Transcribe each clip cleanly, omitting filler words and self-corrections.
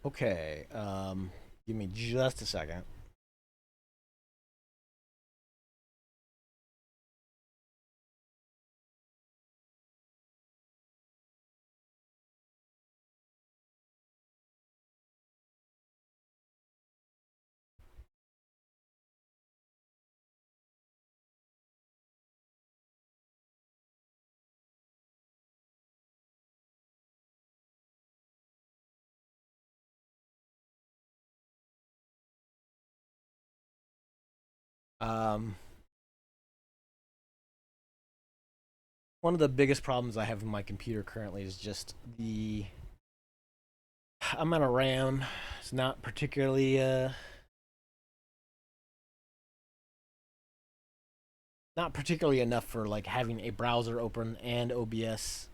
Okay, give me just a second. Um, One of the biggest problems I have with my computer currently is just the amount of RAM. It's not particularly enough for like having a browser open and OBS.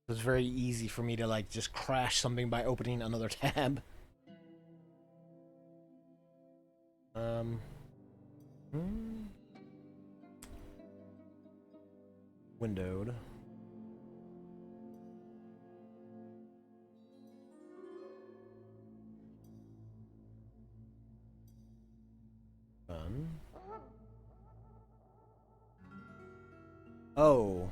It's very easy for me to like just crash something by opening another tab. Um, hmm, Windowed. Done. Oh.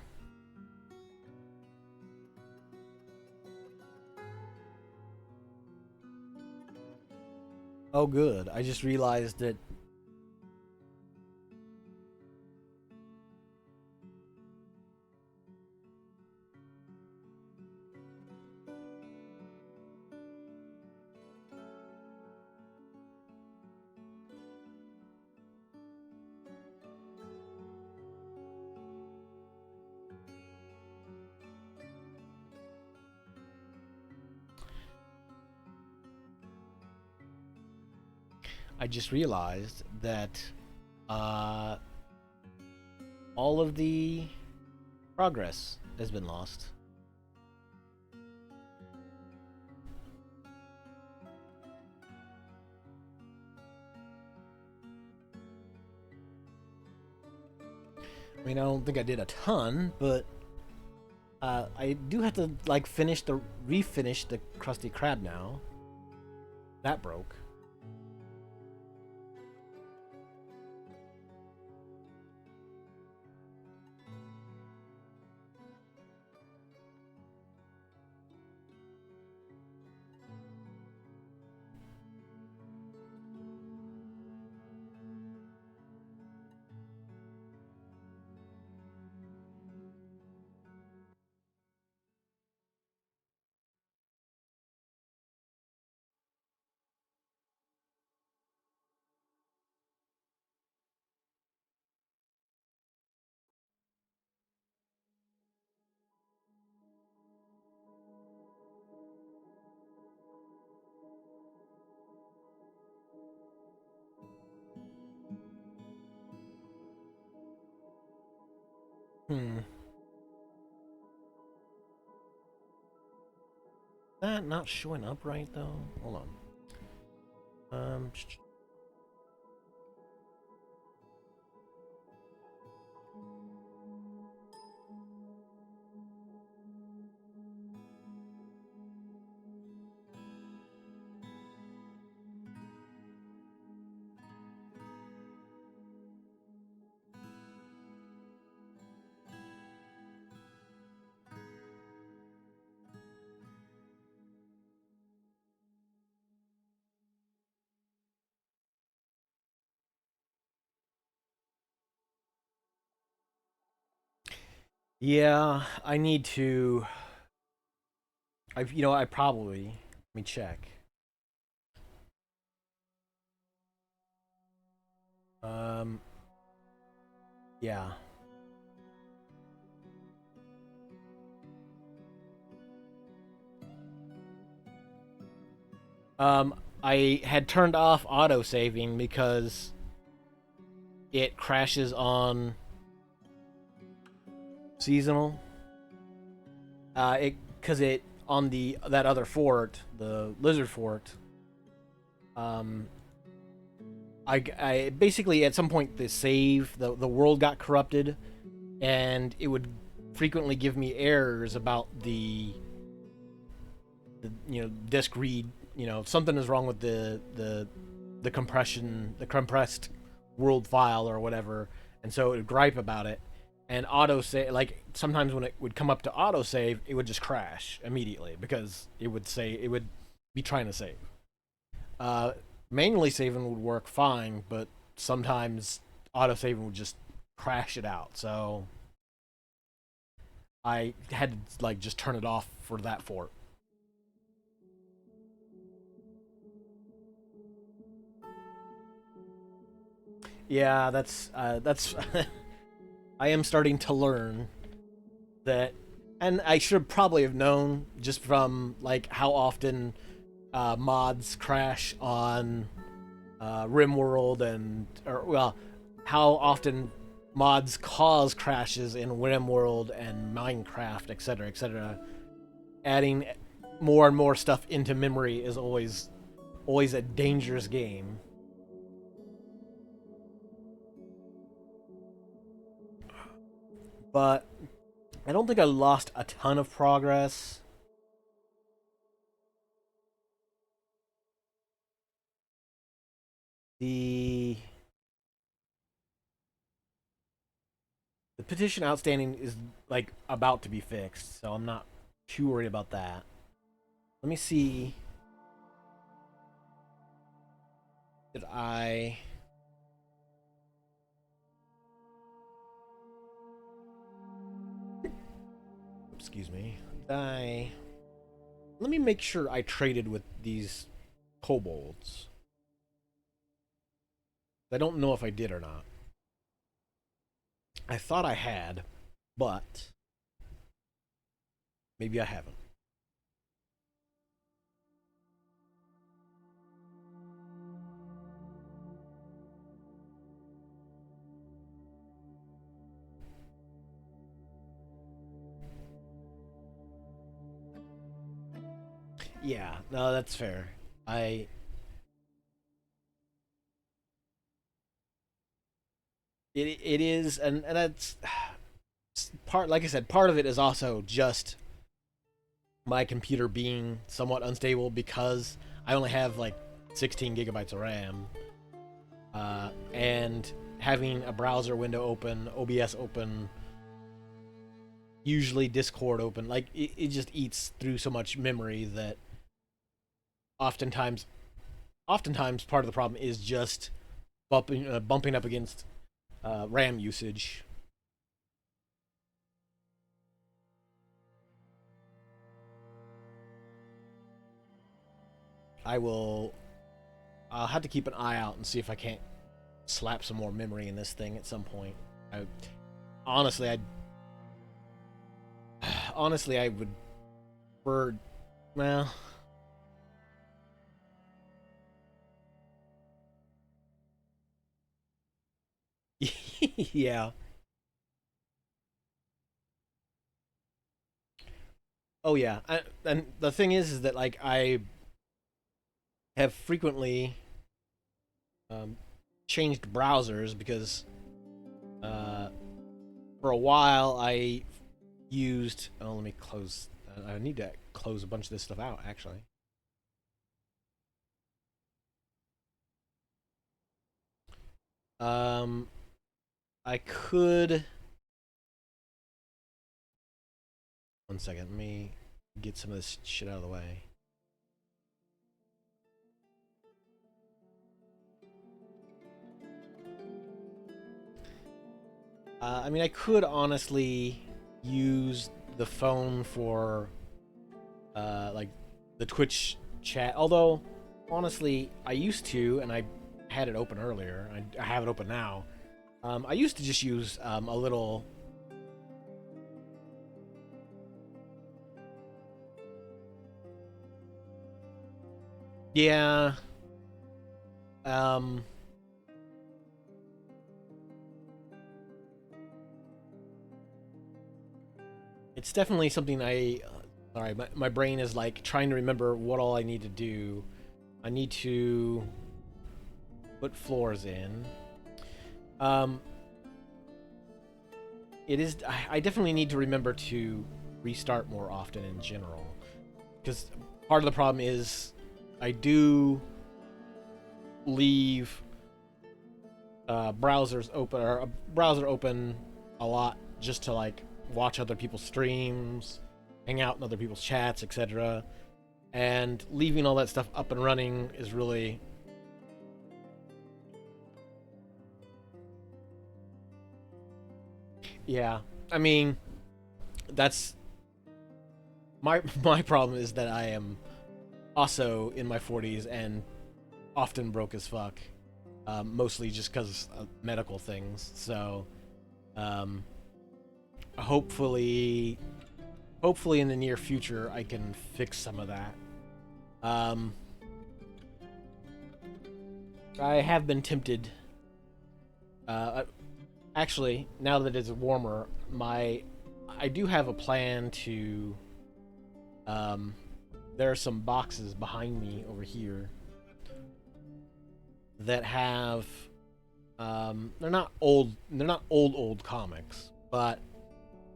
Oh, good. I just realized that. I just realized that uh, all of the progress has been lost. I mean, I don't think I did a ton, but I do have to like refinish the Krusty Krab now. That broke. Hmm. That not showing up right though. Hold on. Yeah, I need to. I probably. Let me check. Um, yeah. I had turned off auto saving because it crashes on seasonal. It because it on the that other fort, the lizard fort. Um, I basically at some point the world got corrupted, and it would frequently give me errors about disk read, something is wrong with the compression, the compressed world file or whatever, and so it would gripe about it. And auto save, like sometimes when it would come up to auto save, it would just crash immediately because it would be trying to save. Uh, Manually saving would work fine, but sometimes auto saving would just crash it out. So I had to like just turn it off for that fort. Yeah, that's I am starting to learn that, and I should probably have known just from like how often mods crash on RimWorld or well, how often mods cause crashes in RimWorld and Minecraft, etc., etc. Adding more and more stuff into memory is always a dangerous game. But I don't think I lost a ton of progress. The the petition outstanding is like about to be fixed, so I'm not too worried about that. Let me see. Did I? Excuse me. Did I? Let me make sure I traded with these kobolds. I don't know if I did or not. I thought I had, but maybe I haven't. Yeah, no, that's fair. I it is, and that's part. Like I said, part of it is also just my computer being somewhat unstable because I only have like 16 gigabytes of RAM, and having a browser window open, OBS open, usually Discord open, like it just eats through so much memory that oftentimes, oftentimes part of the problem is just bumping up against RAM usage. I will. I'll have to keep an eye out and see if I can't slap some more memory in this thing at some point. I honestly, I honestly I would prefer. Well, yeah. Oh yeah. And the thing is that like I have frequently um, changed browsers because uh, for a while I used. Oh, let me close. I need to close a bunch of this stuff out actually. Um, I could. One second. Let me get some of this shit out of the way. I mean, I could honestly use the phone for like the Twitch chat. Although, honestly, I used to, and I had it open earlier. I have it open now. I used to just use a little. Yeah. Um. It's definitely something I. Sorry, my brain is like trying to remember what all I need to do. I need to put floors in. Um, it is. I definitely need to remember to restart more often in general. because part of the problem is I do leave browsers open or a browser open a lot just to like watch other people's streams, hang out in other people's chats, etc. And leaving all that stuff up and running is really yeah. I mean, that's my problem is that I am also in my 40s and often broke as fuck, mostly just because of medical things. So, um, hopefully, hopefully in the near future I can fix some of that. Um, I have been tempted. Actually, now that it's warmer, my I do have a plan to. Um, there are some boxes behind me over here that have they're not old comics, but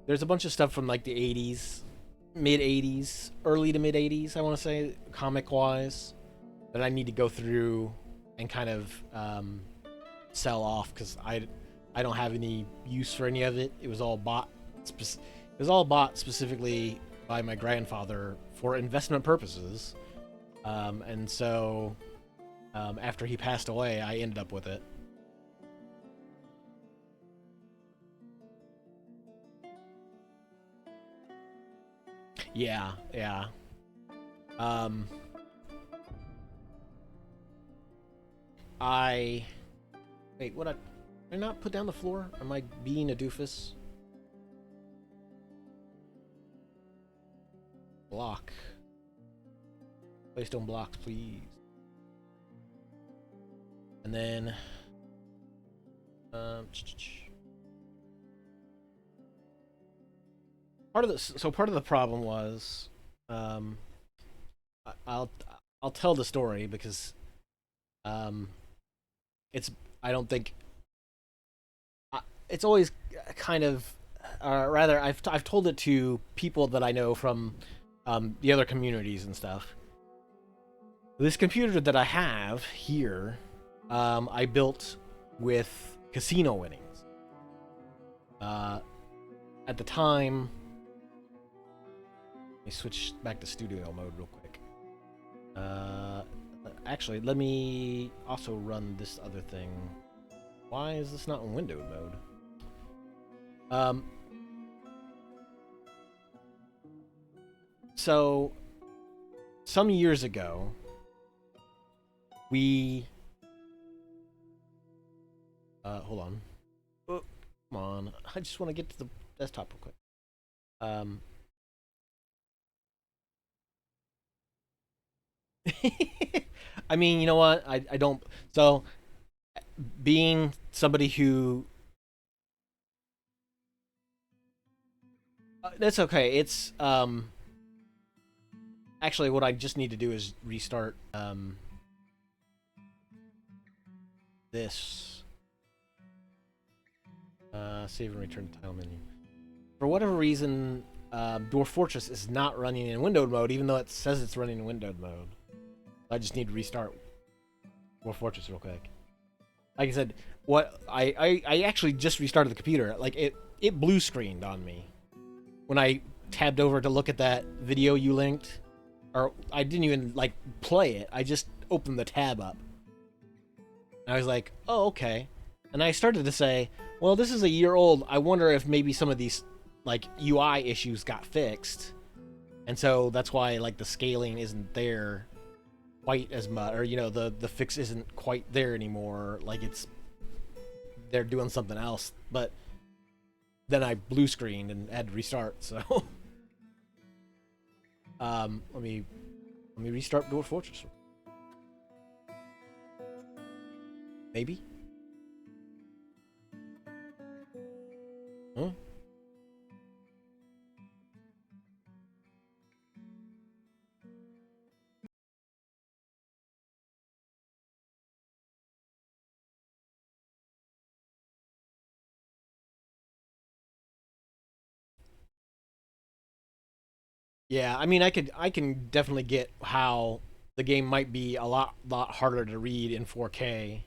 there's a bunch of stuff from like the 80s, mid 80s, early to mid 80s, I want to say, comic wise, that I need to go through and kind of sell off because I don't have any use for any of it. It was all bought specifically by my grandfather for investment purposes, and so after he passed away, I ended up with it. Yeah, yeah. Um, I wait. What? I not put down the floor? Am I being a doofus? Block. Place stone blocks, please. And then, um, part of the problem was, um, I'll I'll tell the story because um, it's I don't think it's always kind of, rather I've told it to people that I know from the other communities and stuff. This computer that I have here, I built with casino winnings. Uh, at the time, let me switch back to studio mode real quick. Uh, actually, let me also run this other thing. Why is this not in windowed mode? Um, so some years ago, we hold on. Oh, come on. I just want to get to the desktop real quick. Um, I mean, you know what? I don't. So, being somebody who that's okay. It's actually what I just need to do is restart this save and return to title menu. For whatever reason, Dwarf Fortress is not running in windowed mode, even though it says it's running in windowed mode. I just need to restart Dwarf Fortress real quick. Like I said, what I actually just restarted the computer. Like it blue screened on me when I tabbed over to look at that video you linked, or I didn't even like play it. I just opened the tab up. And I was like, oh, okay. And I started to say, well, this is a year old. I wonder if maybe some of these like UI issues got fixed. And so that's why like the scaling isn't there quite as much, or the fix isn't quite there anymore. Like they're doing something else. But then I blue screened and had to restart. So let me restart Dwarf Fortress. Maybe. Huh? Yeah, I mean, I can definitely get how the game might be a lot harder to read in 4K.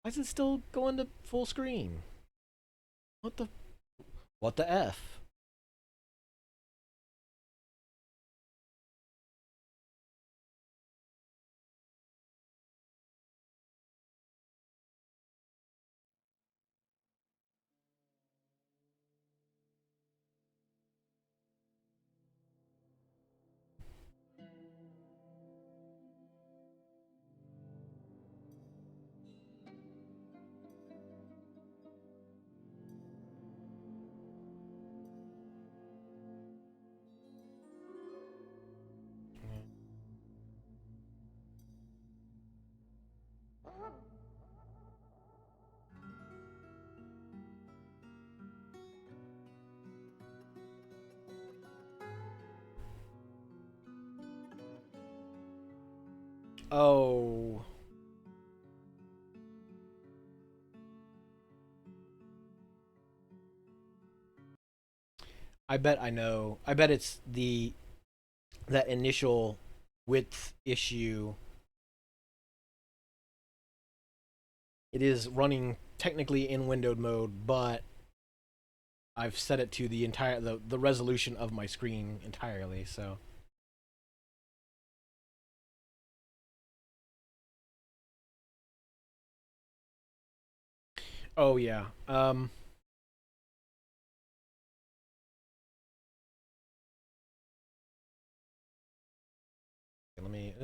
Why is it still going to full screen? What the what the f? Oh, I bet I know. I bet it's the that initial width issue. It is running technically in windowed mode, but I've set it to the resolution of my screen entirely. So, oh yeah. Let me.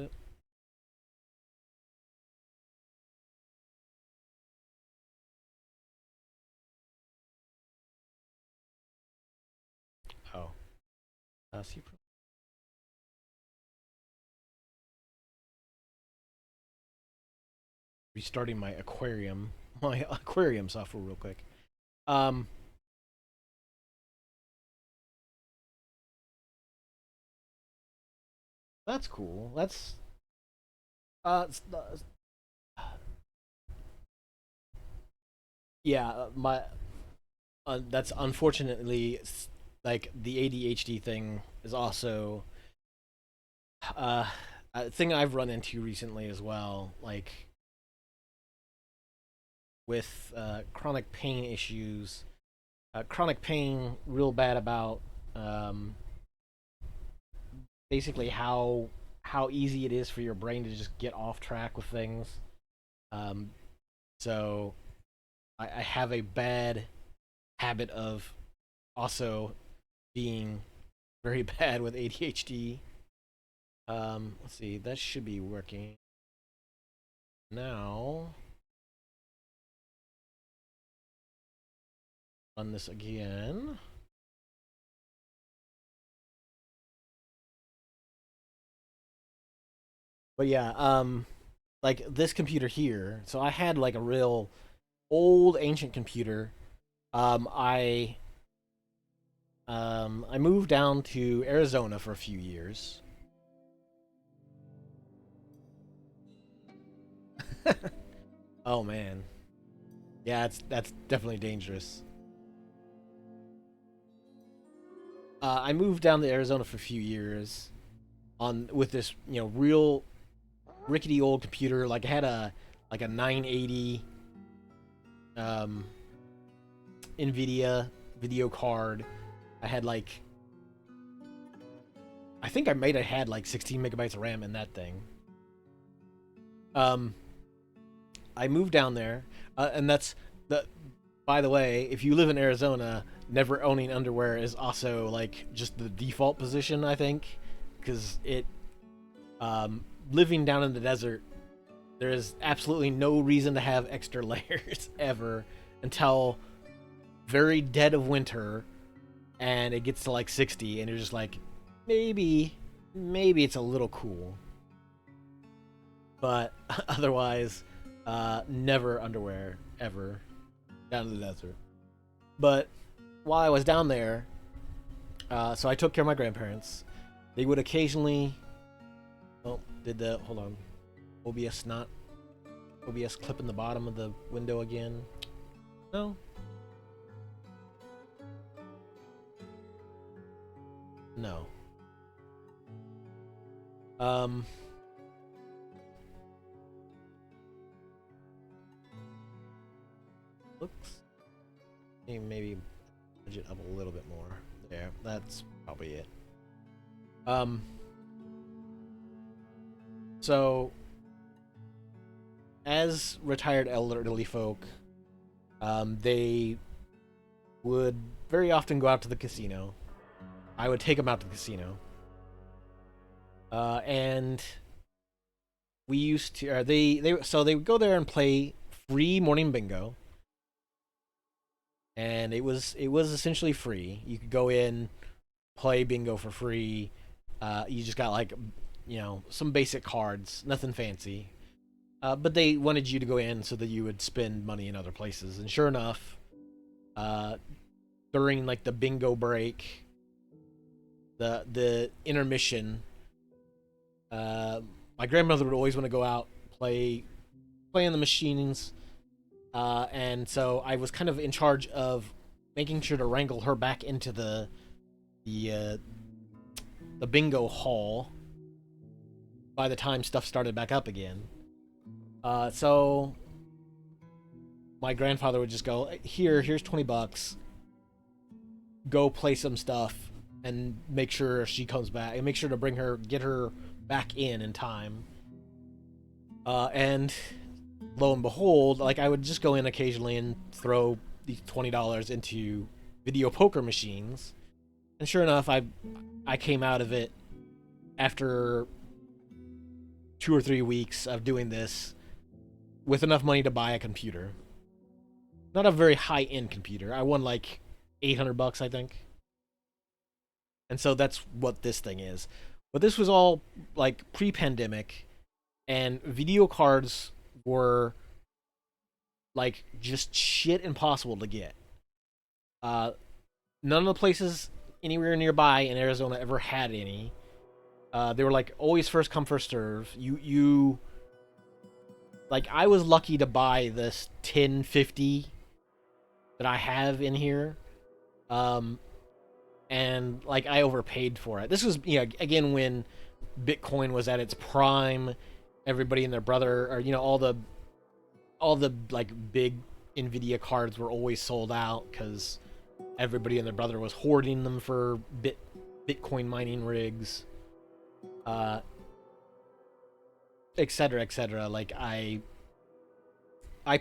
Oh, see, restarting my aquarium software real quick. Um, that's cool. Uh, yeah, my that's unfortunately like the ADHD thing is also uh a thing I've run into recently as well. Like with chronic pain issues, chronic pain real bad about um basically how easy it is for your brain to just get off track with things. Um, so I have a bad habit of also being very bad with ADHD. Let's see, that should be working now. Run this again. But yeah, like this computer here. So I had like a real old ancient computer. Um, I I moved down to Arizona for a few years. Oh man, yeah, that's definitely dangerous. I moved down to Arizona for a few years on with this real rickety old computer. Like I had a 980 um, Nvidia video card. I had like I think I might have had like 16 megabytes of RAM in that thing. Um, I moved down there, and that's the. By the way, if you live in Arizona, never owning underwear is also like just the default position. I think because living down in the desert, there is absolutely no reason to have extra layers ever until very dead of winter, and it gets to like 60, and you're just like, maybe it's a little cool, but otherwise, never underwear ever down in the desert. But while I was down there, so I took care of my grandparents. They would occasionally. Oh, did the hold on? OBS not OBS clip in the bottom of the window again? No, no. Um, looks maybe budget up a little bit more. There, that's probably it. Um, so as retired elderly folk, they would very often go out to the casino. I would take them out to the casino, and we used to. They would go there and play free morning bingo, and it was essentially free. You could go in, play bingo for free. You just got like, some basic cards, nothing fancy. But they wanted you to go in so that you would spend money in other places. And sure enough, uh, during like the bingo break, the intermission, uh, my grandmother would always want to go out play in the machines, and so I was kind of in charge of making sure to wrangle her back into the uh, the bingo hall by the time stuff started back up again. So my grandfather would just go, here's $20, go play some stuff, and make sure she comes back, and make sure to get her back in time. And lo and behold, like I would just go in occasionally and throw these $20 into video poker machines, and sure enough, I came out of it after 2 or 3 weeks of doing this with enough money to buy a computer. Not a very high end computer. I won like $800, I think. And so that's what this thing is. But this was all like pre pandemic, and video cards were like just shit impossible to get. Uh, None of the places anywhere nearby in Arizona ever had any. They were like always first come first serve. You like I was lucky to buy this 1050 that I have in here. Um, and like I overpaid for it. This was again when Bitcoin was at its prime. Everybody and their brother, or all the like big Nvidia cards were always sold out because everybody and their brother was hoarding them for Bitcoin mining rigs, uh, et cetera, et cetera. Like I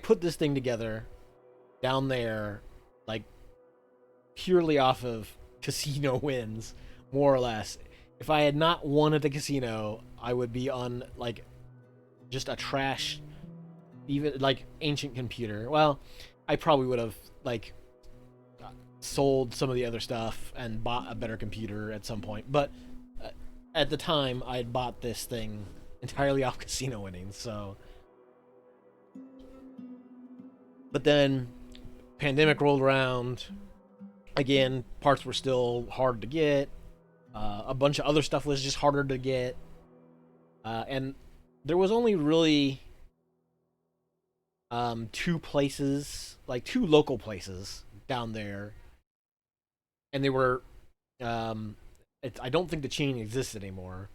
put this thing together down there, like purely off of casino wins, more or less. If I had not won at the casino, I would be on like just a trash, even like ancient computer. Well, I probably would have like sold some of the other stuff and bought a better computer at some point. But at the time, I had bought this thing entirely off casino winnings. So, but then pandemic rolled around. Again, parts were still hard to get. A bunch of other stuff was just harder to get. And there was only really two places, like two local places down there, and they were. I don't think the chain exists anymore.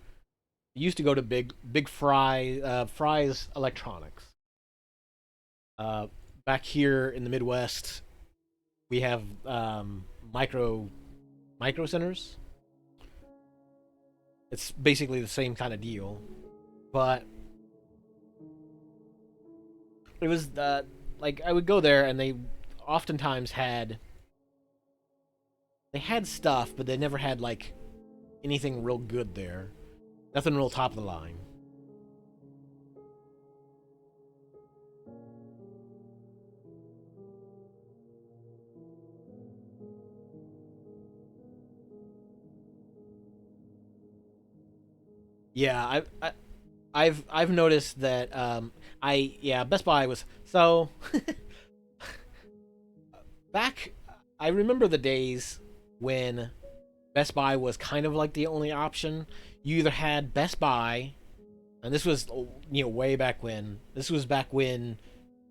It used to go to Fry's Electronics. Uh, Back here in the Midwest, we have micro centers. It's basically the same kind of deal, but it was like I would go there and they oftentimes had stuff, but they never had like anything real good there. Nothing real top of the line. Yeah, I've noticed that Best Buy was so back. I remember the days when Best Buy was kind of like the only option. You either had Best Buy, and this was way back when. This was back when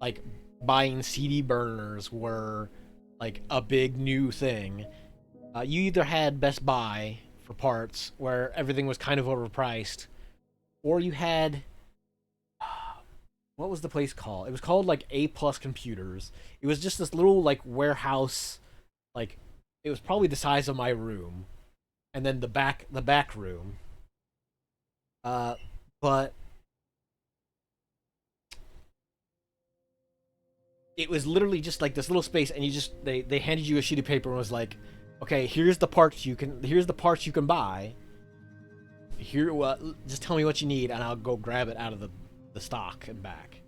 like buying CD burners were like a big new thing. You either had Best Buy for parts where everything was kind of overpriced, or you had what was the place called? It was called like A Plus Computers. It was just this little like warehouse, like it was probably the size of my room, and then the back room. Uh, but it was literally just like this little space, and they handed you a sheet of paper and was like, okay, here's the parts you can buy. Here, just tell me what you need, and I'll go grab it out of the stock and back.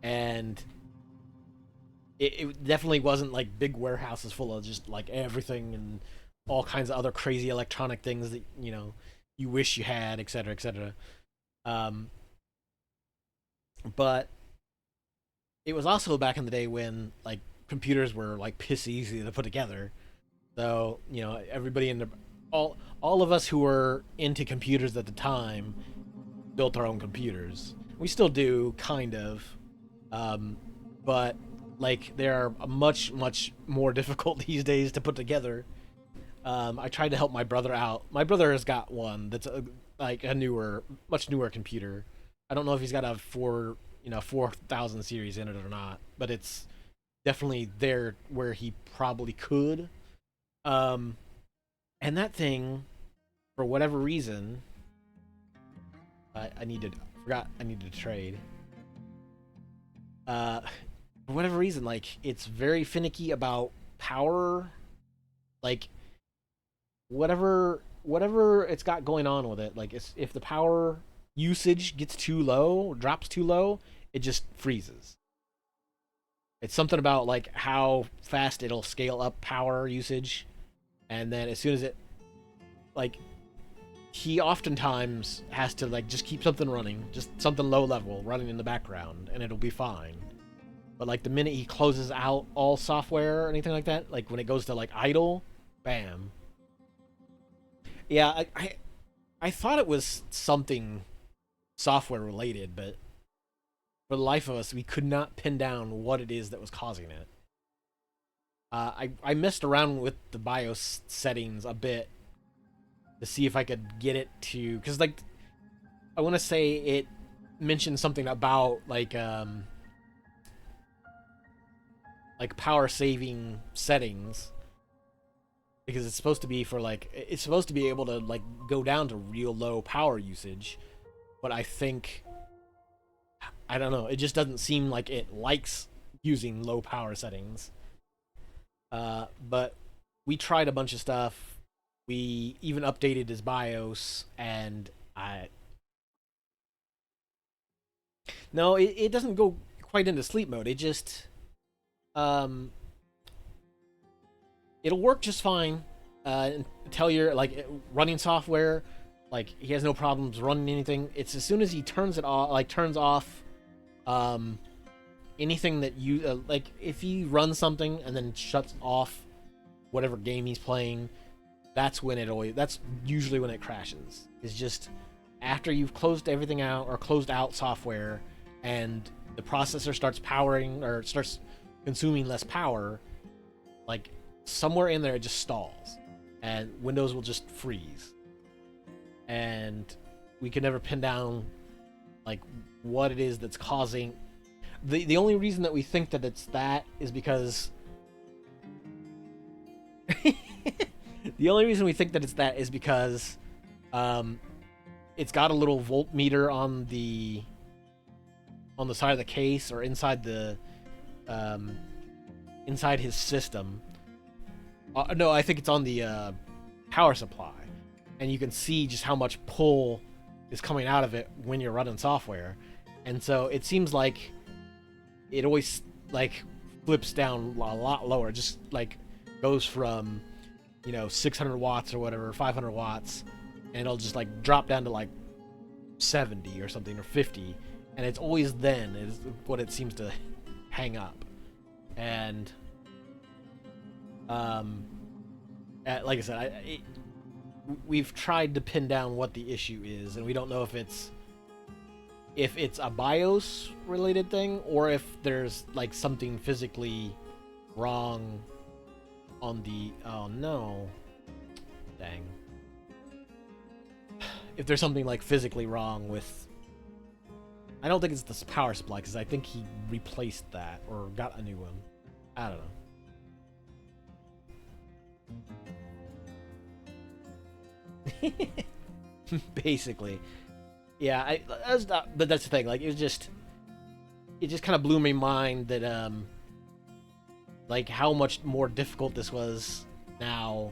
And it definitely wasn't like big warehouses full of just like everything and all kinds of other crazy electronic things that you wish you had, etc., etc. Um, but it was also back in the day when like computers were like piss easy to put together. So everybody in the all of us who were into computers at the time built our own computers. We still do, kind of, um, but like they're much more difficult these days to put together. I tried to help my brother out. My brother has got one that's like a much newer computer. I don't know if he's got a 4000 series in it or not, but it's definitely there where he probably could. Um, and that thing, for whatever reason, I needed forgot I needed to trade. Uh, for whatever reason, like it's very finicky about power. Like whatever it's got going on with it, like if the power usage gets too low, drops too low, it just freezes. It's something about like how fast it'll scale up power usage, and then as soon as it like he oftentimes has to like just keep something running, just something low level running in the background, and it'll be fine. But like the minute he closes out all software or anything like that, like when it goes to like idle, bam. Yeah, I thought it was something software related, but for the life of us, we could not pin down what it is that was causing it. I messed around with the BIOS settings a bit to see if I could get it to, because like I want to say it mentioned something about like power saving settings, because it's supposed to be for like it's supposed to be able to like go down to real low power usage, but I don't know, it just doesn't seem like it likes using low power settings. But we tried a bunch of stuff. We even updated his BIOS, and I no, it doesn't go quite into sleep mode. It just um it'll work just fine. Until you're like running software, like he has no problems running anything. It's as soon as he turns it off, like turns off um anything that you like, if he runs something and then shuts off whatever game he's playing, that's usually when it crashes. It's just after you've closed everything out or closed out software, and the processor starts powering or starts consuming less power, like somewhere in there it just stalls and Windows will just freeze. And we can never pin down like what it is that's causing. The only reason that we think that it's that is because the only reason we think that it's that is because um, it's got a little voltmeter on the side of the case or um, inside his system. No, I think it's on the power supply, and you can see just how much pull is coming out of it when you're running software, and so it seems like it always like flips down a lot lower, just like goes from 600 watts or whatever, 500 watts, and it'll just like drop down to like 70 or something, or 50, and it's always then is what it seems to hang up. And like I said, we've tried to pin down what the issue is, and we don't know if it's a BIOS related thing or if there's like something physically wrong on the. Oh no, dang. if there's something like physically wrong with. I don't think it's the power supply because I think he replaced that or got a new one. I don't know. Basically, yeah. That's not, but that's the thing. Like it just kind of blew my mind that like how much more difficult this was now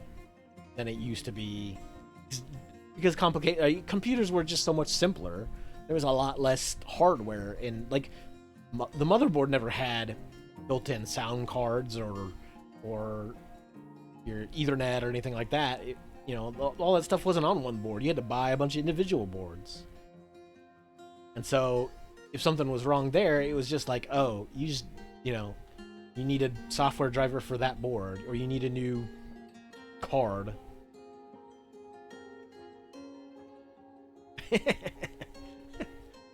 than it used to be, because computers were just so much simpler. There was a lot less hardware, and like the motherboard never had built-in sound cards or your Ethernet or anything like that. All that stuff wasn't on one board. You had to buy a bunch of individual boards, and so if something was wrong there, it was just like, oh, you just you need a software driver for that board, or you need a new card.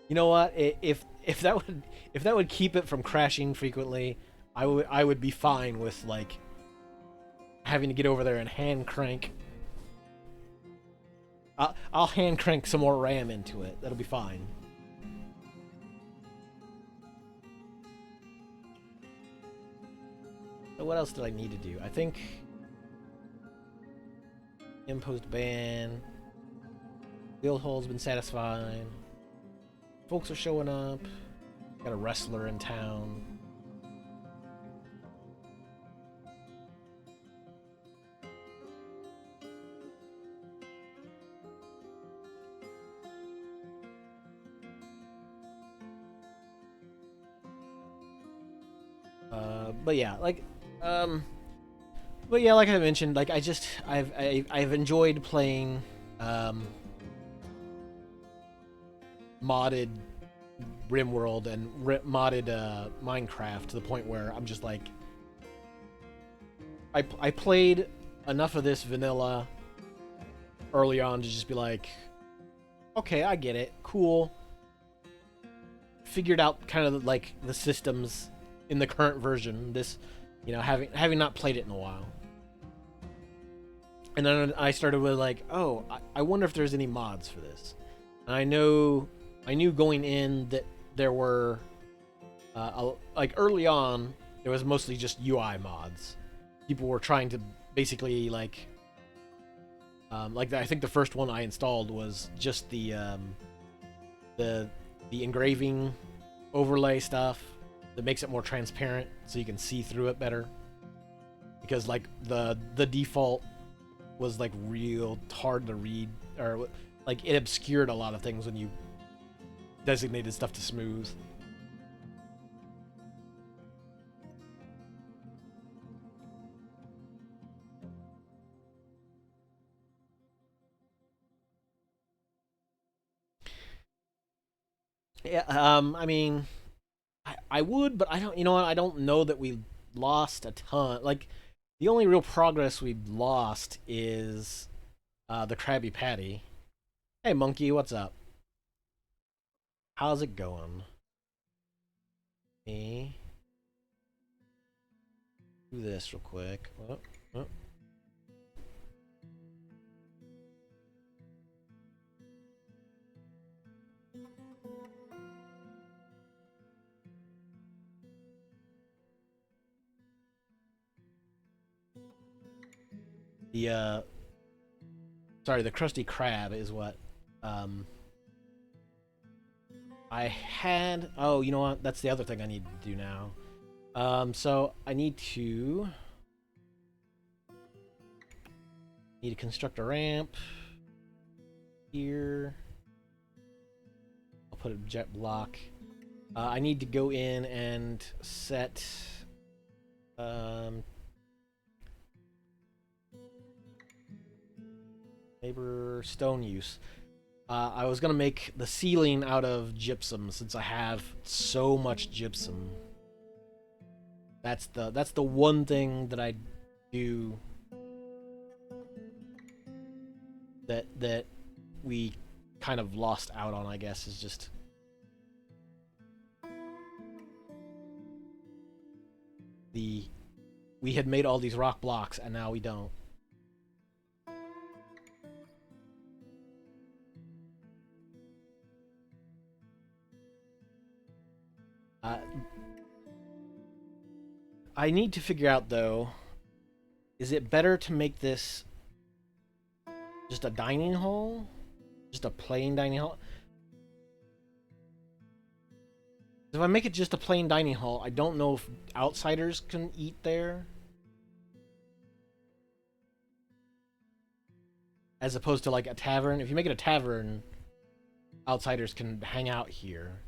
You know what? If that would keep it from crashing frequently, I would be fine with like having to get over there and hand crank. I'll hand crank some more RAM into it. That'll be fine. So what else did I need to do? I think imposed ban. Guild hall's been satisfied. Folks are showing up. Got a wrestler in town. But yeah, like like I mentioned, like I've enjoyed playing modded RimWorld and modded Minecraft to the point where I'm just like, I played enough of this vanilla early on to just be like, okay, I get it, cool. Figured out kind of like the systems in the current version. This, having not played it in a while. And then I started with like, oh, I wonder if there's any mods for this. And I knew going in that there were, like early on, there was mostly just UI mods. People were trying to basically like I think the first one I installed was just the engraving overlay stuff that makes it more transparent so you can see through it better. Because like the default was like real hard to read, or like it obscured a lot of things when you designated stuff to smooth. Yeah, I mean, I would, but I don't. You know what? I don't know that we lost a ton. Like, the only real progress we've lost is the Krabby Patty. Hey, monkey, what's up? How's it going? Me do this real quick. Oh, oh. The sorry, the Krusty Krab is what I had. Oh, you know what? That's the other thing I need to do now. So I need to construct a ramp here. I'll put a jet block. I need to go in and set neighbor stone use. I was gonna make the ceiling out of gypsum since I have so much gypsum. That's the one thing that I do that we kind of lost out on, I guess, is just we had made all these rock blocks and now we don't. Uh, I need to figure out though, is it better to make this just a dining hall? Just a plain dining hall? If I make it just a plain dining hall, I don't know if outsiders can eat there. As opposed to like a tavern. If you make it a tavern, outsiders can hang out here.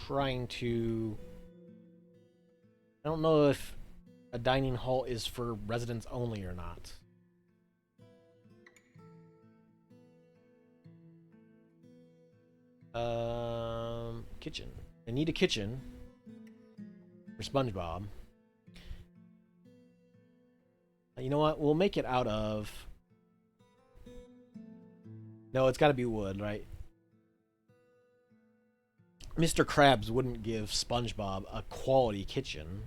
Trying to... I don't know if a dining hall is for residents only or not. Kitchen. I need a kitchen for SpongeBob. You know what? We'll make it out of... No, it's got to be wood, right? Mr. Krabs wouldn't give SpongeBob a quality kitchen.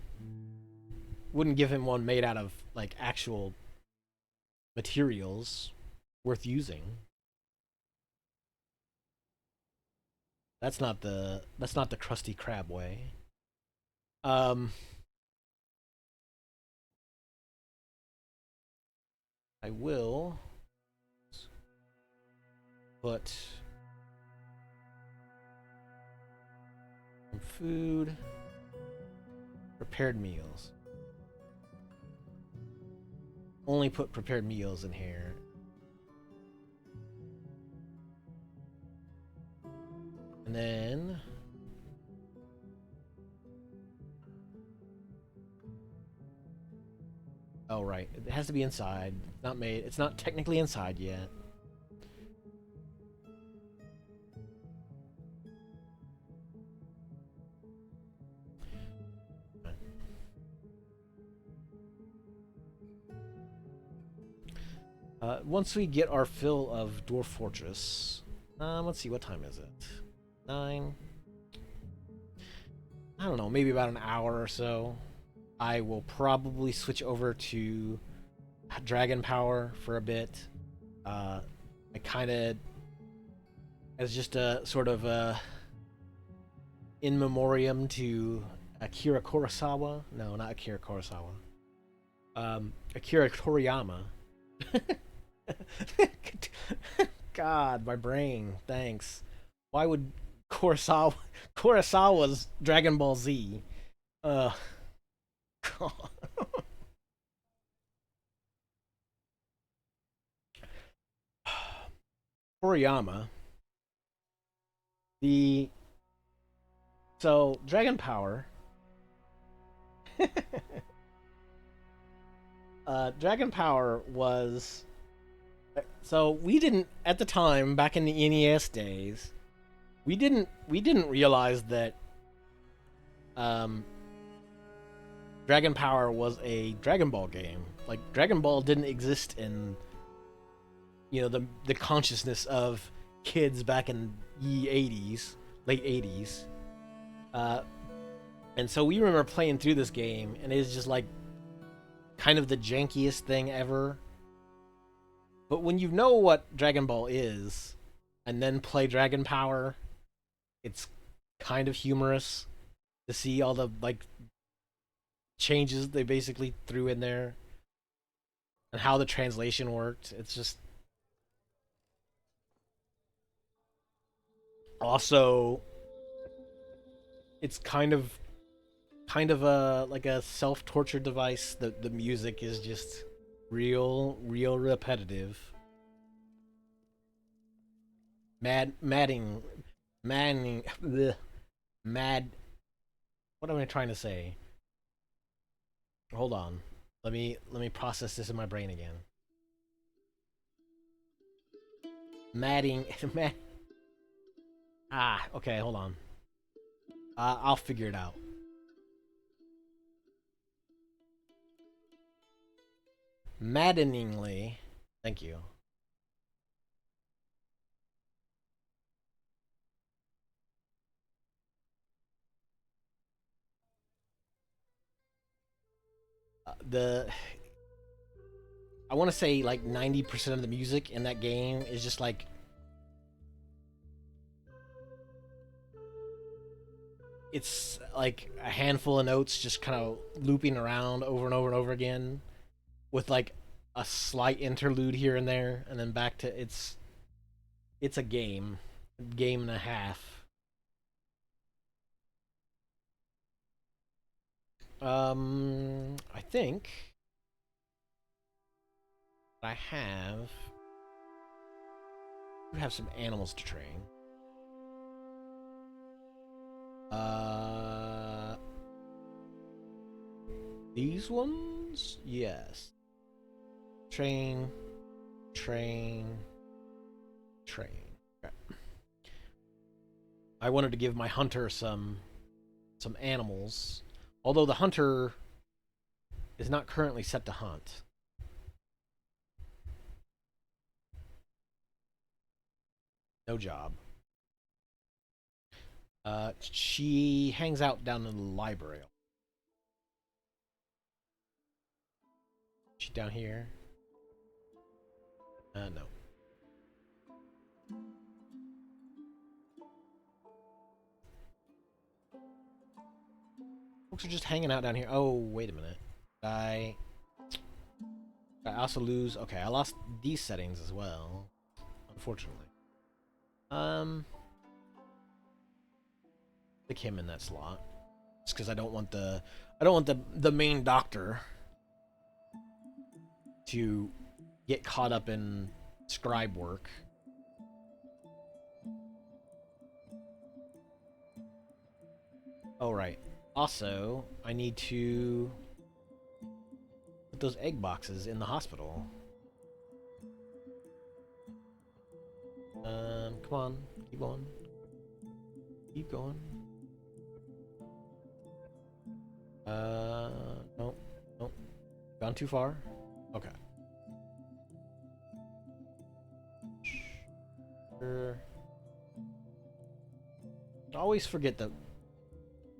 Wouldn't give him one made out of, like, actual materials worth using. That's not the Krusty Krab way. I will put some food, prepared meals. Only put prepared meals in here. And then oh right, it has to be inside. It's not made. It's not technically inside yet. Once we get our fill of Dwarf Fortress, let's see, what time is it? 9. I don't know, maybe about an hour or so. I will probably switch over to Dragon Power for a bit. I kind of, as just a sort of a in memoriam to Akira Kurosawa. No, not Akira Kurosawa. Akira Toriyama. God, my brain. Thanks. Why would Kurosawa's Dragon Ball Z? God. Toriyama. The so Dragon Power. Dragon Power was so we didn't at the time back in the NES days. We didn't realize that Dragon Power was a Dragon Ball game. Like Dragon Ball didn't exist in the consciousness of kids back in the 80s, late 80s. And so we remember playing through this game and it's just like kind of the jankiest thing ever. But when you know what Dragon Ball is and then play Dragon Power, it's kind of humorous to see all the like changes they basically threw in there and how the translation worked. It's just also it's kind of a like a self-torture device. The music is just real repetitive. Madding bleh, mad what am I trying to say? Hold on. Let me process this in my brain again. Madding mad okay, hold on. I'll figure it out. Maddeningly, thank you. The I want to say like 90% of the music in that game is just like it's like a handful of notes just kind of looping around over and over and over again, with like a slight interlude here and there, and then back to it's a game and a half. I think I have some animals to train. These ones? Yes. Train, train, train. Okay. I wanted to give my hunter some animals, although the hunter is not currently set to hunt. No job. She hangs out down in the library. She down here? No. Folks are just hanging out down here. Oh, wait a minute. I also lose. Okay, I lost these settings as well, unfortunately. Stick him in that slot, just because I don't want the main doctor to get caught up in scribe work. Oh right. Also, I need to put those egg boxes in the hospital. Come on, keep on. Keep going. No, no. Gone too far? Okay. Sure. I always forget that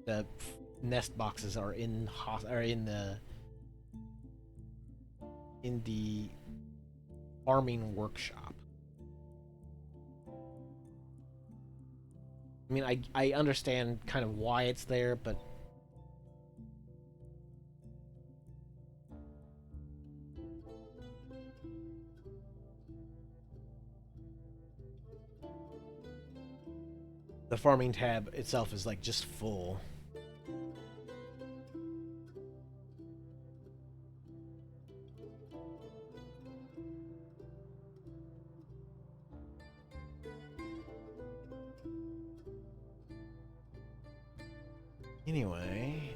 the nest boxes are in the farming workshop. I mean, I understand kind of why it's there, but the farming tab itself is like just full. Anyway,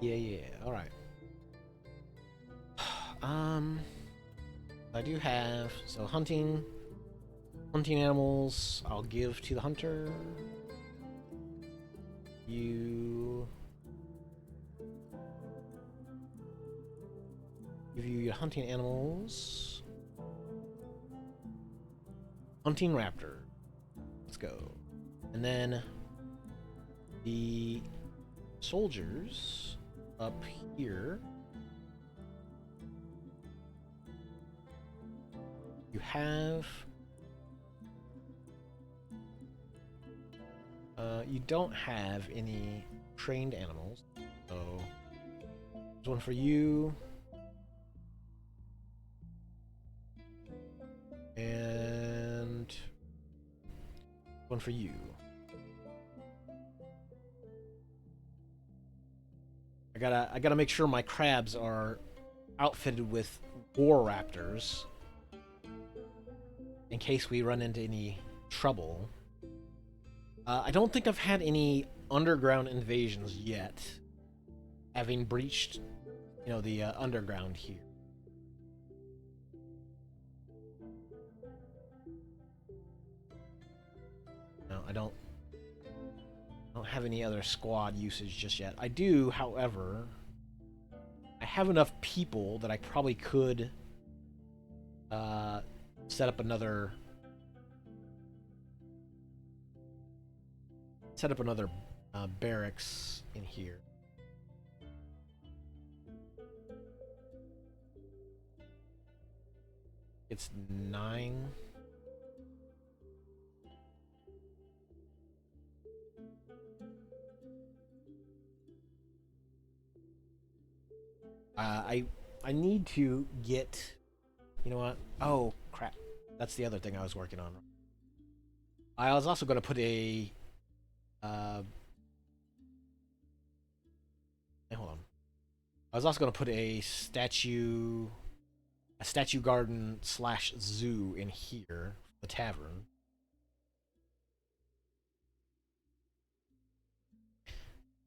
yeah. All right. I do have hunting animals. I'll give to the hunter. Give you your hunting animals. Hunting raptor. Let's go. And then the soldiers up here. You have... you don't have any trained animals. So there's one for you. And one for you. I gotta make sure my crabs are outfitted with war raptors in case we run into any trouble. I don't think I've had any underground invasions yet, having breached, the underground here. No, I don't have any other squad usage just yet. I do, however, I have enough people that I probably could set up another barracks in here. It's 9. I need to get. You know what? Oh crap! That's the other thing I was working on. I was also going to put a. Uh, hold on. I was also going to put a statue garden slash zoo in here, the tavern.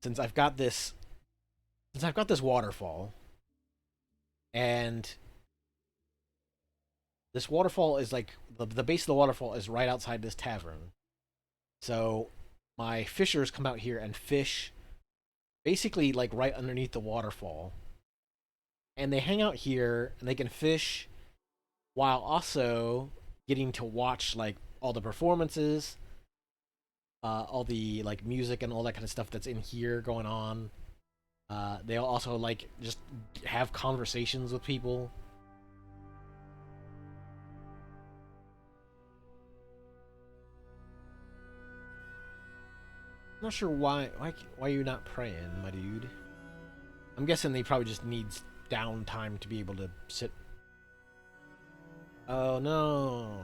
Since I've got this, since I've got this waterfall, and this waterfall is like the base of the waterfall is right outside this tavern. So my fishers come out here and fish basically like right underneath the waterfall. And they hang out here and they can fish while also getting to watch like all the performances, all the like music and all that kind of stuff that's in here going on. They'll also like just have conversations with people. I'm not sure why you're not praying, my dude. I'm guessing they probably just needs downtime to be able to sit. Oh no.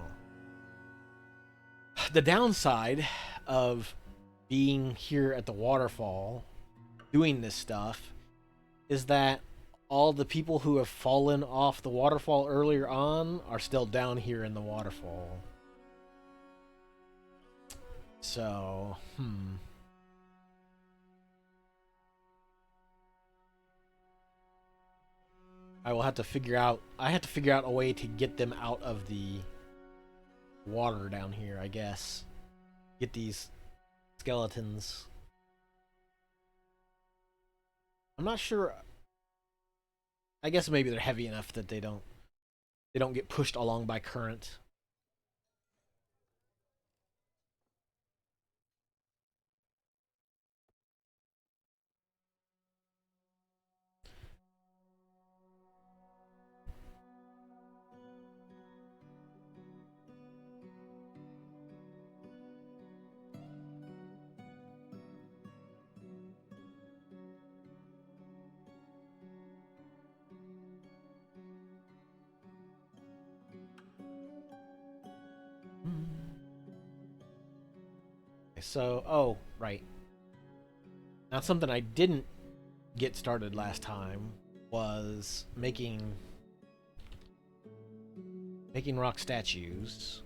The downside of being here at the waterfall doing this stuff is that all the people who have fallen off the waterfall earlier on are still down here in the waterfall. So, I have to figure out a way to get them out of the water down here, I guess. Get these skeletons. I'm not sure. I guess maybe they're heavy enough that they don't get pushed along by current. So, oh, right. Now something I didn't get started last time was making rock statues.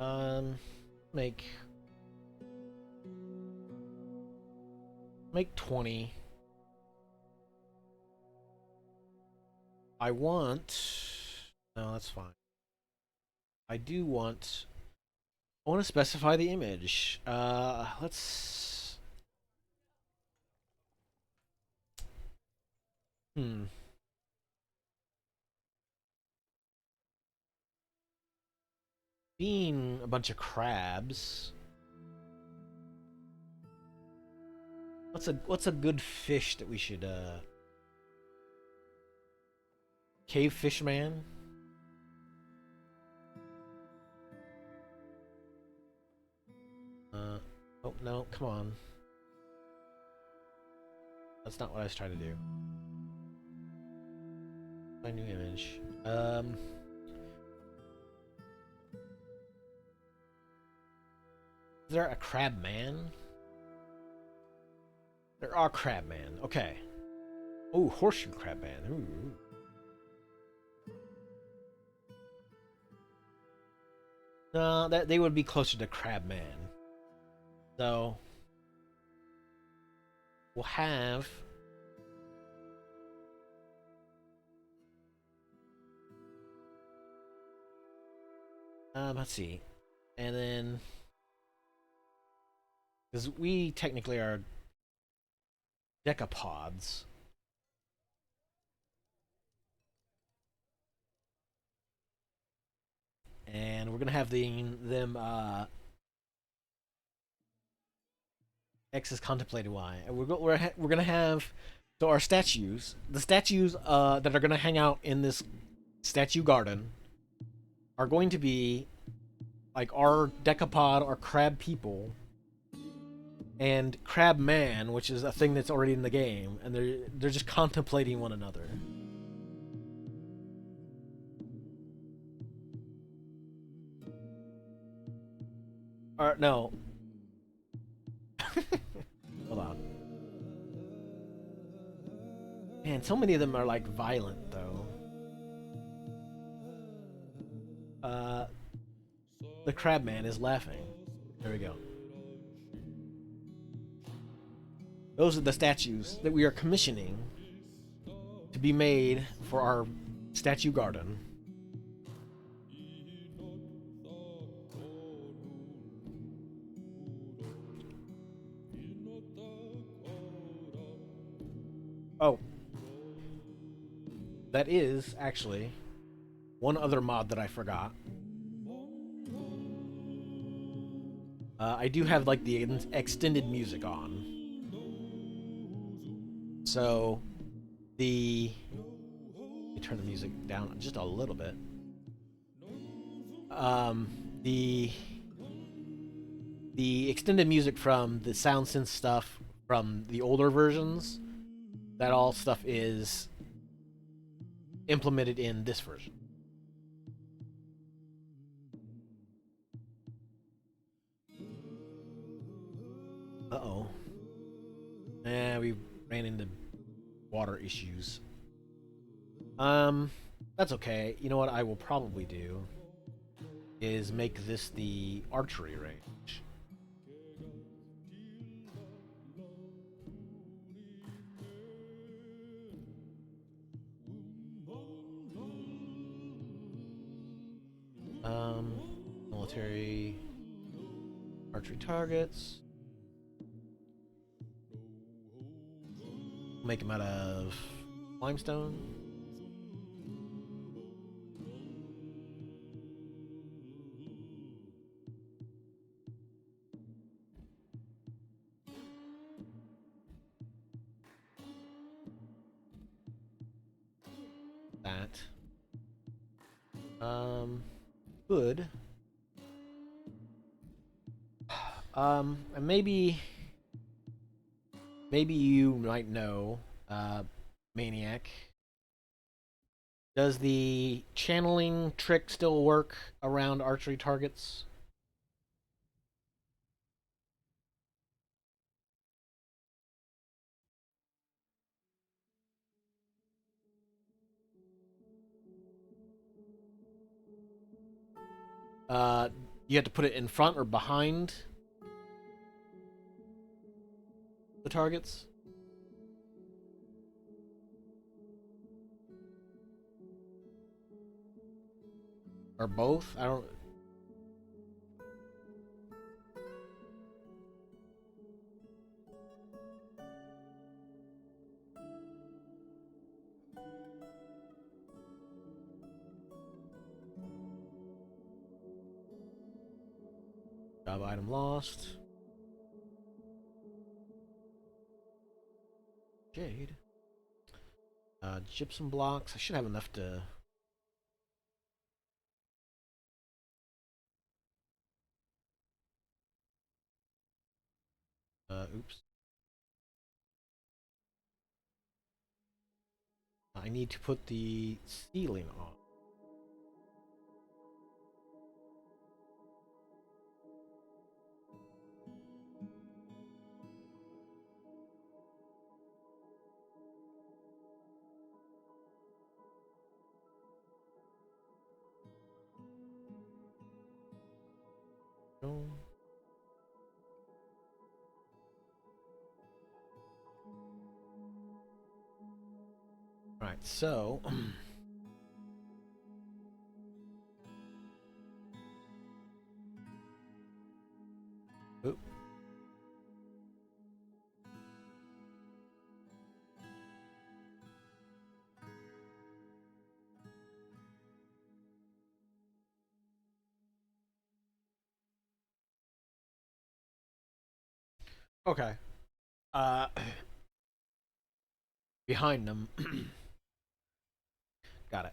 Um, make make 20. I want. No, that's fine. I do want. I want to specify the image. Let's. Hmm. Being a bunch of crabs. What's a good fish that we should cave fish man? Oh no, come on. That's not what I was trying to do. My new image. Is there a crab man? There are crab man. Okay. Oh, horseshoe crab man. Ooh. No, that they would be closer to crab man. So we'll have. Let's see, and then because we technically are decapods. And we're gonna have them X is contemplated Y. And we're gonna have So our statues, the statues that are going to hang out in this statue garden, are going to be like our decapod, our crab people, and crab man, which is a thing that's already in the game, and they're just contemplating one another. Or no, hold on. Man, so many of them are like violent though. Uh, the crab man is laughing. There we go. Those are the statues that we are commissioning to be made for our statue garden. Oh, that is actually one other mod that I forgot. I do have like the extended music on. So the let me turn the music down just a little bit. Um, the the extended music from the sound synth stuff from the older versions, that all stuff is implemented in this version. Uh oh. We ran into water issues. Um, that's okay. You know what I will probably do is make this the archery range. Um, military archery targets. Make them out of limestone. That. Um, good. And maybe you might know, Maniac. Does the channeling trick still work around archery targets? Uh, you have to put it in front or behind the targets, or both. I don't. Job item lost. Jade. Gypsum blocks. I should have enough to. Oops. I need to put the ceiling on. No. Alright, so. Oop. Okay. Uh, behind them. Got it.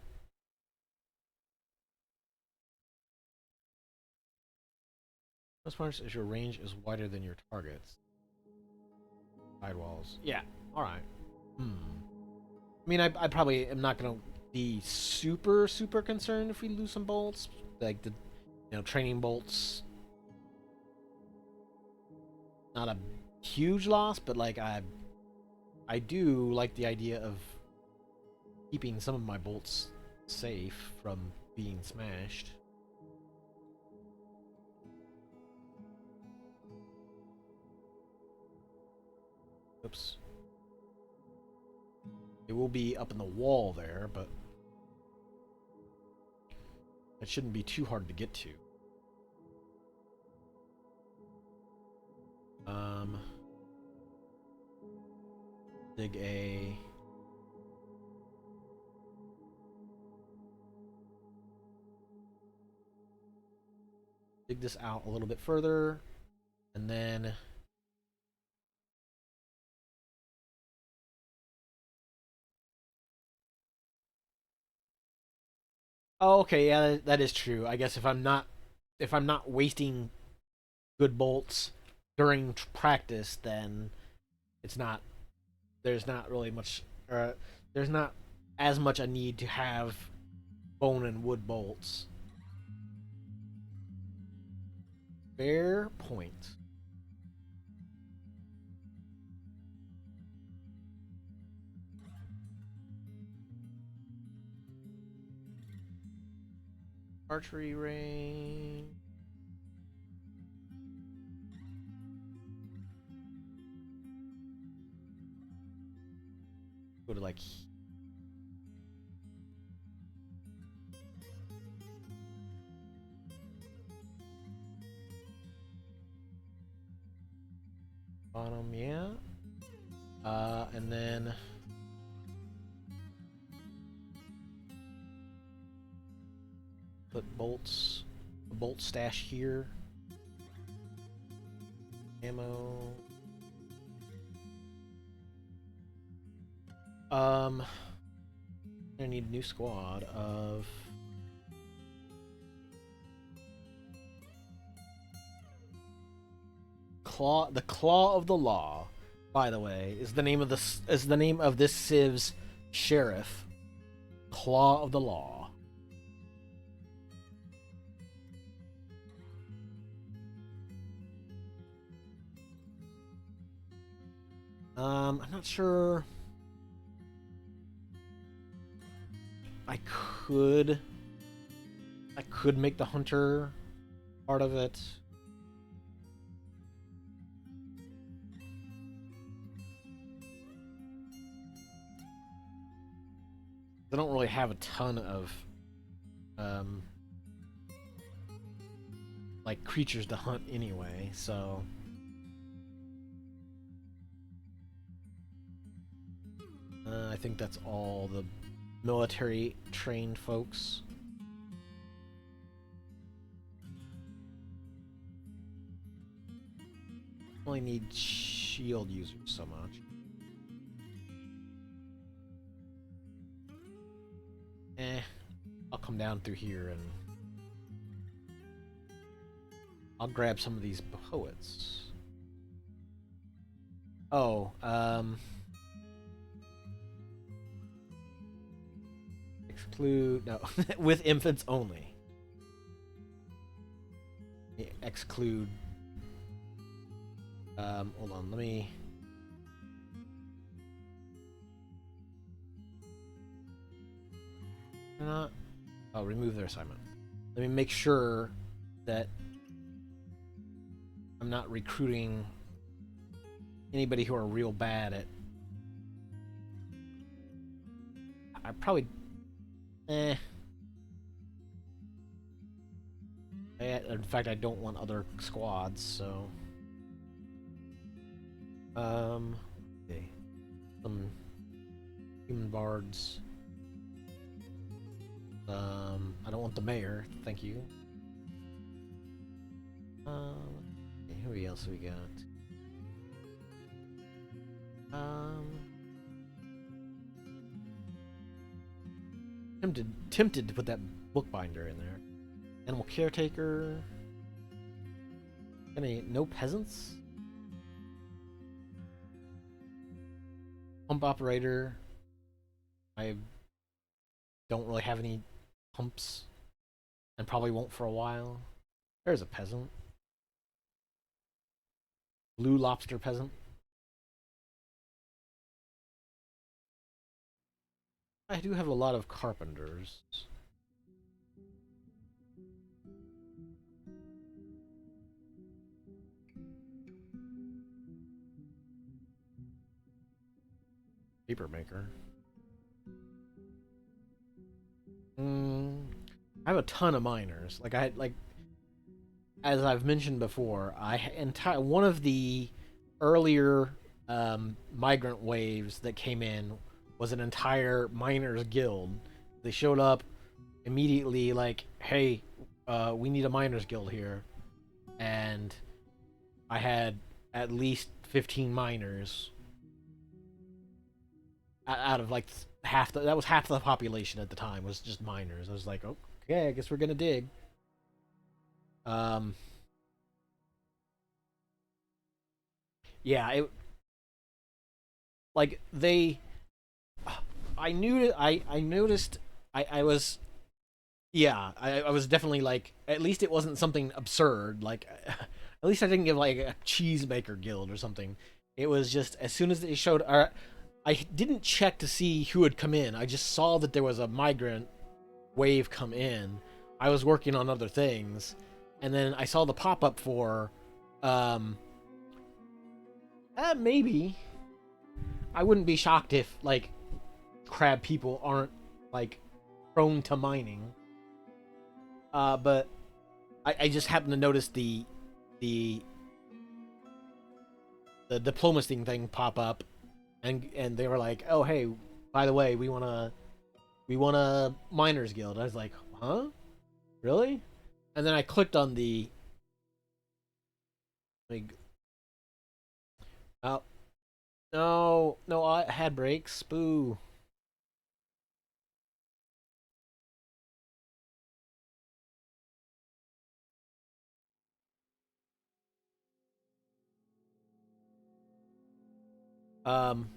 As far as your range is wider than your targets. Sidewalls. Yeah. All right. Hmm. I mean, I probably am not gonna be super concerned if we lose some bolts, like the training bolts. Not a huge loss, but like I do like the idea of keeping some of my bolts safe from being smashed. Oops. It will be up in the wall there, but it shouldn't be too hard to get to. Dig a dig this out a little bit further, and then oh, okay, yeah, that is true. I guess if I'm not wasting good bolts during practice, then it's not there's not really much there's not as much a need to have bone and wood bolts. Fair point. Archery range. Go to like bottom, yeah. And then put bolts, a bolt stash here. Ammo. I need a new squad of the Claw of the Law, by the way, is the name of this Civ's sheriff. Claw of the Law. I'm not sure. I could make the hunter part of it. I don't really have a ton of like creatures to hunt anyway, so I think that's all the military trained folks. Only need shield users so much. I'll come down through here and I'll grab some of these poets. Oh, exclude, no, with infants only. Exclude, hold on, let me, not, oh, remove their assignment. Let me make sure that I'm not recruiting anybody who are real bad at. I probably, in fact, I don't want other squads, so. Okay. Some human bards. I don't want the mayor, thank you. Okay, who else we got? Tempted to put that bookbinder in there. Animal caretaker. No peasants? Pump operator. I don't really have any pumps. And probably won't for a while. There's a peasant. Blue lobster peasant. I do have a lot of carpenters. Paper maker. I have a ton of miners. Like as I've mentioned before, one of the earlier migrant waves that came in was an entire miners guild. They showed up immediately, like, "Hey, we need a miners guild here," and I had at least 15 miners out of like that was half the population at the time was just miners. I was like, okay, I guess we're gonna dig. Um, yeah, it like they. I noticed. I was. Yeah, I was definitely like. At least it wasn't something absurd. Like, at least I didn't give like a cheesemaker guild or something. It was just as soon as they showed. I didn't check to see who had come in. I just saw that there was a migrant wave come in. I was working on other things, and then I saw the pop up for, maybe. I wouldn't be shocked if like crab people aren't like prone to mining. But I just happened to notice the the diplomacy thing pop up, and they were like, oh hey, by the way, we want a miners guild. I was like, huh, really? And then I clicked on the like, oh no, I had breaks. Boo. Um,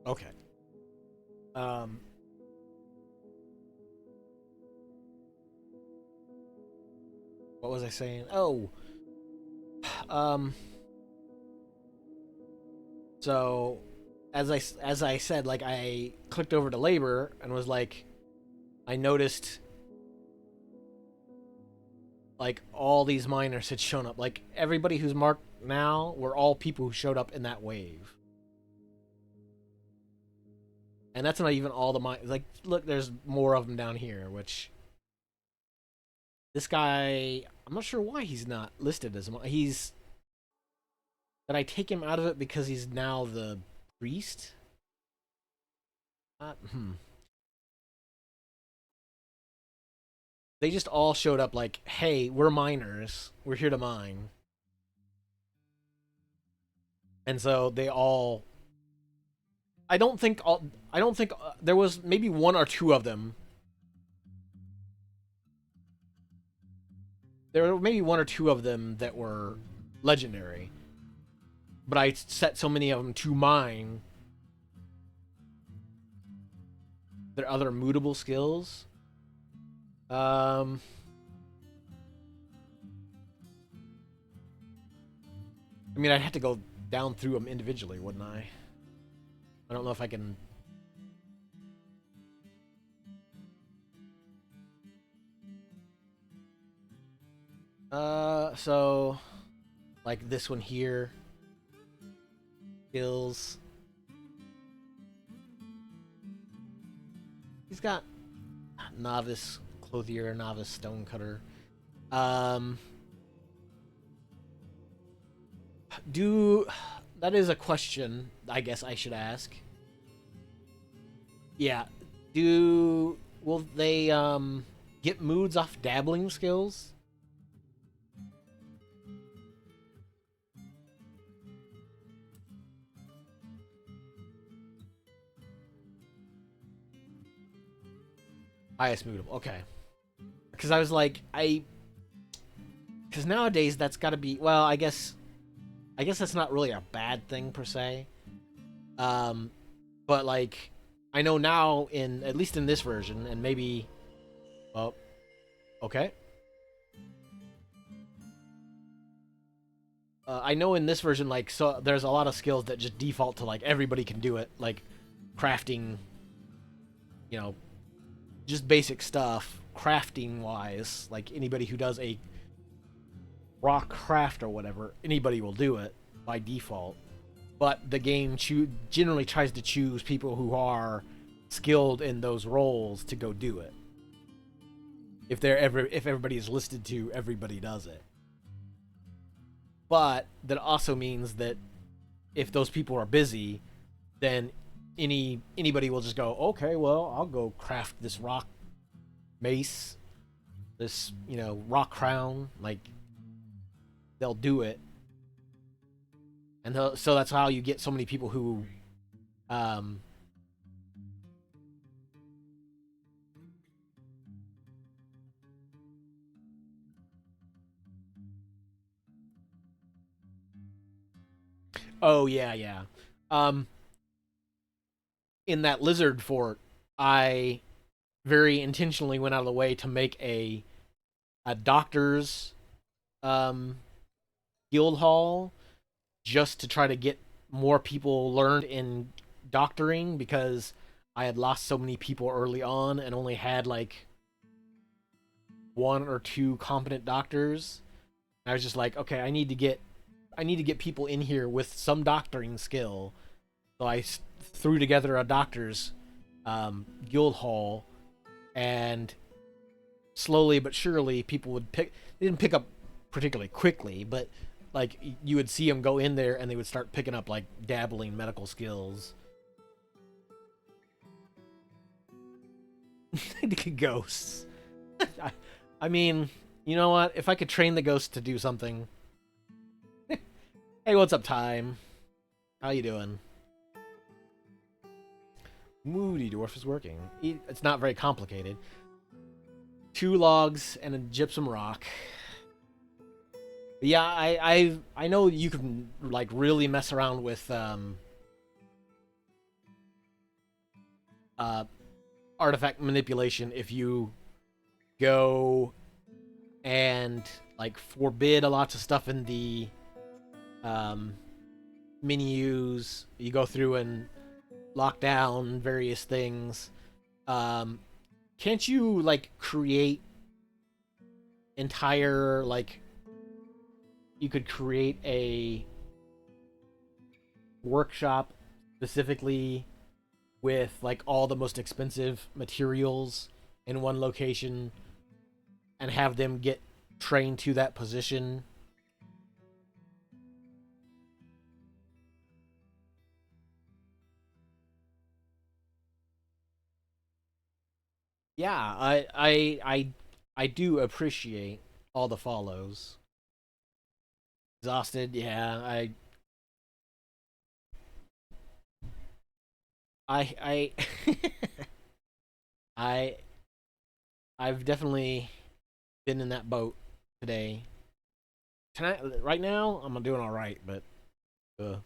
okay. Um, what was I saying? Oh, um, so as I said, like I clicked over to labor and was like, I noticed like all these miners had shown up. Like everybody who's marked now were all people who showed up in that wave. And that's not even all the miners. Like, look, there's more of them down here. Which this guy, I'm not sure why he's not listed as he's. Did I take him out of it because he's now the priest? Hmm. They just all showed up like, hey, we're miners. We're here to mine. And so they all. I don't think all. I don't think there was maybe one or two of them. There were maybe one or two of them that were legendary, but I set so many of them to mine their other mutable skills. Um, I mean, I'd have to go down through them individually, wouldn't I? I don't know if I can. So like this one here, skills. He's got novice clothier, novice stonecutter. Um, do that is a question I guess I should ask. Yeah. Do will they get moods off dabbling skills? Highest mood. Okay. Because I was like, because nowadays that's got to be. Well, I guess that's not really a bad thing per se. Um, but like, I know now in at least in this version, and maybe. Well, okay. I know in this version, like, so there's a lot of skills that just default to like everybody can do it, like crafting, you know, just basic stuff, crafting wise. Like anybody who does a rock craft or whatever, anybody will do it by default. But the game generally tries to choose people who are skilled in those roles to go do it. If everybody is listed to, everybody does it. But that also means that if those people are busy, then anybody will just go, okay, well, I'll go craft this rock mace, this rock crown. Like they'll do it, and so that's how you get so many people who, um, oh yeah, yeah. Um, in that lizard fort, I very intentionally went out of the way to make a doctor's um guild hall just to try to get more people learned in doctoring because I had lost so many people early on and only had like one or two competent doctors. I was just like, okay, I need to get people in here with some doctoring skill. So I threw together a doctor's guild hall, and slowly but surely people would pick. They didn't pick up particularly quickly, but like you would see them go in there and they would start picking up like dabbling medical skills. Ghosts. I, I mean, you know what? If I could train the ghost to do something. Hey, what's up, Time? How you doing? Moody Dwarf is working. It's not very complicated. 2 logs and a gypsum rock. But yeah, I know you can like really mess around with uh artifact manipulation if you go and like forbid a lot of stuff in the um menus. You go through and lock down various things. Um, can't you like create entire like you could create a workshop specifically with like all the most expensive materials in one location and have them get trained to that position? Yeah, I do appreciate all the follows. Exhausted, yeah. I I I've definitely been in that boat today. Tonight, right now, I'm doing all right, but uh,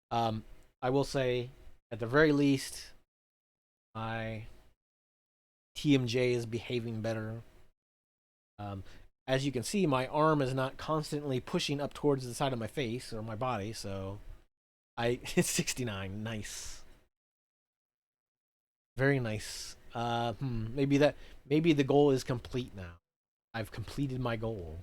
um, I will say, at the very least, my TMJ is behaving better. Um, as you can see, my arm is not constantly pushing up towards the side of my face or my body, so it's 69. Nice, very nice. Maybe the goal is complete now. I've completed my goal.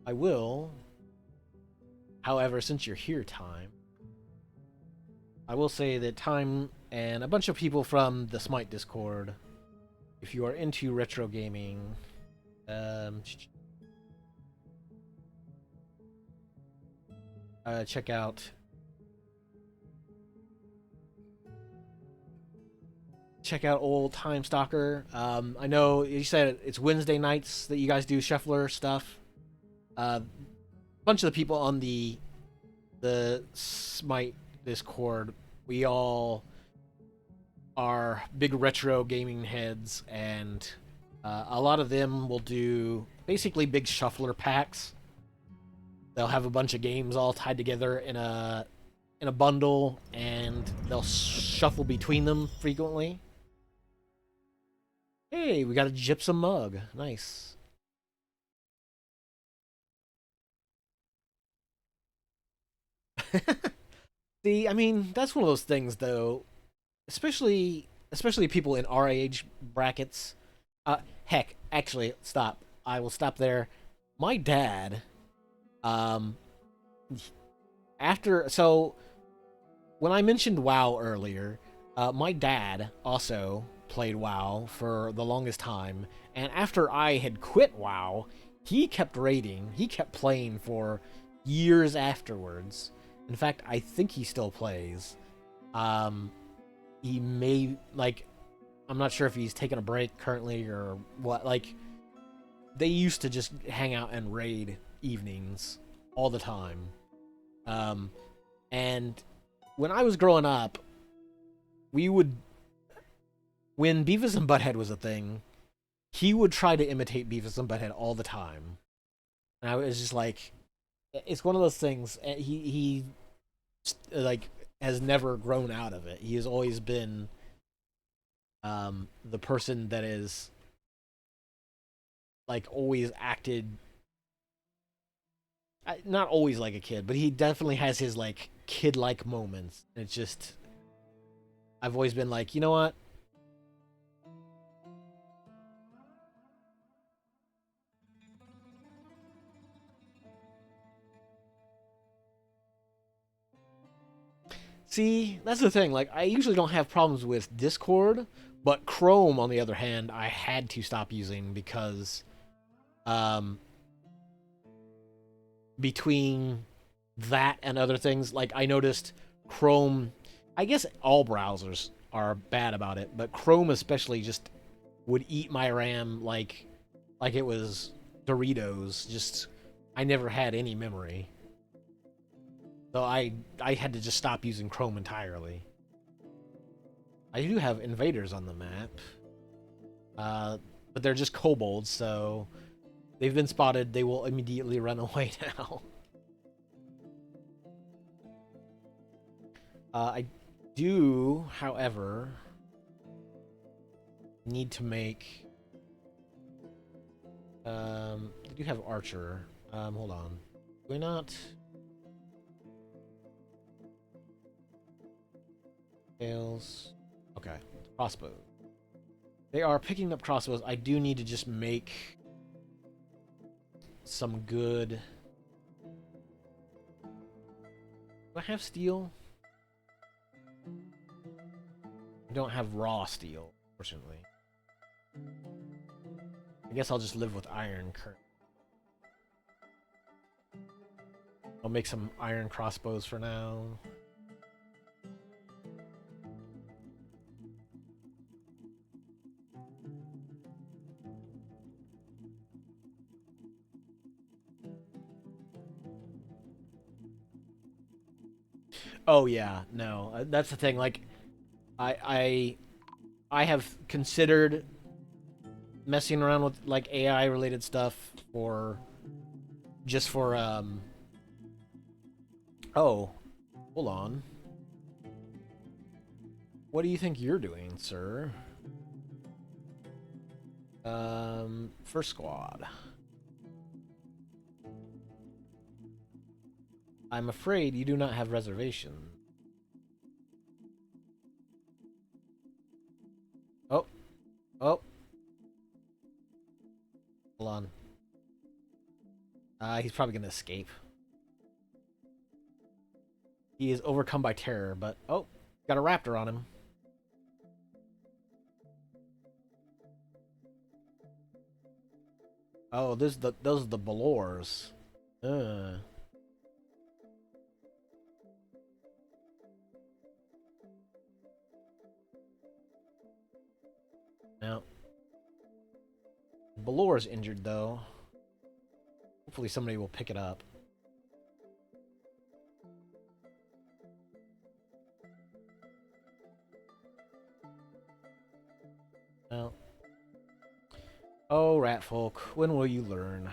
I will. However, since you're here, Time, I will say that Time and a bunch of people from the Smite Discord, if you are into retro gaming, um, check out old Time Stalker. I know you said it's Wednesday nights that you guys do Shuffler stuff. A bunch of the people on the Smite Discord, we all are big retro gaming heads, and a lot of them will do basically big Shuffler packs. They'll have a bunch of games all tied together in a bundle, and they'll shuffle between them frequently. Hey, we got a gypsum mug. Nice. See, I mean, that's one of those things, though. Especially people in our age brackets. Heck, actually, stop. I will stop there. My dad, um, after when I mentioned WoW earlier, my dad also played WoW for the longest time, and after I had quit WoW, he kept raiding. He kept playing for years afterwards. In fact, I think he still plays. Um, he may like I'm not sure if he's taking a break currently or what. Like they used to just hang out and raid evenings all the time. Um, and when I was growing up, we would when Beavis and Butthead was a thing, he would try to imitate Beavis and Butthead all the time. And I was just like, it's one of those things. He like has never grown out of it. He has always been the person that is like always acted not always like a kid, but he definitely has his like kid-like moments. It's just I've always been like, you know what? See, that's the thing. Like, I usually don't have problems with Discord, but Chrome, on the other hand, I had to stop using because, um, between that and other things, like I noticed Chrome. I guess all browsers are bad about it, but Chrome especially just would eat my RAM like it was Doritos. Just I never had any memory, so I had to just stop using Chrome entirely. I do have invaders on the map, uh, but they're just kobolds, so they've been spotted. They will immediately run away now. I do, however, need to make. I do have Archer. Hold on. Do we not? Tails. Okay. Crossbow. They are picking up crossbows. I do need to just make some good. Do I have steel? I don't have raw steel, fortunately. I guess I'll just live with iron current. I'll make some iron crossbows for now. Oh yeah, no, that's the thing. Like, I I have considered messing around with like AI related stuff for just for Oh, hold on. What do you think you're doing, sir? First squad. I'm afraid you do not have reservation. Oh, oh, hold on. He's probably gonna escape. He is overcome by terror, but oh, got a raptor on him. Oh, those are the Balors. Uh. Now, Balor's injured though. Hopefully somebody will pick it up. Well, oh, rat folk, when will you learn?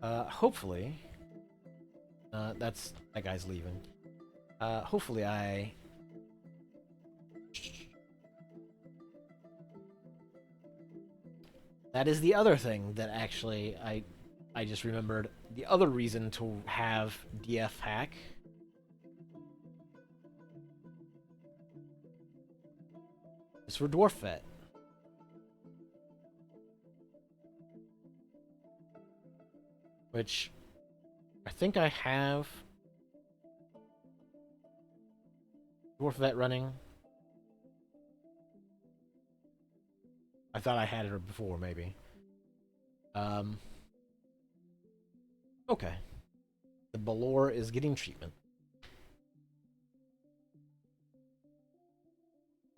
Hopefully, that guy's leaving. Hopefully I. That is the other thing that actually I just remembered. The other reason to have DF hack is for Dwarf Vet. Which I think I have Dwarf Vet running. I thought I had it before, maybe. Um. Okay. The Balor is getting treatment.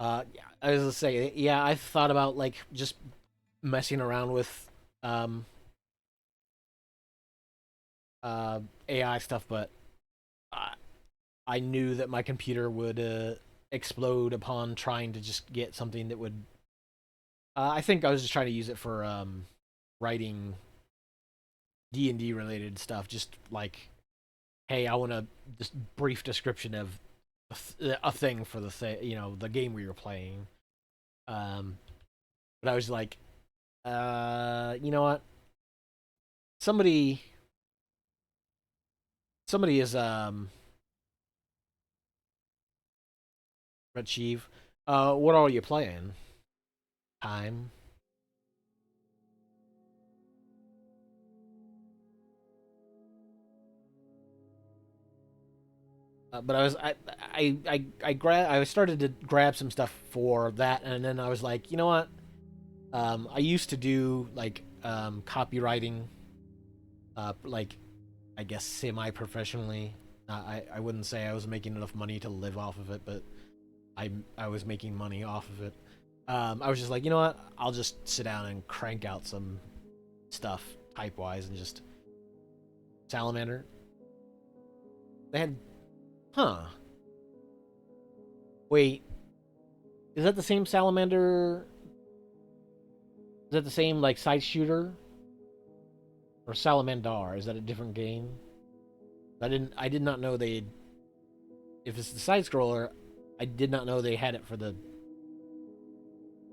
Yeah, I was gonna say, yeah, I've thought about like just messing around with um AI stuff, but I, I knew that my computer would explode upon trying to just get something that would. I think I was just trying to use it for writing D&D related stuff, just like, hey, I want a just brief description of a thing for the game we were playing. Um, but I was like, you know what? Somebody, somebody is achieve. What are you playing? Time. But I started to grab some stuff for that, and then I was like, you know what? I used to do like copywriting, like I guess semi professionally. I wouldn't say I was making enough money to live off of it, but I was making money off of it. I was just like, you know what? I'll just sit down and crank out some stuff type wise and just Salamander. They had, huh? Wait, is that the same Salamander? Is that the same like side shooter or Salamandar? Is that a different game? I did not know they. If it's the side scroller, I did not know they had it for the.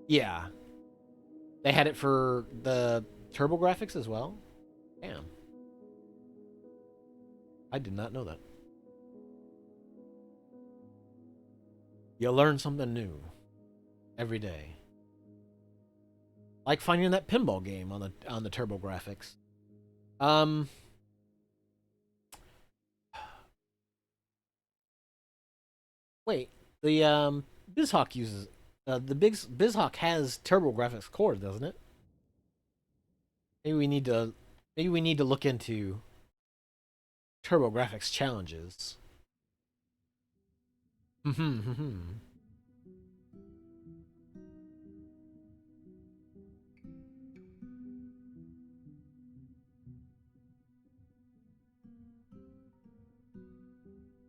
Yeah, they had it for the Turbo Graphics as well. Damn, I did not know that. You learn something new every day. Like finding that pinball game on the Turbo Graphics. Um, wait, the BizHawk uses the big BizHawk has Turbo Graphics core, doesn't it? Maybe we need to look into Turbo Graphics challenges.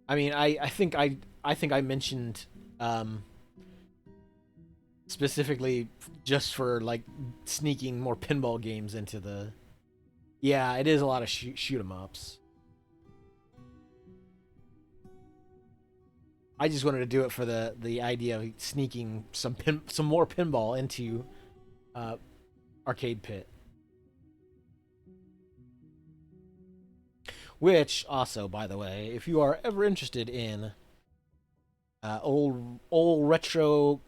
I mean, I think I mentioned um, specifically just for like sneaking more pinball games into the. Yeah, it is a lot of shoot 'em ups. I just wanted to do it for the idea of sneaking some more pinball into uh, Arcade Pit. Which also, by the way, if you are ever interested in old retro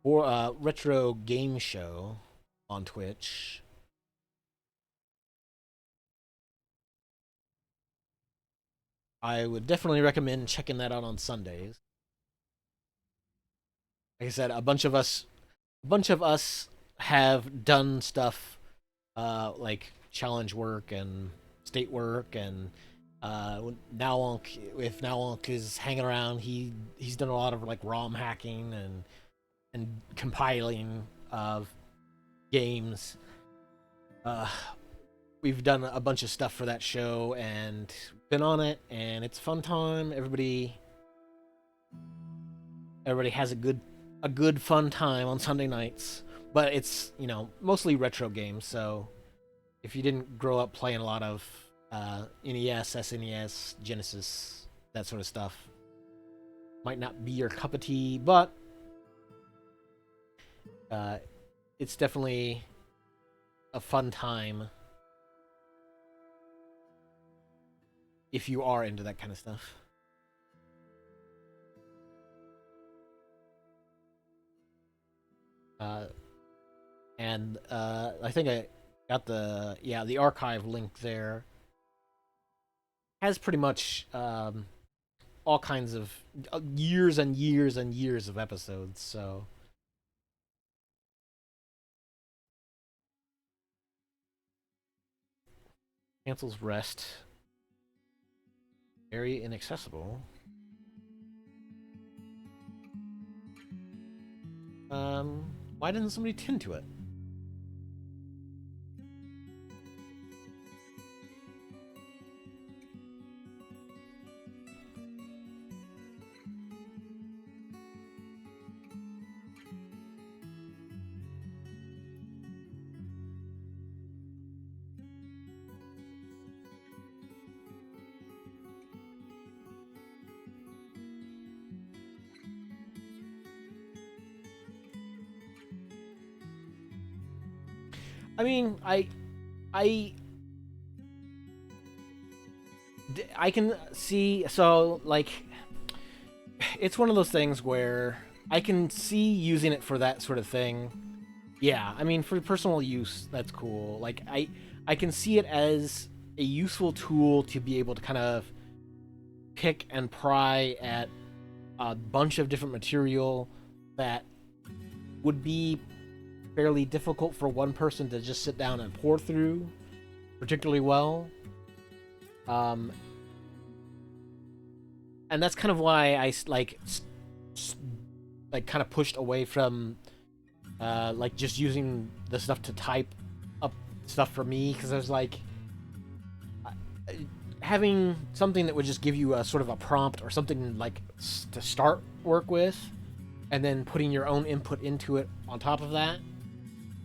or retro game show on Twitch, I would definitely recommend checking that out on Sundays. Like I said, a bunch of us have done stuff like challenge work and state work, and Nowonk, if Nowonk is hanging around, he's done a lot of like ROM hacking and compiling of games. Uh, we've done a bunch of stuff for that show and been on it, and it's a fun time. Everybody has a good fun time on Sunday nights. But it's mostly retro games, so if you didn't grow up playing a lot of NES, SNES, Genesis, that sort of stuff, might not be your cup of tea, but uh, it's definitely a fun time if you are into that kind of stuff. Uh, and I think I got the archive link there. Has pretty much all kinds of years and years and years of episodes. So cancels rest, very inaccessible. Why didn't somebody tend to it? I mean, I I can see, so like it's one of those things where I can see using it for that sort of thing. Yeah, I mean for personal use, that's cool. Like I can see it as a useful tool to be able to kind of pick and pry at a bunch of different material that would be fairly difficult for one person to just sit down and pour through particularly well. Um, and that's kind of why I like kind of pushed away from like just using the stuff to type up stuff for me, because I was like having something that would just give you a sort of a prompt or something like to start work with, and then putting your own input into it on top of that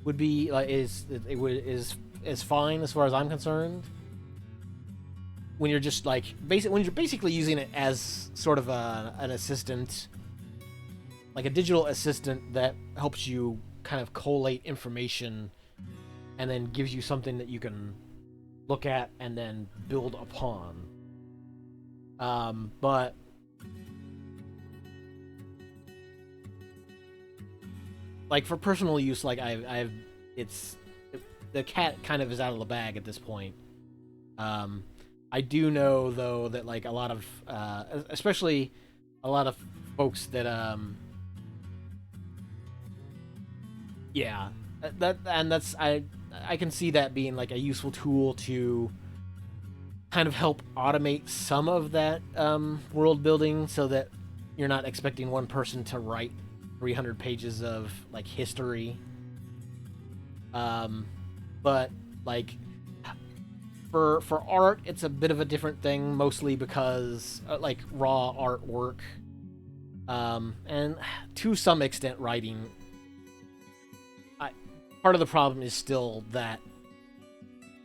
would be like is fine as far as I'm concerned. When you're just like when you're basically using it as sort of an assistant, like a digital assistant that helps you kind of collate information and then gives you something that you can look at and then build upon. But like for personal use, like I've it's the cat kind of is out of the bag at this point. Um, I do know though that like a lot of, especially a lot of folks that yeah, that's I can see that being like a useful tool to kind of help automate some of that world building, so that you're not expecting one person to write 300 pages of like history. Um, but like for art, it's a bit of a different thing, mostly because like raw artwork, and to some extent writing. I, Part of the problem is still that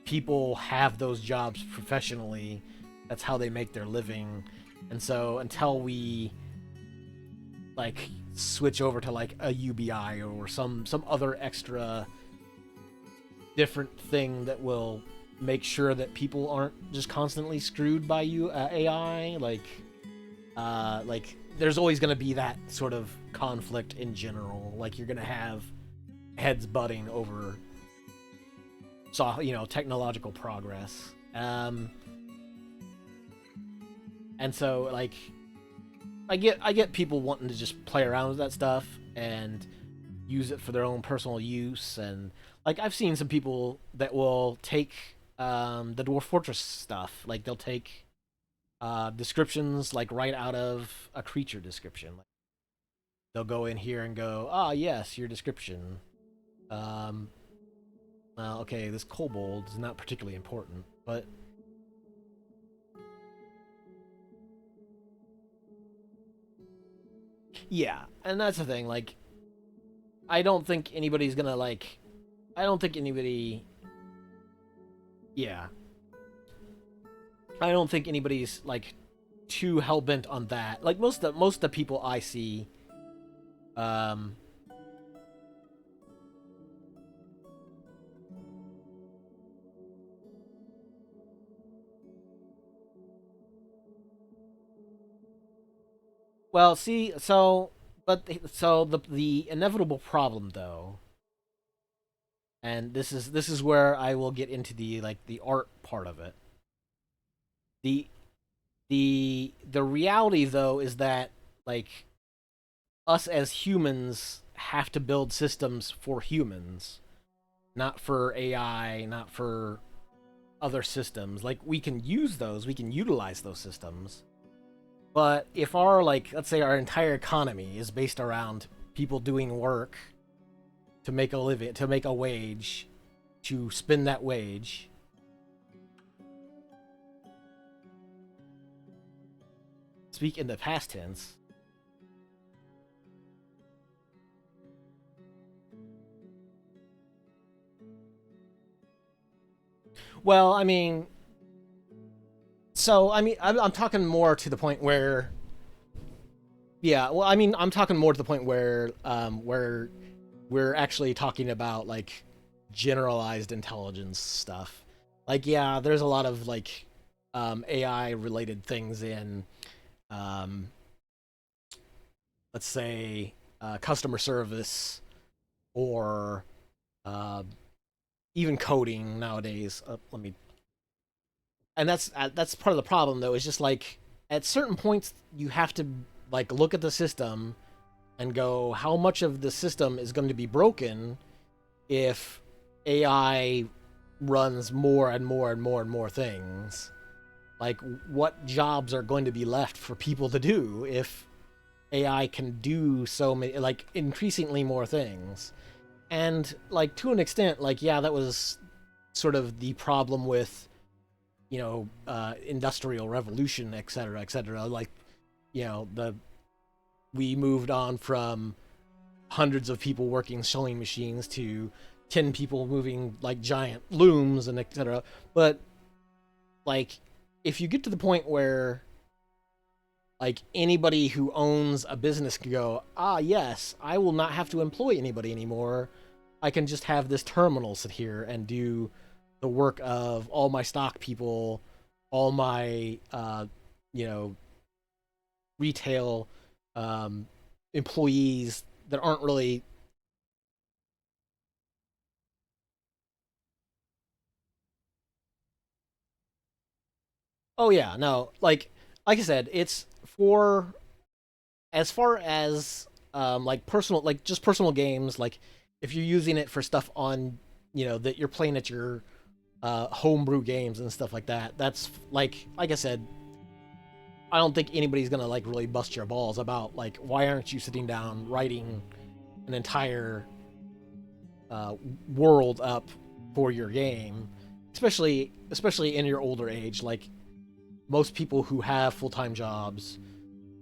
people have those jobs professionally. That's how they make their living, and so until we like switch over to like a UBI or some other extra different thing that will make sure that people aren't just constantly screwed by AI, like there's always going to be that sort of conflict in general. Like you're going to have heads butting over technological progress. And so like I get people wanting to just play around with that stuff and use it for their own personal use. And like I've seen some people that will take the Dwarf Fortress stuff. Like they'll take descriptions like right out of a creature description. Like, they'll go in here and go, ah, yes, your description. Um, well, okay, this kobold is not particularly important, but yeah, and that's the thing. Like, I don't think anybody's gonna like. I don't think anybody. Yeah, I don't think anybody's like too hell bent on that. Like most of the people I see, um, well, see, so the inevitable problem though, and this is where I will get into the like the art part of it. The the reality though is that like us as humans have to build systems for humans, not for AI, not for other systems. Like we can use those, we can utilize those systems. But if our like let's say our entire economy is based around people doing work to make a living, to make a wage, to spend that wage. Speak in the past tense. Well, I mean, so I mean, I'm talking more to the point where, yeah. Well, I mean, I'm talking more to the point where we're actually talking about like generalized intelligence stuff. Like, yeah, there's a lot of like AI related things in, um, let's say, customer service or uh, even coding nowadays. Let me, and that's part of the problem though. Is just like at certain points you have to like look at the system and go, how much of the system is going to be broken if AI runs more and more and more and more things? Like, what jobs are going to be left for people to do if AI can do so many, like, increasingly more things? And, like, to an extent, like, yeah, that was sort of the problem with, industrial revolution, et cetera, et cetera. Like, the we moved on from hundreds of people working sewing machines to 10 people moving like giant looms and etc. But like if you get to the point where like anybody who owns a business can go, ah, yes, I will not have to employ anybody anymore. I can just have this terminal sit here and do the work of all my stock people, all my you know retail um, employees that aren't really. Oh yeah, no, like I said, it's for as far as like personal, like just personal games. Like if you're using it for stuff on, that you're playing at your homebrew games and stuff like that. That's like I said, I don't think anybody's gonna like really bust your balls about like why aren't you sitting down writing an entire uh, world up for your game, especially in your older age. Like most people who have full time jobs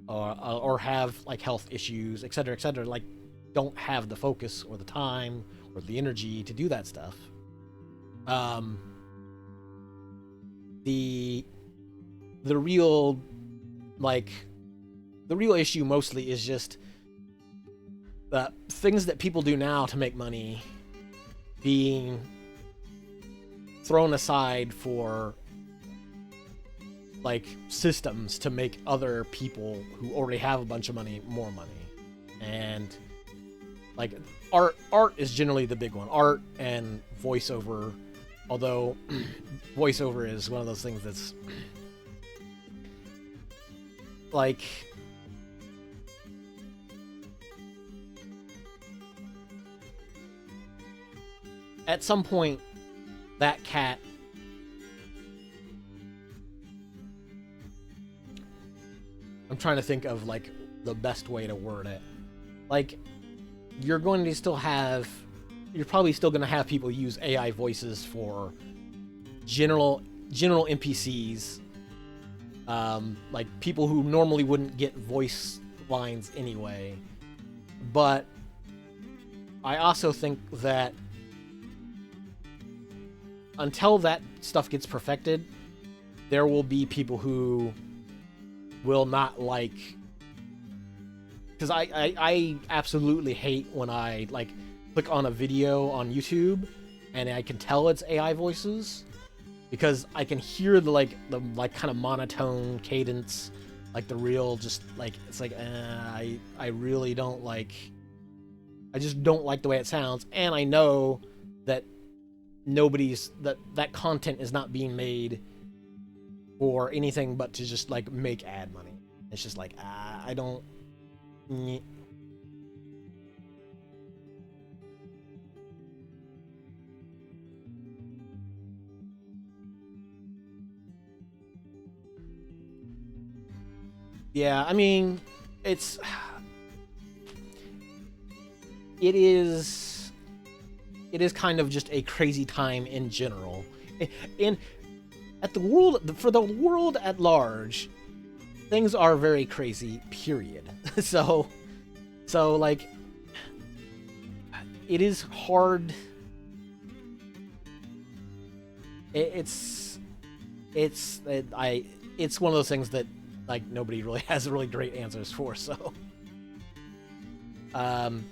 or have like health issues, et cetera, like don't have the focus or the time or the energy to do that stuff. Um, the the real like the real issue mostly is just the things that people do now to make money being thrown aside for like systems to make other people who already have a bunch of money more money. And like art is generally the big one, art and voiceover, although voiceover is one of those things that's like at some point that cat I'm trying to think of like the best way to word it. Like you're going to still have you're probably still going to have people use AI voices for general NPCs, like people who normally wouldn't get voice lines anyway. But I also think that until that stuff gets perfected, there will be people who will not like, because I absolutely hate when I like click on a video on YouTube and I can tell it's AI voices because I can hear the kind of monotone cadence, like the real just like it's like I really don't like, I just don't like the way it sounds, and I know that that content is not being made for anything but to just like make ad money. It's just like I don't. Yeah, I mean, it's it is it is kind of just a crazy time in general, and at the world for the world at large, things are very crazy. Period. so like it is hard. It's it's one of those things that like nobody really has really great answers for. So, um,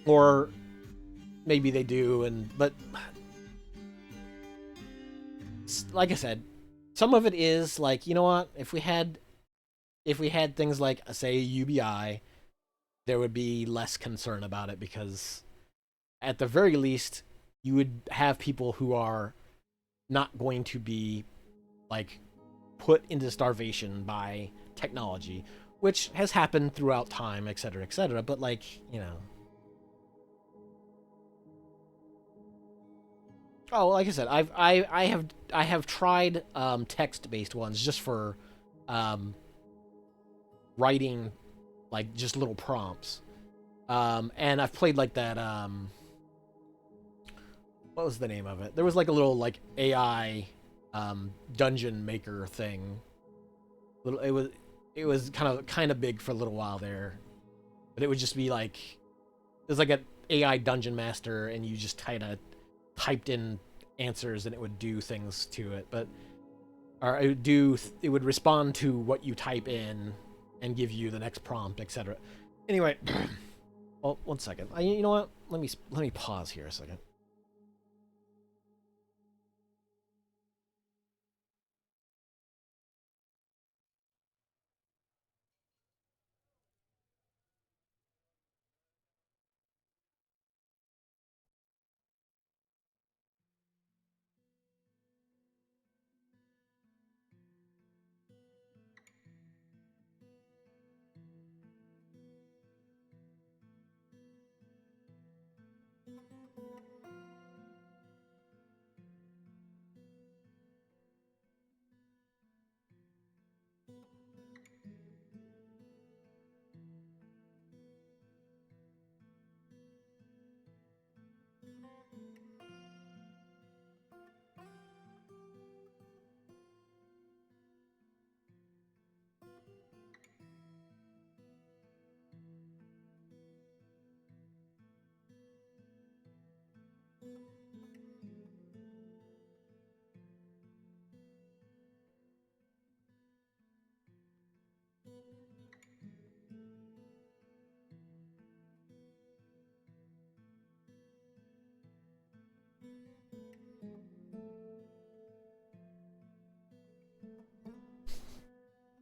or maybe they do, but like I said, some of it is like, you know what, if we had things like say UBI, there would be less concern about it because at the very least you would have people who are not going to be like put into starvation by technology, which has happened throughout time, etc., etc. But like, you know, oh, like I said, I have tried text based ones just for um, writing like just little prompts, and I've played like that. What was the name of it? There was like a little like AI dungeon maker thing. Little, it was kind of big for a little while there, but it would just be like it was like an AI dungeon master, and you just kind of typed in answers, and it would do things to it. But or it would respond to what you type in and give you the next prompt, etc. Anyway, well, one second. You know what? Let me pause here a second.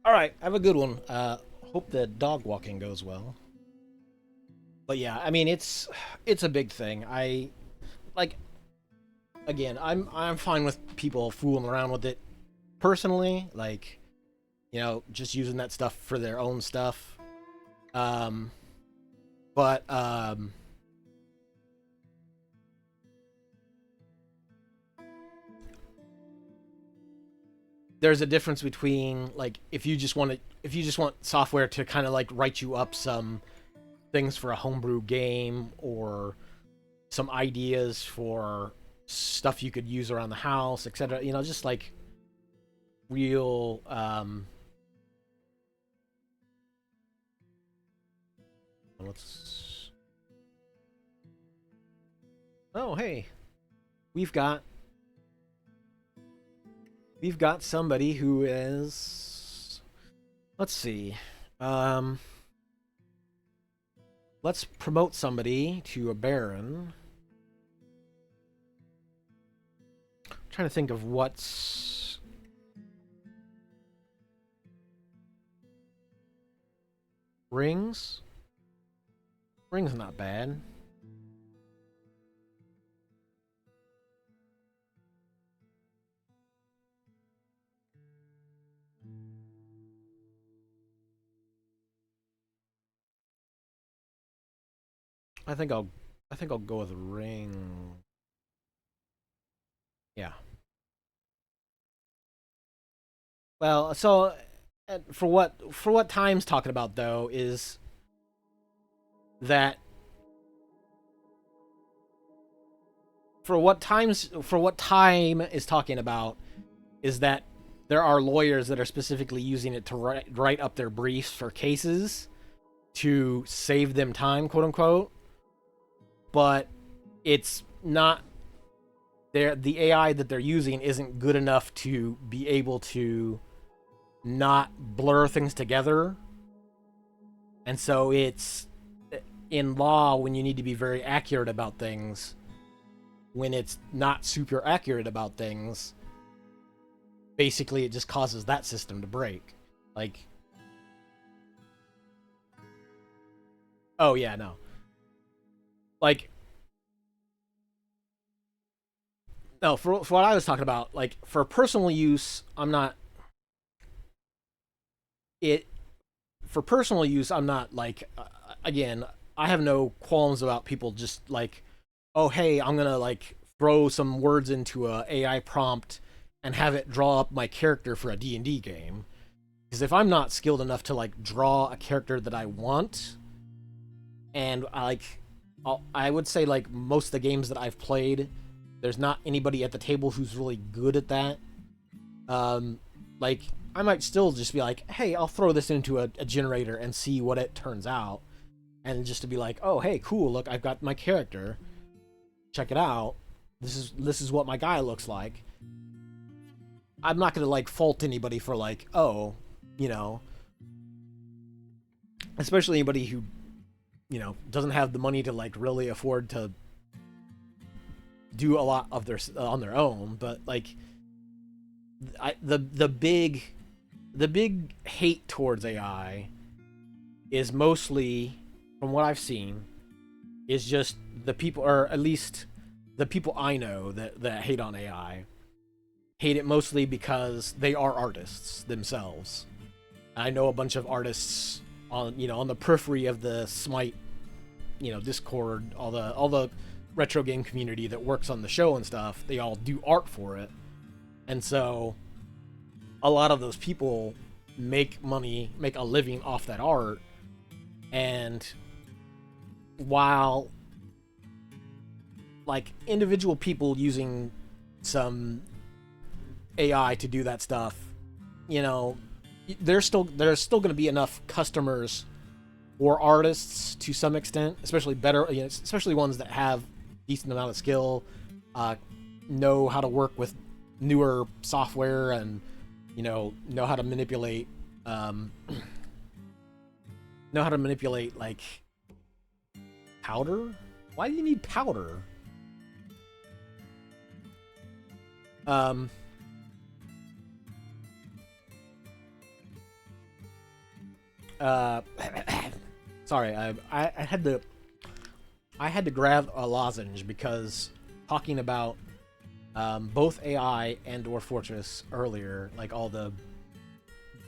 All right, have a good one. Hope the dog walking goes well. But yeah, I mean it's a big thing. I like again, I'm fine with people fooling around with it personally. Like just using that stuff for their own stuff. Um, but there's a difference between like if you just want software to kind of like write you up some things for a homebrew game or some ideas for stuff you could use around the house, etc. Just like real let's oh hey, we've got somebody who is, let's see, let's promote somebody to a baron. I'm trying to think of what's rings. Rings not bad. I think I'll go with ring. Yeah. Well, so for what Time's talking about though is that for what Time is talking about is that there are lawyers that are specifically using it to write up their briefs for cases to save them time, quote unquote. But it's not the AI that they're using isn't good enough to be able to not blur things together. And so it's in law when you need to be very accurate about things, when it's not super accurate about things, basically it just causes that system to break. Like, oh yeah, no. Like, no, for what I was talking about, like for personal use, I'm not it for personal use, I'm not like again, I have no qualms about people just like, oh hey, I'm gonna like throw some words into a AI prompt and have it draw up my character for a D&D game. Because if I'm not skilled enough to like draw a character that I want, and I would say like most of the games that I've played, there's not anybody at the table who's really good at that. Um, like I might still just be like, hey, I'll throw this into a generator and see what it turns out, and just to be like, oh hey, cool, look, I've got my character. Check it out. This is what my guy looks like. I'm not gonna like fault anybody for like, oh, you know, especially anybody who doesn't have the money to like really afford to do a lot of their on their own. But like, the big hate towards AI is mostly, from what I've seen, is just the people, or at least the people I know that hate on AI, hate it mostly because they are artists themselves. I know a bunch of artists on the periphery of the Smite, Discord, all the retro game community that works on the show and stuff. They all do art for it, and so a lot of those people make a living off that art. And while like individual people using some AI to do that stuff, there's still going to be enough customers or artists to some extent, especially especially ones that have decent amount of skill, know how to work with newer software, and know how to manipulate like powder. Why do you need powder? Um, sorry, I had to grab a lozenge because talking about both AI and Dwarf Fortress earlier, like all the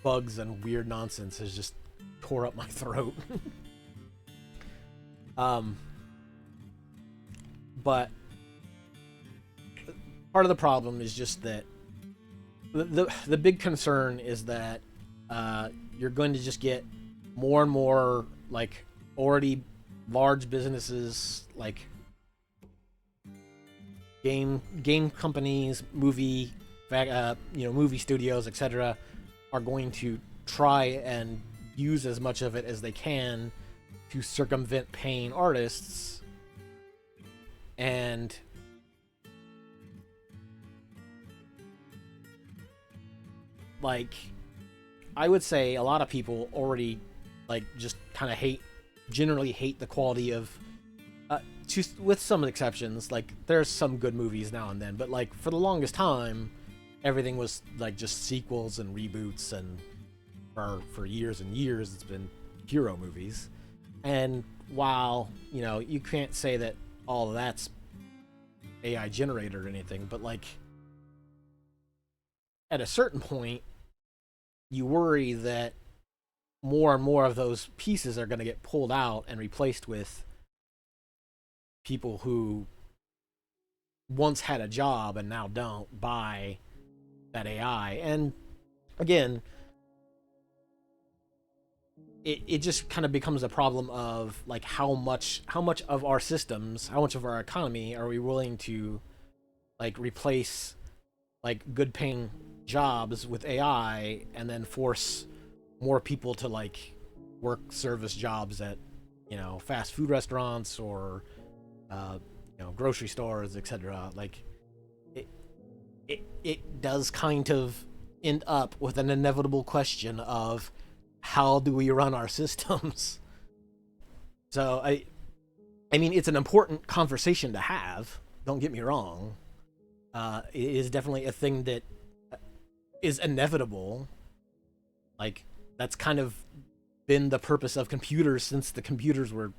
bugs and weird nonsense has just tore up my throat. um, but part of the problem is just that the big concern is that you're going to just get more and more like already large businesses like game companies, movie studios, etc., are going to try and use as much of it as they can to circumvent paying artists, and like I would say a lot of people already like just kind of generally hate the quality of with some exceptions. Like there's some good movies now and then, but like for the longest time everything was like just sequels and reboots, and for years and years it's been hero movies. And while you can't say that all of that's AI generated or anything, but like at a certain point you worry that more and more of those pieces are going to get pulled out and replaced with people who once had a job and now don't by that AI. And again, it just kind of becomes a problem of like how much of our systems, how much of our economy are we willing to like replace like good paying jobs with AI and then force more people to like work service jobs at fast food restaurants or grocery stores, etc. Like it does kind of end up with an inevitable question of how do we run our systems. So I mean it's an important conversation to have, don't get me wrong. It is definitely a thing that is inevitable. Like that's kind of been the purpose of computers since the computers were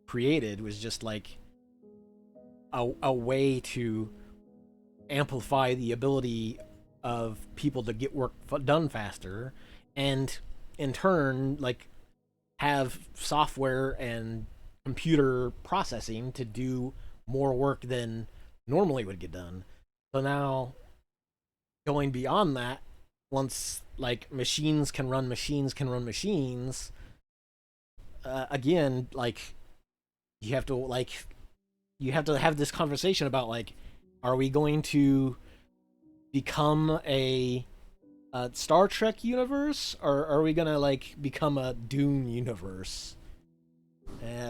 created, was just like a way to amplify the ability of people to get work done faster, and in turn like have software and computer processing to do more work than normally would get done. So now going beyond that, once like machines can run machines, again, like you have to like you have to have this conversation about like, are we going to become a Star Trek universe, or are we gonna like become a Dune universe,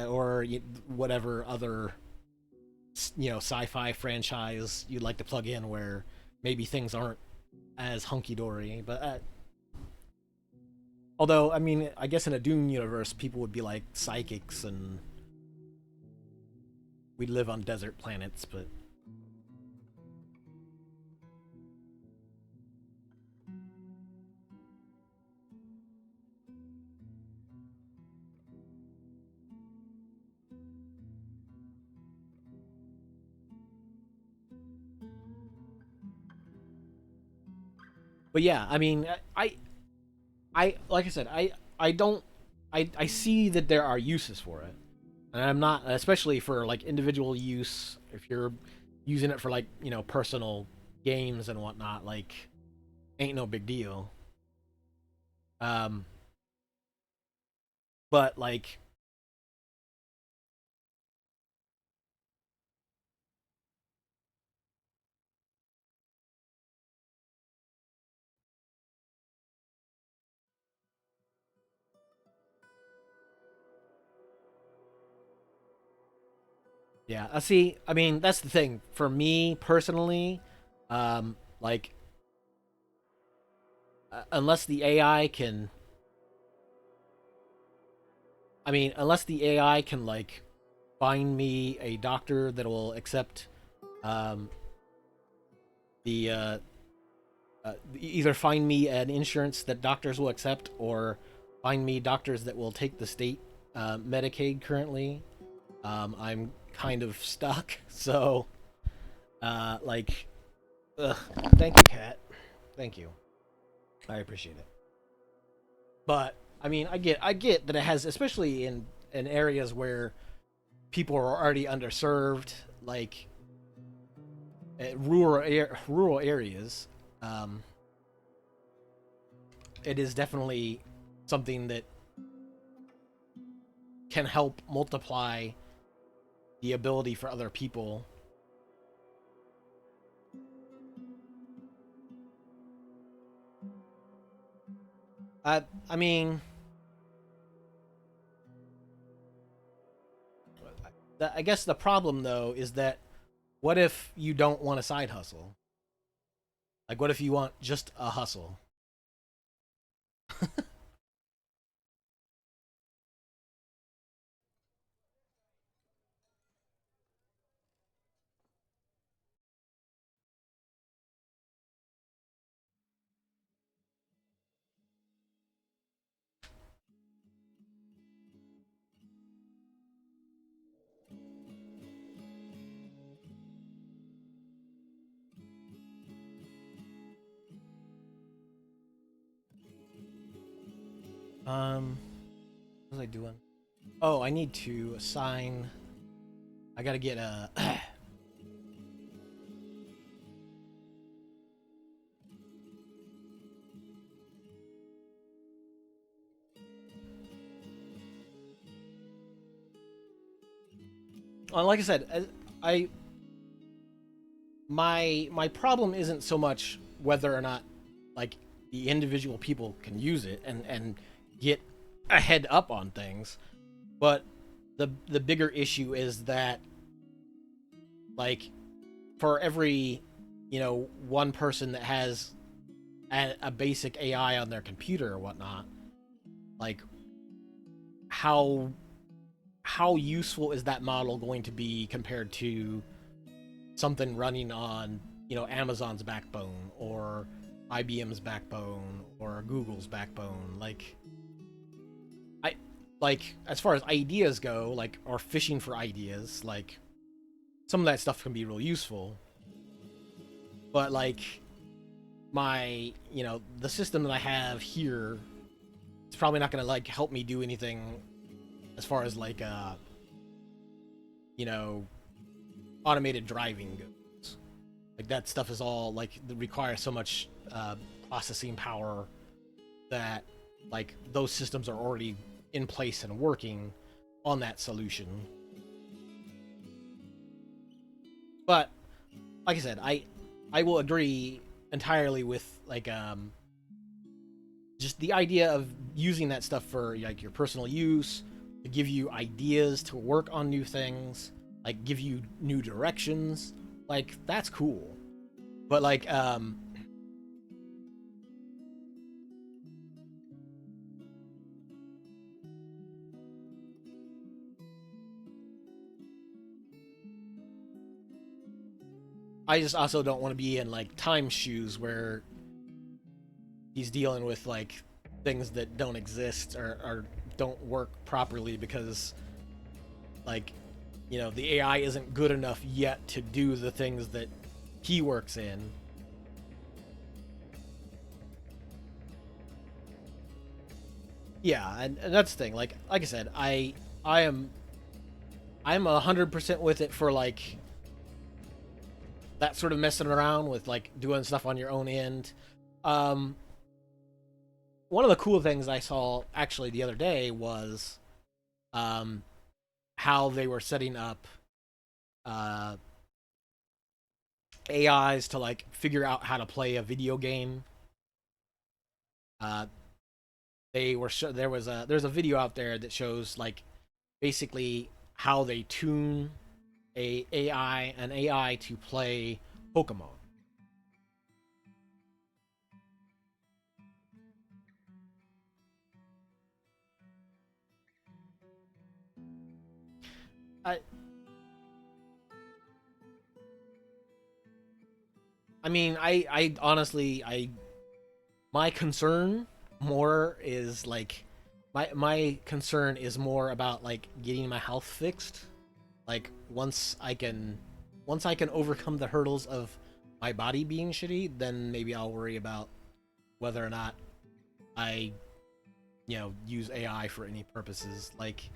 or whatever other sci-fi franchise you'd like to plug in where maybe things aren't as hunky dory. But although I mean, I guess in a Dune universe, people would be like psychics and we'd live on desert planets. But yeah, I mean, I like I said, I don't I see that there are uses for it, and I'm not, especially for like individual use. If you're using it for like personal games and whatnot, like ain't no big deal. Um, but like yeah, I see. I mean, that's the thing for me personally. Like unless the AI can, I mean, unless the AI can like find me a doctor that will accept um the either find me an insurance that doctors will accept, or find me doctors that will take the state Medicaid currently. I'm kind of stuck. So, like, ugh, thank you, Kat. Thank you. I appreciate it. But I mean, I get that it has, especially in areas where people are already underserved, like rural areas. Um, it is definitely something that can help multiply the ability for other people. I mean, I guess the problem though is that what if you don't want a side hustle? Like, what if you want just a hustle? What was I doing? Oh, I need to assign. I gotta get a. Like I said, I my problem isn't so much whether or not like the individual people can use it and get a head up on things, but the bigger issue is that like for every one person that has a basic AI on their computer or whatnot, like how how useful is that model going to be compared to something running on Amazon's backbone or IBM's backbone or Google's backbone? I like as far as ideas go, like or fishing for ideas, like some of that stuff can be real useful, but like my the system that I have here, it's probably not gonna like help me do anything as far as like you know automated driving goes. Like that stuff is all like requires so much processing power that like those systems are already in place and working on that solution. But like I said, I will agree entirely with like just the idea of using that stuff for like your personal use, to give you ideas to work on new things, like give you new directions. Like that's cool. But like I just also don't want to be in like time shoes where he's dealing with like things that don't exist or don't work properly because like the AI isn't good enough yet to do the things that he works in. Yeah, and that's the thing. Like I said, I am I'm 100% with it for like that sort of messing around with like doing stuff on your own end. Um, One of the cool things I saw actually the other day was um, how they were setting up uh, AIs to like figure out how to play a video game. Uh, there's a video out there that shows like basically how they tune an AI to play Pokemon. I I mean I honestly I my concern more is like my concern is more about like getting my health fixed. Like once I can overcome the hurdles of my body being shitty, then maybe I'll worry about whether or not I use AI for any purposes. Like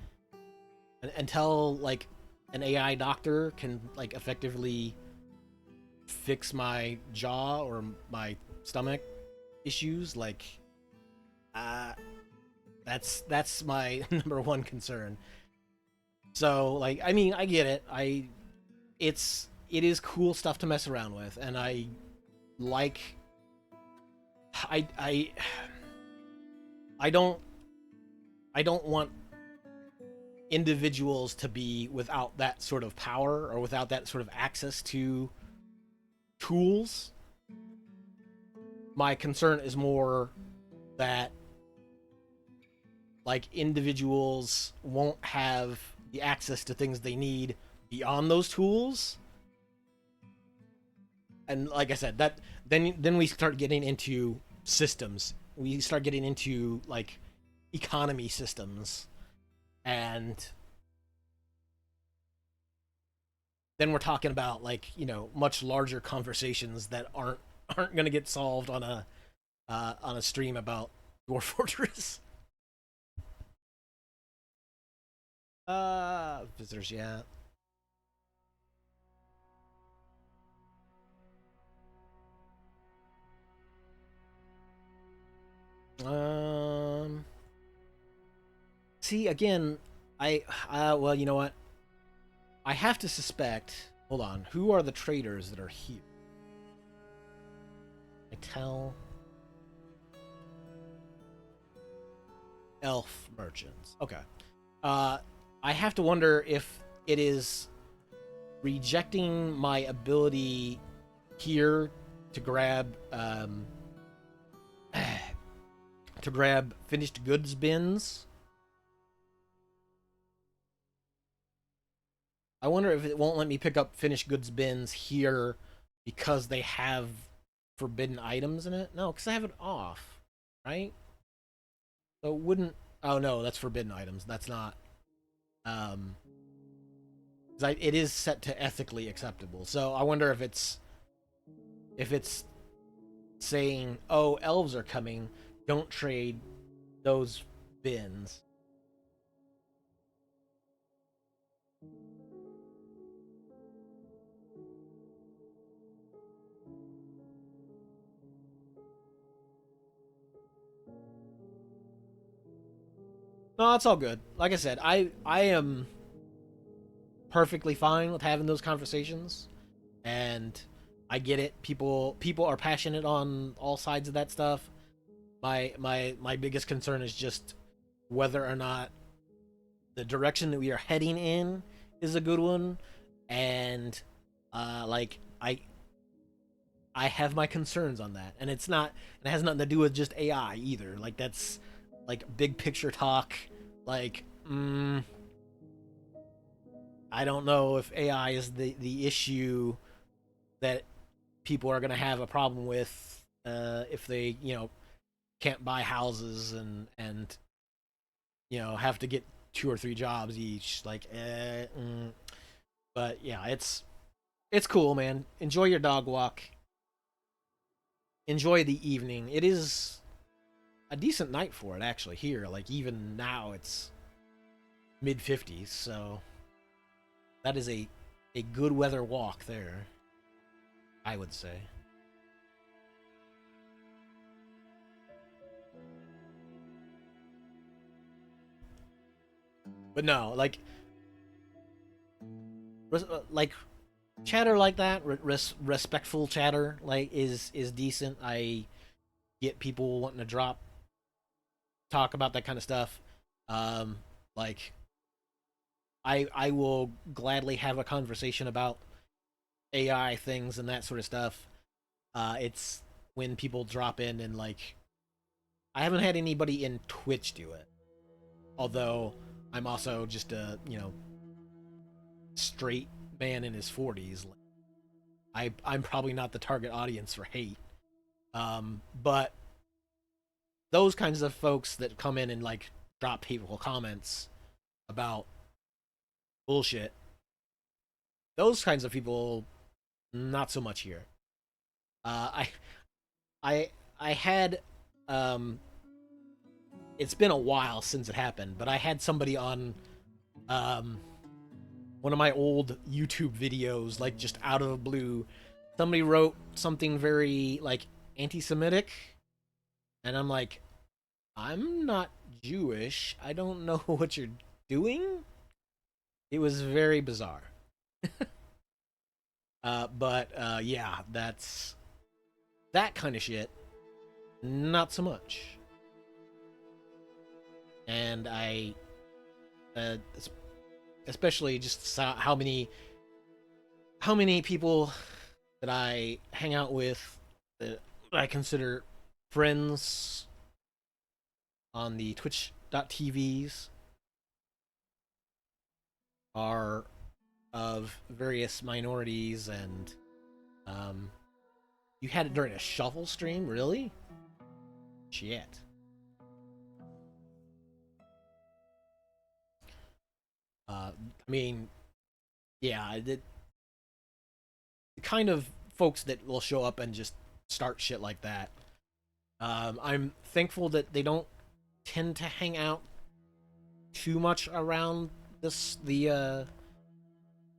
until like an AI doctor can like effectively fix my jaw or my stomach issues, like uh that's my number one concern. So like I mean, I get it. It is cool stuff to mess around with, and like I I don't I don't want individuals to be without that sort of power or without that sort of access to tools. My concern is more that like individuals won't have the access to things they need beyond those tools. And like I said, that then we start getting into systems. We start getting into like economy systems, and then we're talking about like much larger conversations that aren't going to get solved on a stream about Dwarf Fortress. Visitors, yeah. Um, See again, well, you know what? I have to suspect. Hold on, who are the traders that are here? I tell elf merchants. Okay. Uh, I have to wonder if it is rejecting my ability here to grab to grab finished goods bins. I wonder if it won't let me pick up finished goods bins here because they have forbidden items in it. No, because I have it off, right? So it wouldn't. Oh no, that's forbidden items. That's not. Um, it is set to ethically acceptable. So I wonder if it's saying, "Oh, elves are coming. Don't trade those bins." No, it's all good. Like I said, I am perfectly fine with having those conversations, and I get it. People are passionate on all sides of that stuff. My biggest concern is just whether or not the direction that we are heading in is a good one, and like I have my concerns on that, and it's not. It has nothing to do with just AI either. Like that's like big picture talk. Like, I don't know if AI is the issue that people are gonna have a problem with if they can't buy houses and have to get 2 or 3 jobs each. Like, but yeah, it's cool, man. Enjoy your dog walk. Enjoy the evening. It is a decent night for it actually here. Like even now, it's mid 50s, so that is a good weather walk there, I would say. But no, like chatter like that, respectful chatter like is decent. I get people wanting to talk about that kind of stuff. Um, like I will gladly have a conversation about AI things and that sort of stuff. It's when people drop in and like I haven't had anybody in Twitch do it. Although I'm also just a straight man in his 40s. I'm probably not the target audience for hate. But those kinds of folks that come in and like drop hateful comments about bullshit, those kinds of people, not so much here. I I I had um it's been a while since it happened, but I had somebody on um, one of my old YouTube videos, like just out of the blue. Somebody wrote something very like anti-Semitic, and I'm like, I'm not Jewish. I don't know what you're doing. It was very bizarre. But yeah, that's that kind of shit. Not so much. And uh, especially just how many people that I hang out with that I consider friends on the Twitch.tvs are of various minorities, and um, you had it during a shuffle stream, really? Shit. I mean, yeah, the kind of folks that will show up and just start shit like that. I'm thankful that they don't tend to hang out too much around the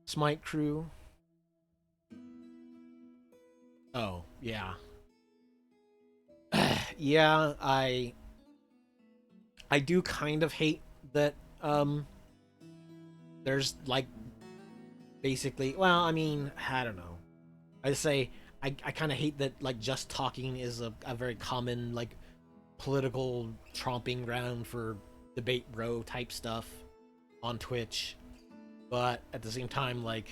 Smite crew. Oh yeah, yeah. I do kind of hate that. There's like basically. Well, I mean, I don't know. I say I kind of hate that like just talking is a very common like political tromping ground for debate bro type stuff on Twitch. But at the same time, like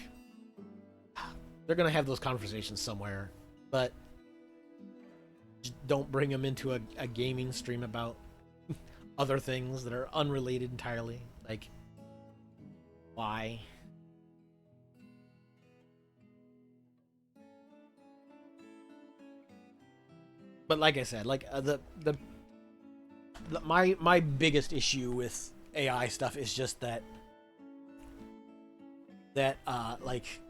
they're gonna have those conversations somewhere. But don't bring them into a gaming stream about other things that are unrelated entirely. Like, why? But like I said, like my biggest issue with AI stuff is just that like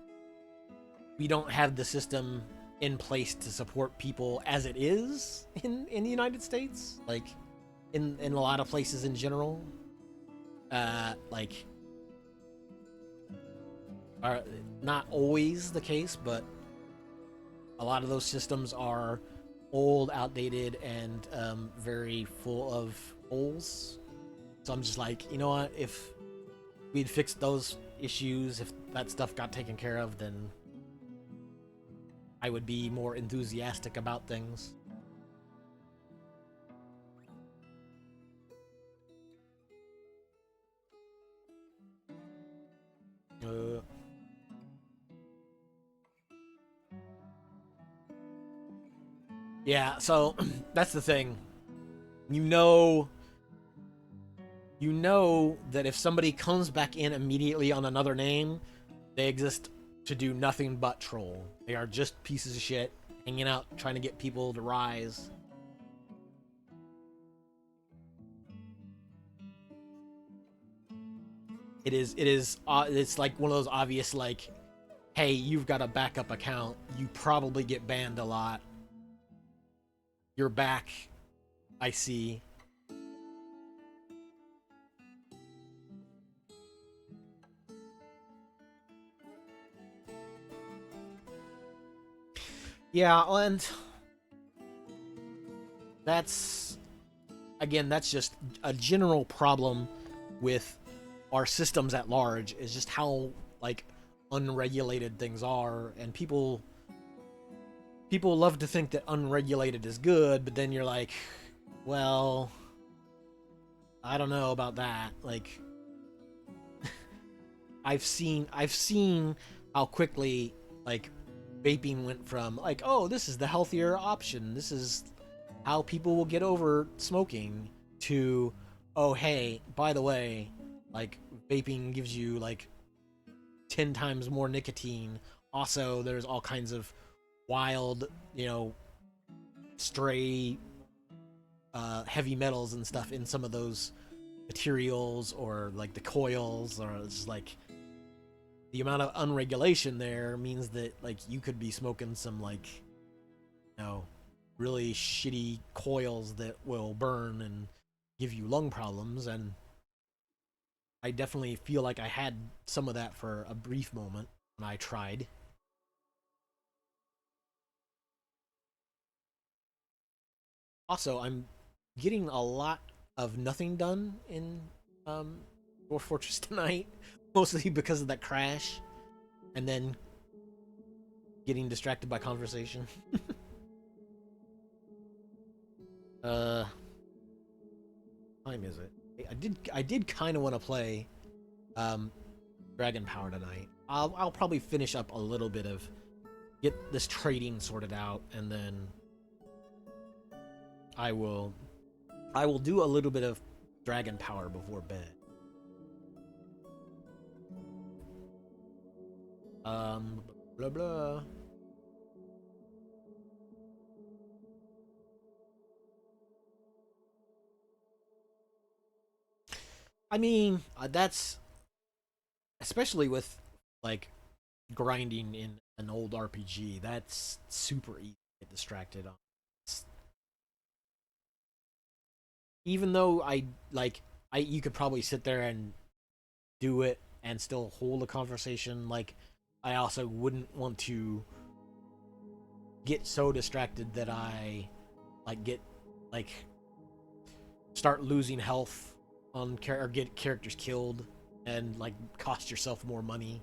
we don't have the system in place to support people as it is in the United States, like in a lot of places in general. Like are not always the case, but a lot of those systems are old, outdated, and very full of holes. So I'm just like, you know what? If we'd fixed those issues, if that stuff got taken care of, then I would be more enthusiastic about things. Uh, yeah, so that's the thing. You know, you know that if somebody comes back in immediately on another name, they exist to do nothing but troll. They are just pieces of shit hanging out trying to get people to rise. It's like one of those obvious like, hey, you've got a backup account. You probably get banned a lot. You're back. I see. Yeah, and that's again, that's just a general problem with our systems at large. Is just how like unregulated things are, and people love to think that unregulated is good, but then you're like, well, I don't know about that. Like, I've seen how quickly like vaping went from like, oh, this is the healthier option. This is how people will get over smoking to, oh, hey, by the way, like vaping gives you like 10 times more nicotine. Also, there's all kinds of wild, stray heavy metals and stuff in some of those materials, or like the coils, or it's just like the amount of unregulation there means that like you could be smoking some like you know really shitty coils that will burn and give you lung problems, and I definitely feel like I had some of that for a brief moment when I tried. Also, I'm getting a lot of nothing done in um, Dwarf Fortress tonight, mostly because of that crash, and then getting distracted by conversation. uh, time is it? I did kind of want to play um, Dragon Power tonight. I'll probably finish up a little bit of get this trading sorted out, and then I will I will do a little bit of Dragon Power before bed. Blah blah. I mean, that's especially with like grinding in an old RPG. That's super easy to get distracted on. Even though I you could probably sit there and do it and still hold a conversation. Like I also wouldn't want to get so distracted that I get like start losing health on or get characters killed and like cost yourself more money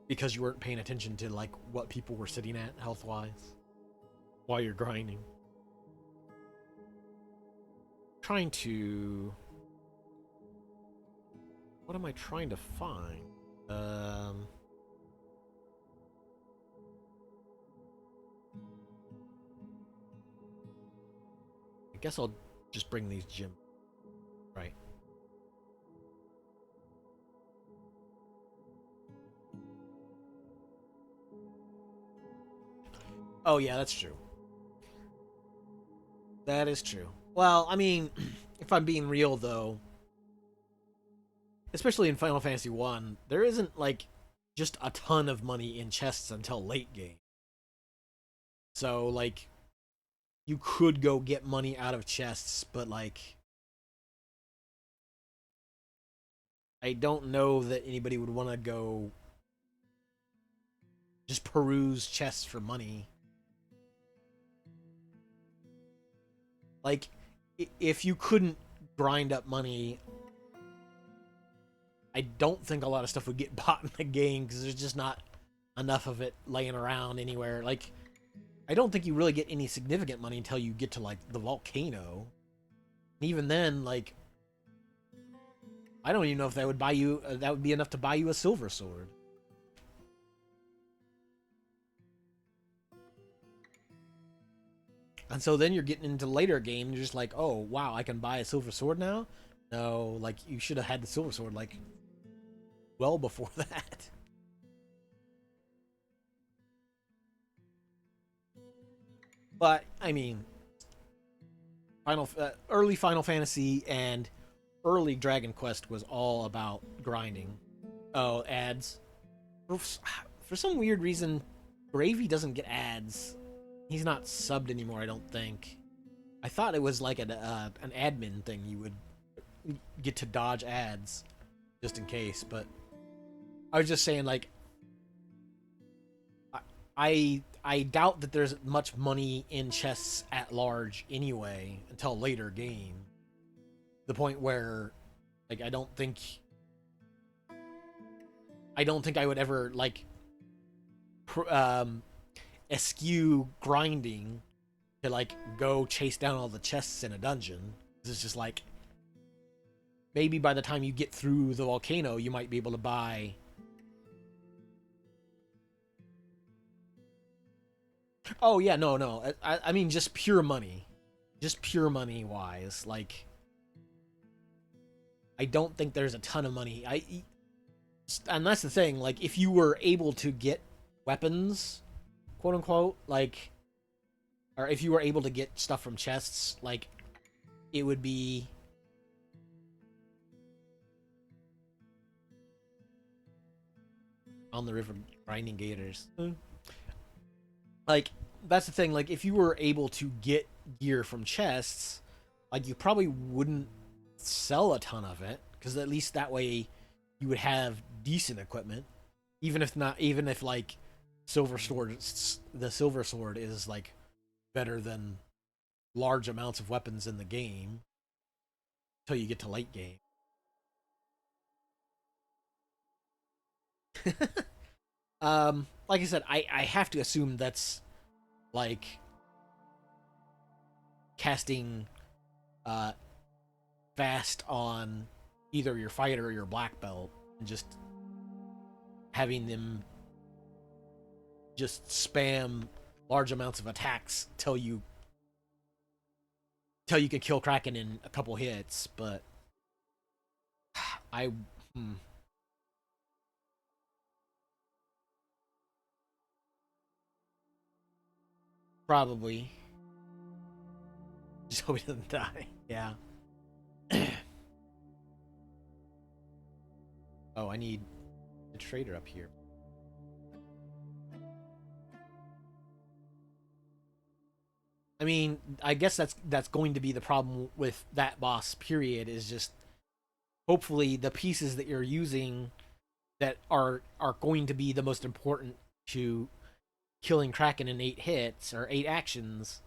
because you weren't paying attention to like what people were sitting at health wise while you're grinding. Trying to what am I trying to find? Um I guess I'll just bring these gems. Right. Oh yeah, that's true. That is true. Well, I mean, if I'm being real though, especially in Final Fantasy 1, there isn't like just a ton of money in chests until late game. So like you could go get money out of chests, but like I don't know that anybody would want to go just peruse chests for money. Like if you couldn't grind up money, I don't think a lot of stuff would get bought in the game because there's just not enough of it laying around anywhere. Like I don't think you really get any significant money until you get to like the volcano. And even then, like I don't even know if that would buy you that would be enough to buy you a silver sword. And so then you're getting into later game, and you're just like, oh wow, I can buy a silver sword now. No, like you should have had the silver sword like well before that. But I mean, early Final Fantasy and early Dragon Quest was all about grinding. Oh, ads. For some weird reason, Gravy doesn't get ads. He's not subbed anymore, I don't think. I thought it was like an admin thing. You would get to dodge ads just in case, but I was just saying like I doubt that there's much money in chests at large anyway until later game. The point where like I don't think I would ever like eschew grinding to like go chase down all the chests in a dungeon. It's just like maybe by the time you get through the volcano, you might be able to buy. Oh yeah, no, no. I mean just pure money wise. Like I don't think there's a ton of money. And that's the thing. Like if you were able to get weapons, quote unquote, like, or if you were able to get stuff from chests, like it would be on the river grinding gators. Like that's the thing. Like if you were able to get gear from chests, Like, you probably wouldn't sell a ton of it, because at least that way you would have decent equipment. Even if like silver sword, the silver sword is like better than large amounts of weapons in the game until you get to late game. Like I said, I have to assume that's like casting uh fast on either your fighter or your black belt and just having them just spam large amounts of attacks till you can kill Kraken in a couple hits. But I hmm, probably just hope he doesn't die. Yeah. Oh, I need a trader up here. I mean, I guess that's going to be the problem with that boss. Period. Is just hopefully the pieces that you're using that are going to be the most important to killing Kraken in 8 hits or 8 actions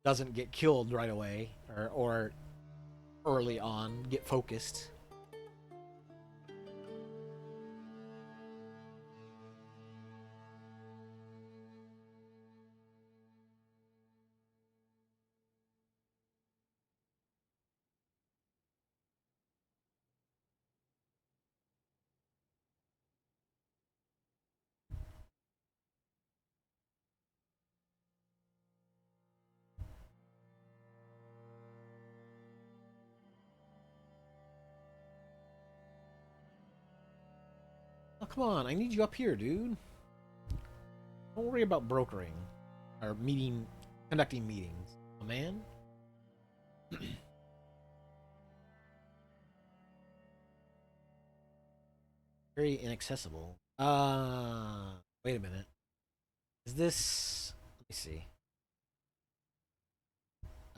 doesn't get killed right away or early on. Get focused. Oh, come on, I need you up here, dude. Don't worry about brokering or conducting meetings, oh, man. Very inaccessible. Wait a minute. Is this? Let me see.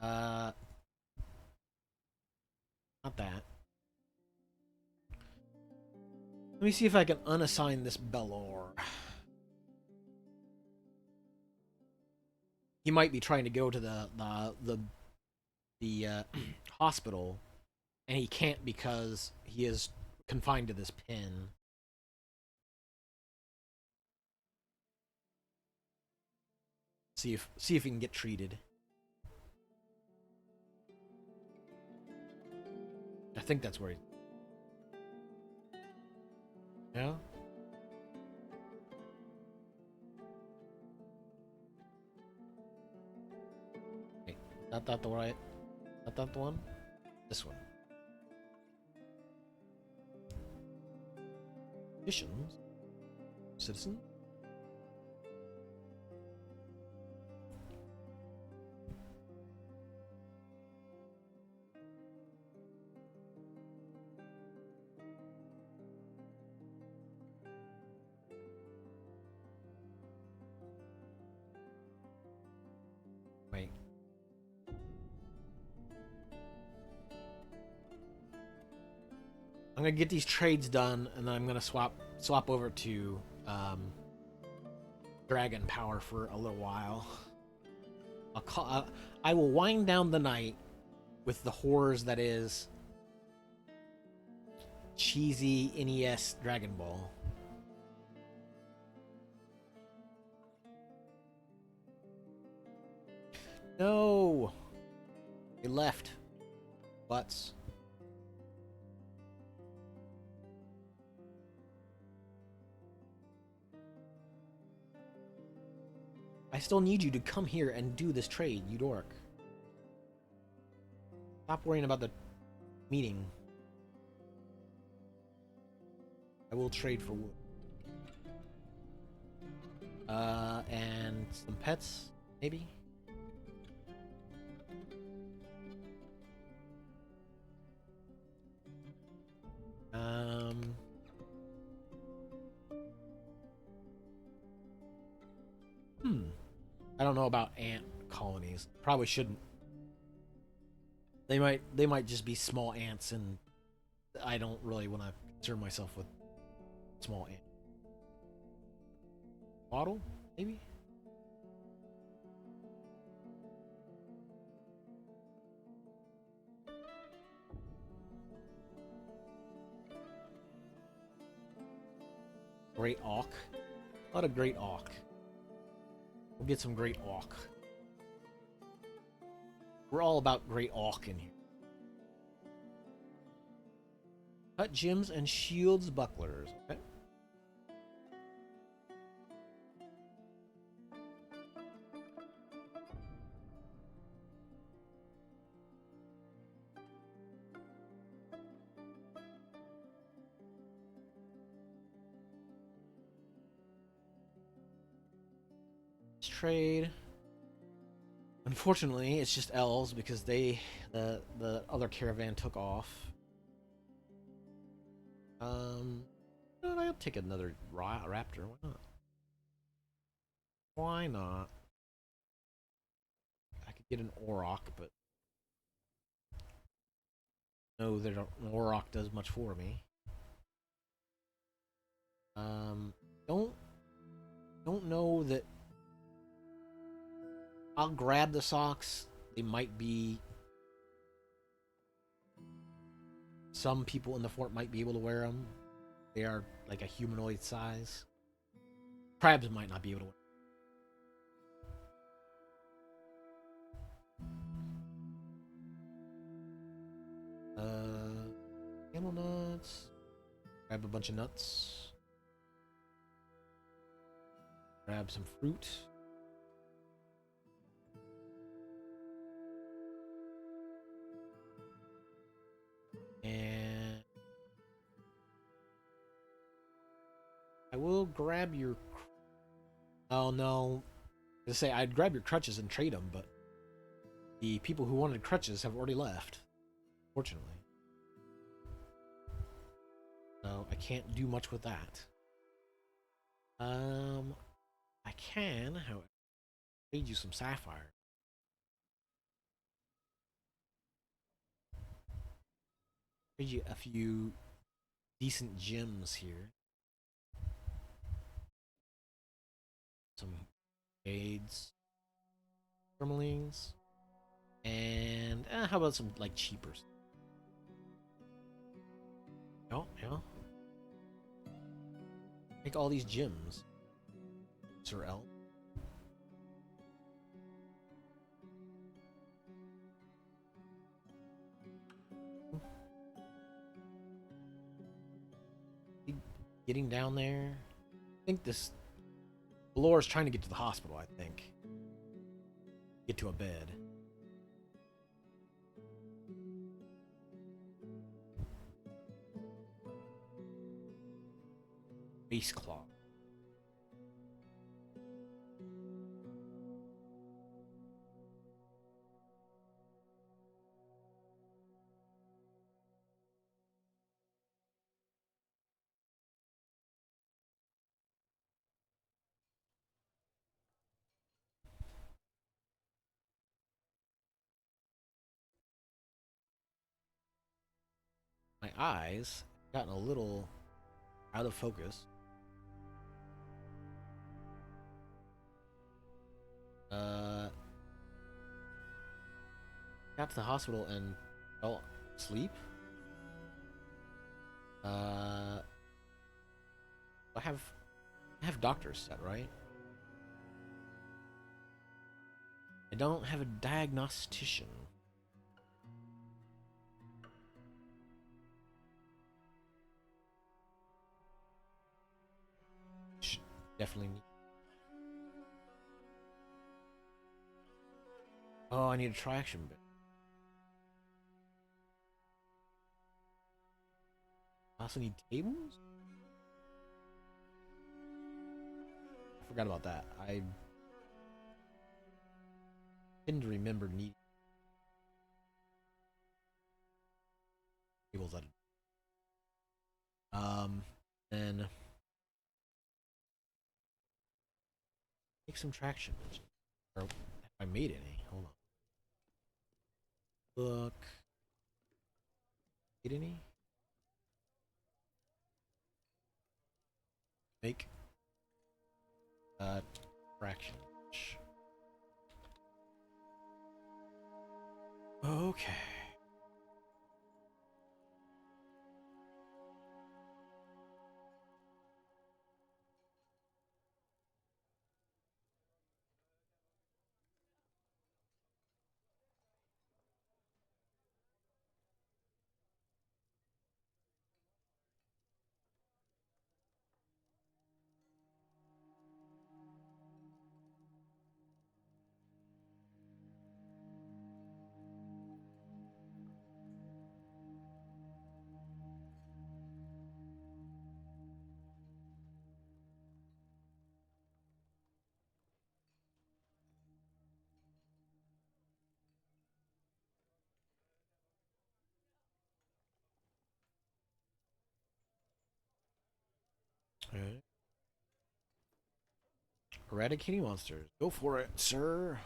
Uh, Not that. Let me see if I can unassign this Belor. He might be trying to go to the hospital, and he can't because he is confined to this pen. See if he can get treated. I think that's where he. Yeah. Wait, is that the right? Is that the one? This one. Missions. Citizen. Wait. I'm gonna get these trades done, and then I'm gonna swap over to Dragon Power for a little while. I will wind down the night with the horrors that is cheesy NES Dragon Ball. No, they left. Butts. I still need you to come here and do this trade, you dork. Stop worrying about the meeting. I will trade for wood. And some pets, maybe? Um... I don't know about ant colonies. Probably shouldn't. They might just be small ants, and I don't really want to concern myself with small ants. Bottle, maybe. Great auk. A lot of great auk. We'll get some great auk. We're all about great auk in here. Cut gems and shields bucklers. Okay. Let's trade. Unfortunately, it's just elves because the other caravan took off. I'll take another raptor. Why not? Why not? I could get an Orok, but no, they don't. An Orok does much for me. Um, don't don't know that. I'll grab the socks. They might be. Some people in the fort might be able to wear them. They are like a humanoid size. Crabs might not be able to wear. Camel nuts. Grab a bunch of nuts. Grab some fruit. And I will grab your. Oh no. I say I'd grab your crutches and trade them, but the people who wanted crutches have already left. Fortunately. So I can't do much with that. I can, however, trade you some sapphire. Trade you a few decent gems here. Some jades, tourmalines, and how about some like cheapers? Oh, yeah. Take all these gems, Sir L. Getting down there. I think this Laura's trying to get to the hospital. I think get to a bed. Base claw. My eyes gotten a little out of focus. Uh, got to the hospital and fell asleep. Uh, I have doctors set right. I don't have a diagnostician. Definitely need. Oh, I need a traction bit. I also need tables. I forgot about that. I didn't remember needing tables. Then make some traction. Or if I made any. Hold on. Look. Get any? Make fraction. Okay. Alright. Eradicating monsters. Go for it, sir.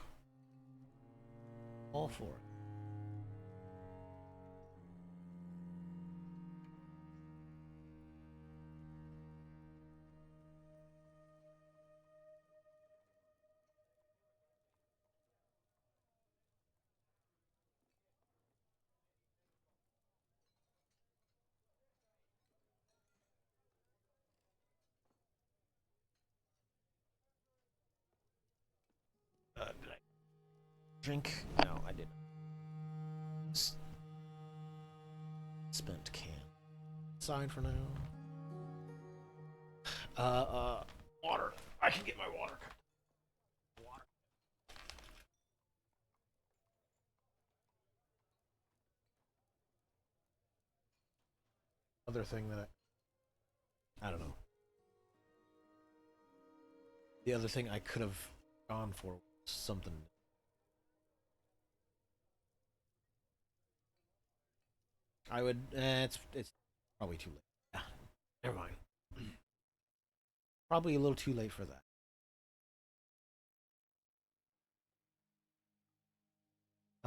All for it. Did I drink? No, I didn't. Spent can. Sign for now. Water. I can get my water. Water. Other thing that I don't know. The other thing I could have gone for was something. I would. It's probably too late. Yeah, never mind. Probably a little too late for that.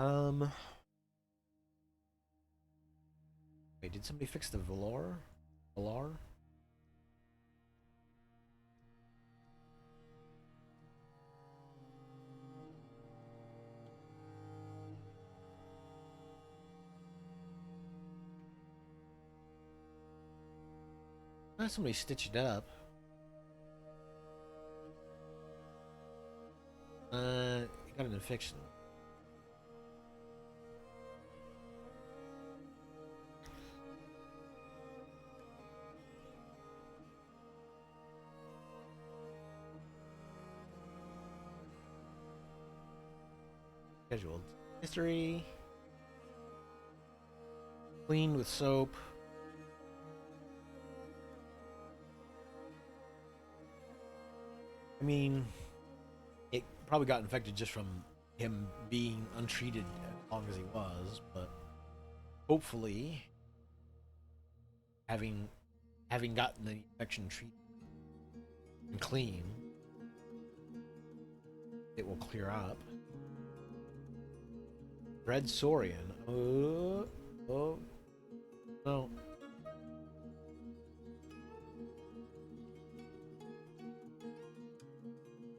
Um. Wait, did somebody fix the Velar? Velar? Somebody stitched it up. Got an infection. Scheduled. History. Cleaned with soap. I mean, it probably got infected just from him being untreated as long as he was, but hopefully, having gotten the infection treated and clean, it will clear up. Red Saurian. Oh, no.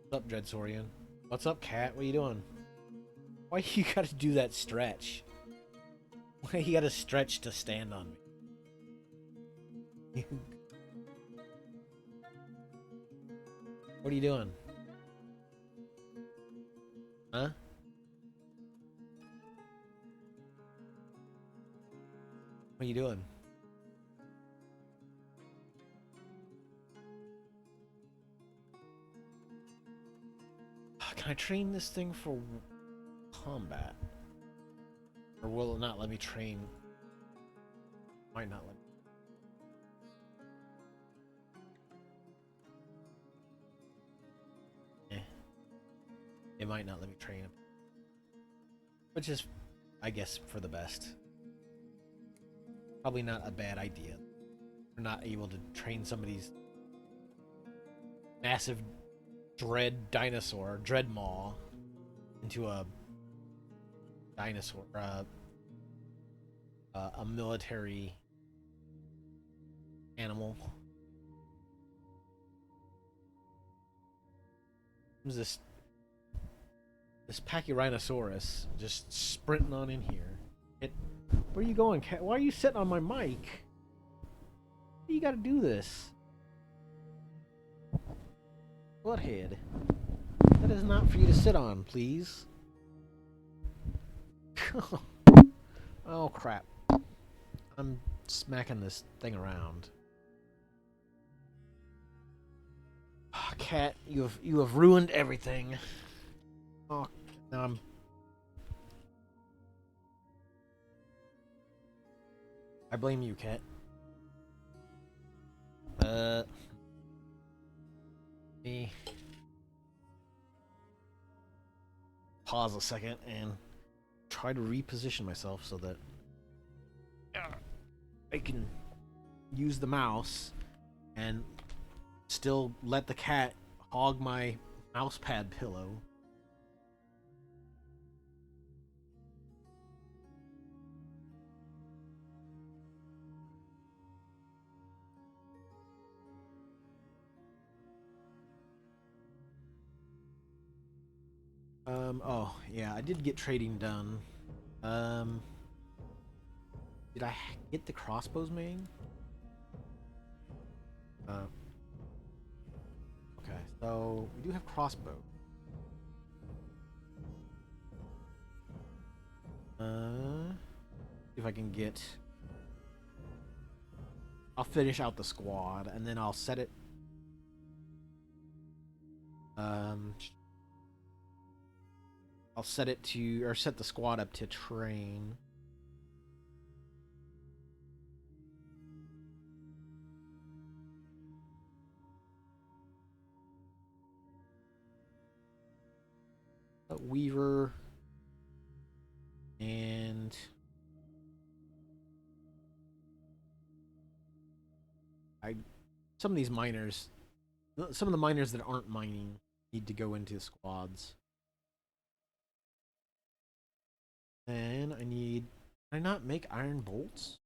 What's up, Dread Saurian? What's up, cat? What are you doing? Why you gotta do that stretch? Why you gotta stretch to stand on me? What are you doing? Huh? What are you doing? Can I train this thing for combat? Or will it not let me train? Might not let me. It might not let me train him. Which is, I guess, for the best. Probably not a bad idea. We're not able to train somebody's massive dread dinosaur, dread maw, into a dinosaur, a military animal. Who's this Pachyrhinosaurus just sprinting on in here? Where are you going, cat? Why are you sitting on my mic? You gotta do this. Butthead. That is not for you to sit on, please. Oh crap. I'm smacking this thing around. Oh, cat, you have ruined everything. Oh, now I blame you, cat. Me pause a second and try to reposition myself so that I can use the mouse and still let the cat hog my mouse pad pillow. Oh, yeah, I did get trading done. Did I get the crossbows made? Okay, so we do have crossbow. See if I can get... I'll finish out the squad, and then I'll set it... I'll set it to... or set the squad up to train. Weaver... and... some of these miners... some of the miners that aren't mining need to go into squads. And I need... Can I not make iron bolts?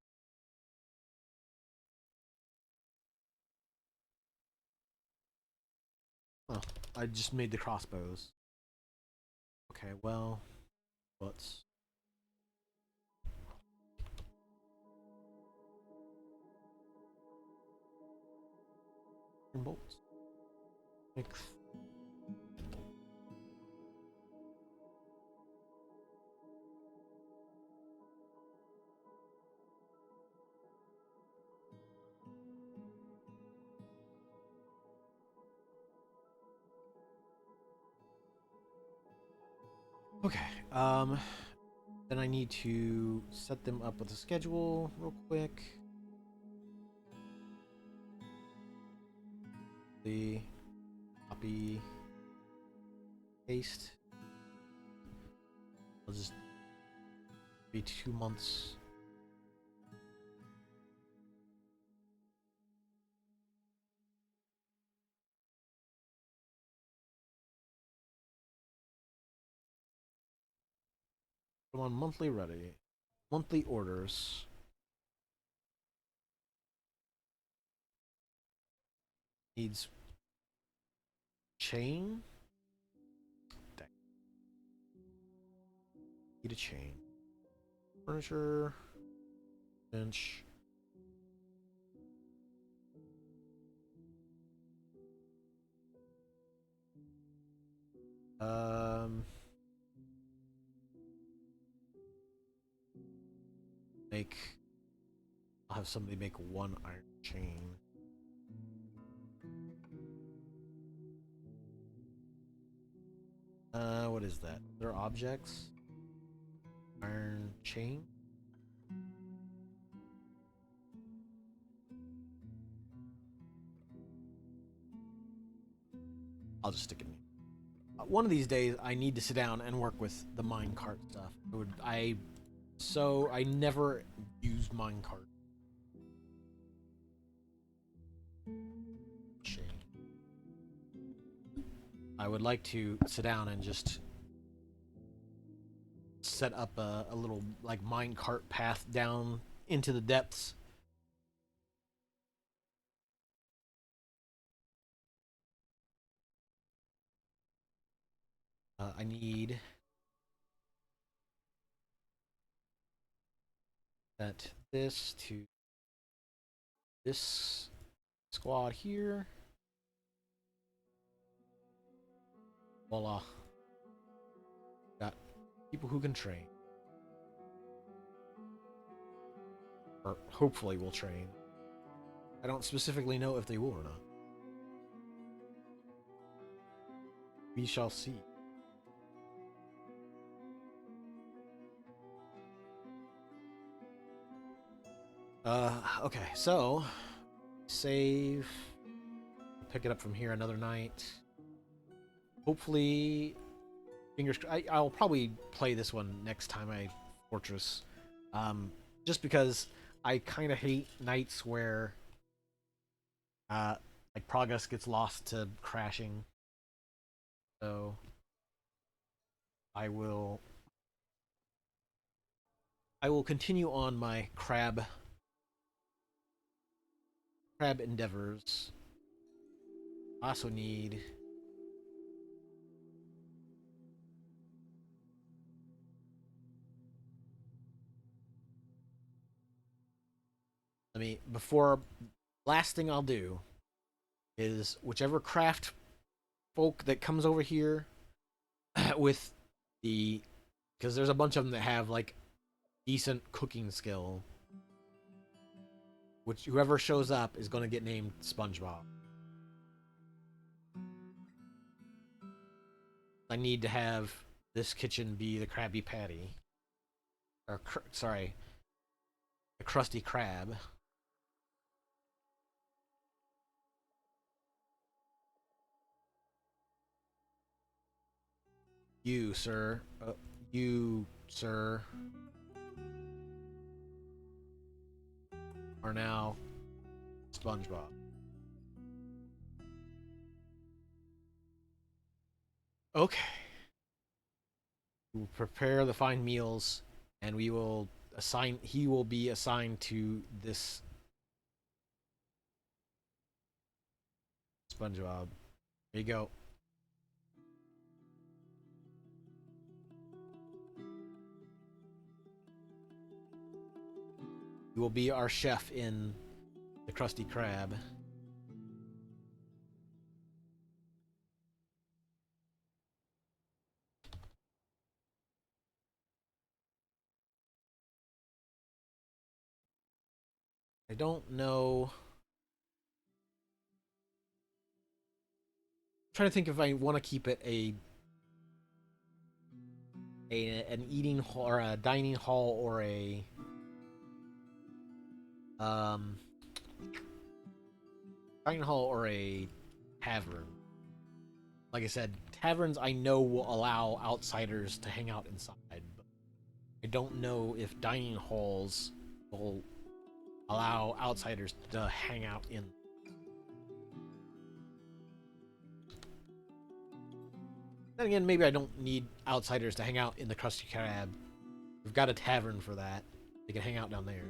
Oh, I just made the crossbows. Okay, well... let's... iron bolts. Mix. Okay, then I need to set them up with a schedule real quick. The copy, paste. I'll just be 2 months. Come on, monthly ready. Monthly orders. Needs chain. Dang. Need a chain. Furniture. Bench. Make. I'll have somebody make one iron chain. What is that? They're objects. Iron chain. I'll just stick it in. One of these days, I need to sit down and work with the minecart stuff. I never used minecart. Shame. I would like to sit down and just set up a little like mine cart path down into the depths. I need set this to this squad here. Voila. Got people who can train. Or hopefully will train. I don't specifically know if they will or not. We shall see. Okay, so save. Pick it up from here another night. Hopefully, fingers. I'll probably play this one next time I Fortress, just because I kind of hate nights where, like progress gets lost to crashing. So I will. I will continue on my crab endeavors. I also need. Let me before last thing I'll do is whichever craft folk that comes over here with the because there's a bunch of them that have like decent cooking skill. Which whoever shows up is going to get named SpongeBob. I need to have this kitchen be the Krabby Patty, or sorry, the Krusty Krab. You, sir, you, sir, are now SpongeBob. Okay. We will prepare the fine meals, and we will assign. He will be assigned to this SpongeBob. There you go. You will be our chef in the Krusty Krab. I don't know. I'm trying to think if I want to keep it an eating hall or a dining hall or a um dining hall or a tavern. Like I said, taverns I know will allow outsiders to hang out inside, but I don't know if dining halls will allow outsiders to hang out in. Then again, maybe I don't need outsiders to hang out in the Krusty Krab. We've got a tavern for that. They can hang out down there.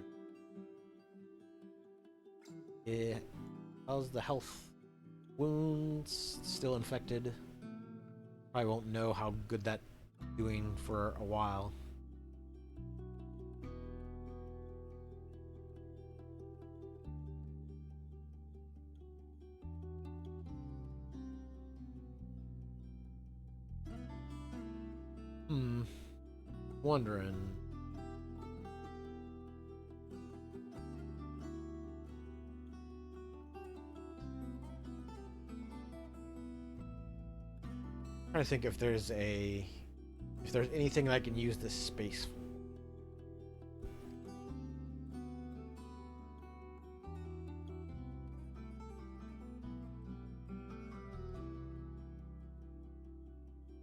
Yeah. How's the health? Wounds still infected. Probably won't know how good that's doing for a while. Wondering. Trying to think if there's anything I can use this space for.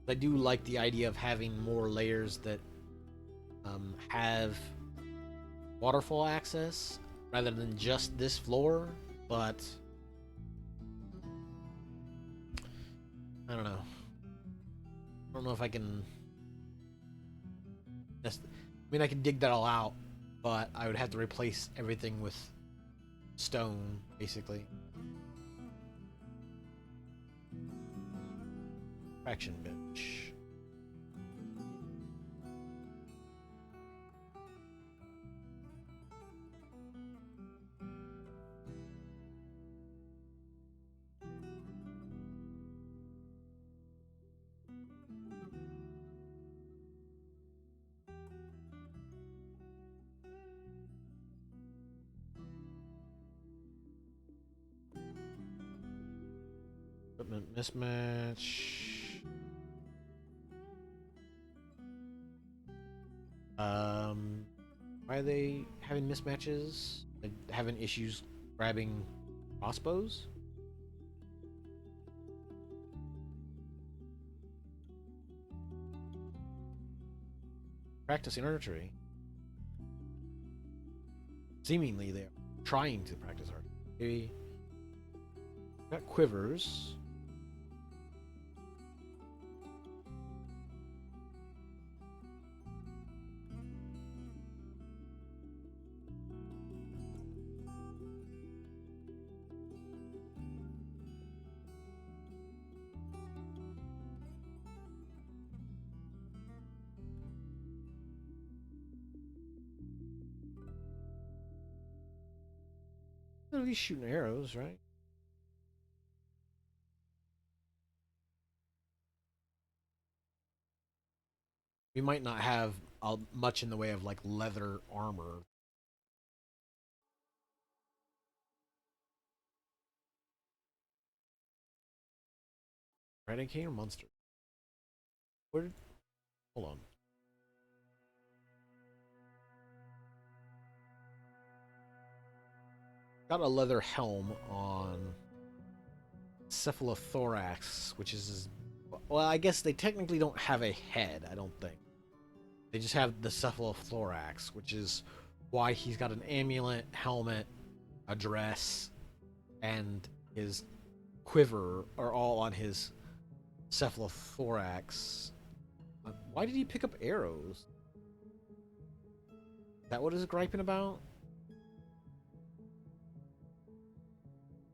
I do like the idea of having more layers that have waterfall access rather than just this floor, but I don't know. I don't know if I can I mean, I could dig that all out, but I would have to replace everything with stone, basically. Fraction bench. Equipment mismatch. Why are they having mismatches? Like having issues grabbing crossbows? Practicing archery. Seemingly they're trying to practice archery. Got quivers. They're at least shooting arrows, right? We might not have much in the way of like leather armor. Eradicate or monster? Where? Hold on. Got a leather helm on cephalothorax, which is well, I guess they technically don't have a head. I don't think they just have the cephalothorax, which is why he's got an amulet, helmet, a dress, and his quiver are all on his cephalothorax. Why did he pick up arrows? Is that what is griping about?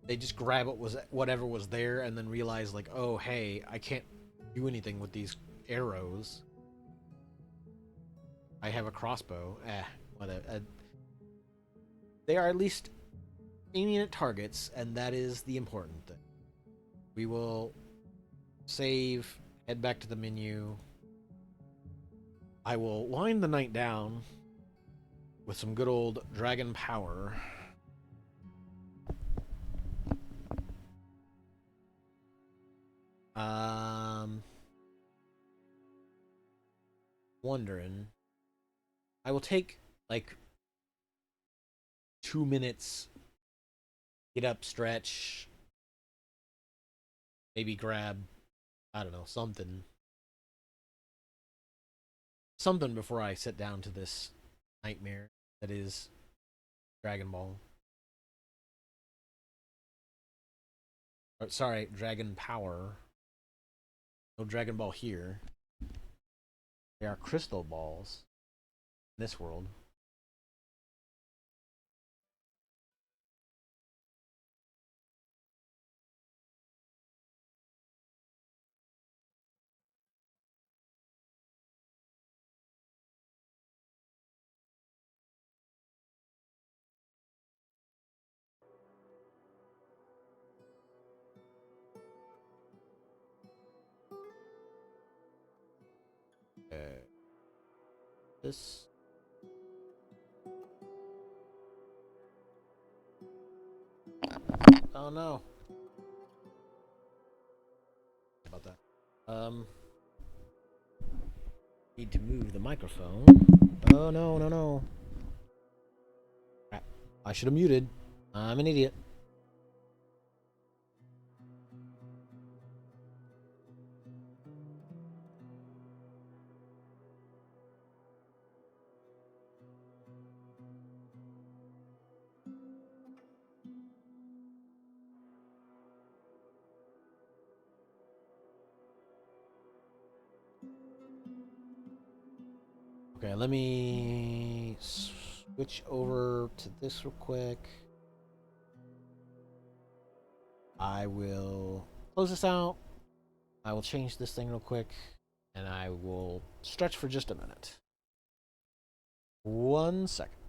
They just grab whatever was there and then realize like, oh hey, I can't do anything with these arrows. I have a crossbow. Whatever. They are at least aiming at targets, and that is the important thing. We will save, head back to the menu. I will wind the night down with some good old dragon power. Wondering. I will take like 2 minutes, get up, stretch, maybe grab, I don't know, something before I sit down to this nightmare that is Dragon Ball. Or, sorry, Dragon Power. No Dragon Ball here. They are crystal balls in this world. This. Oh no. About that. Need to move the microphone. Oh no, no, no. Crap. I should have muted. I'm an idiot. Okay, let me switch over to this real quick. I will close this out. I will change this thing real quick, and I will stretch for just a minute. 1 second.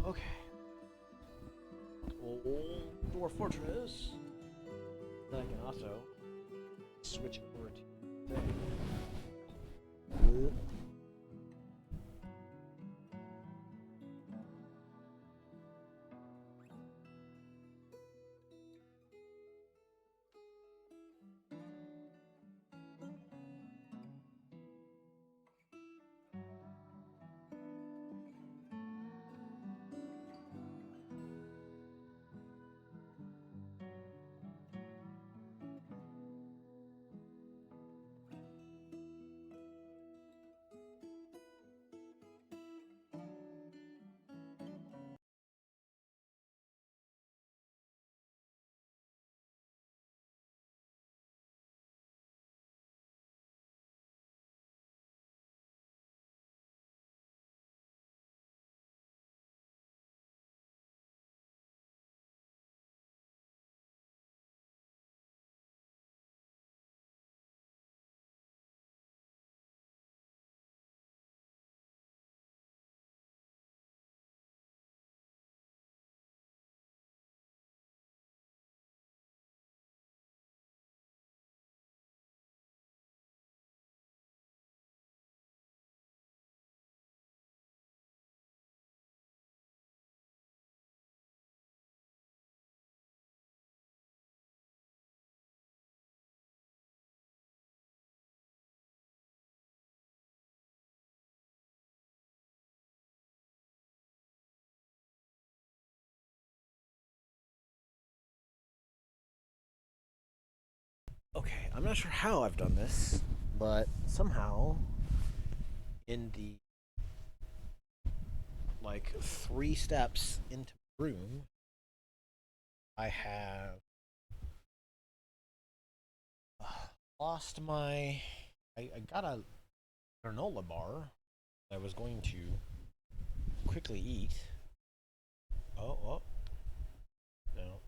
Okay. Old Dwarf Fortress. Then I can also switch over to. Okay, I'm not sure how I've done this, but somehow in the like 3 steps into the room, I have uh, lost my. I got a granola bar that I was going to quickly eat. Oh, no.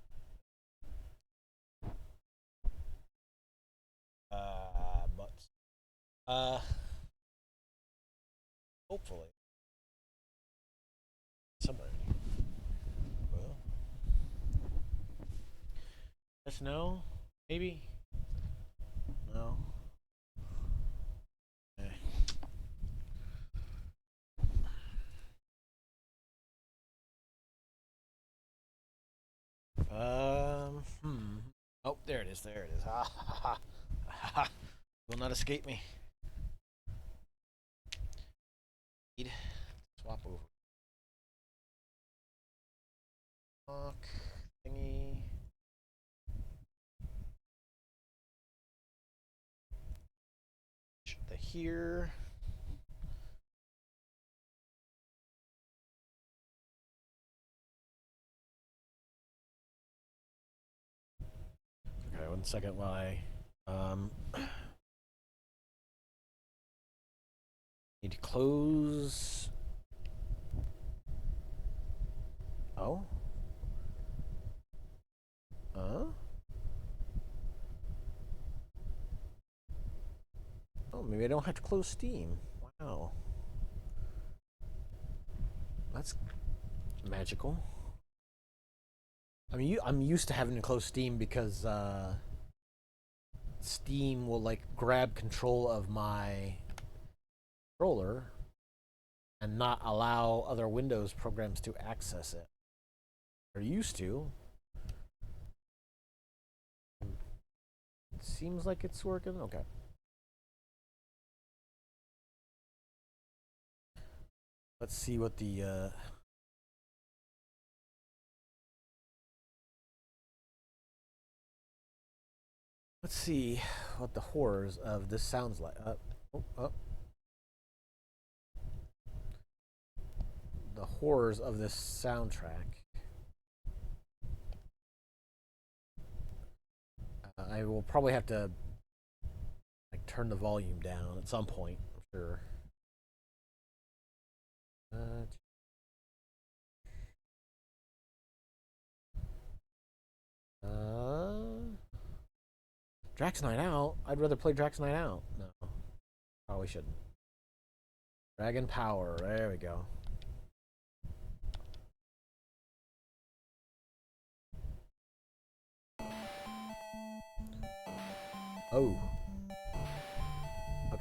But uh, hopefully somewhere. Well, yes, no, maybe no. Eh. Hmm. Oh, there it is. There it is. Ha ha ha. Ha. Will not escape me. Swap over. Lock thingy. The here. Okay, 1 second while I need to close. Oh. Oh, maybe I don't have to close Steam. Wow. That's magical. I mean, I'm used to having to close Steam because Steam will like grab control of my controller and not allow other Windows programs to access it. They're used to. It seems like it's working. Okay. Let's see what the let's see what the horrors of this sounds like. The horrors of this soundtrack. I will probably have to like turn the volume down at some point. I'm sure. Uh, Drax Night Out. I'd rather play Drax Night Out. No, probably shouldn't. Dragon Power. There we go. Oh.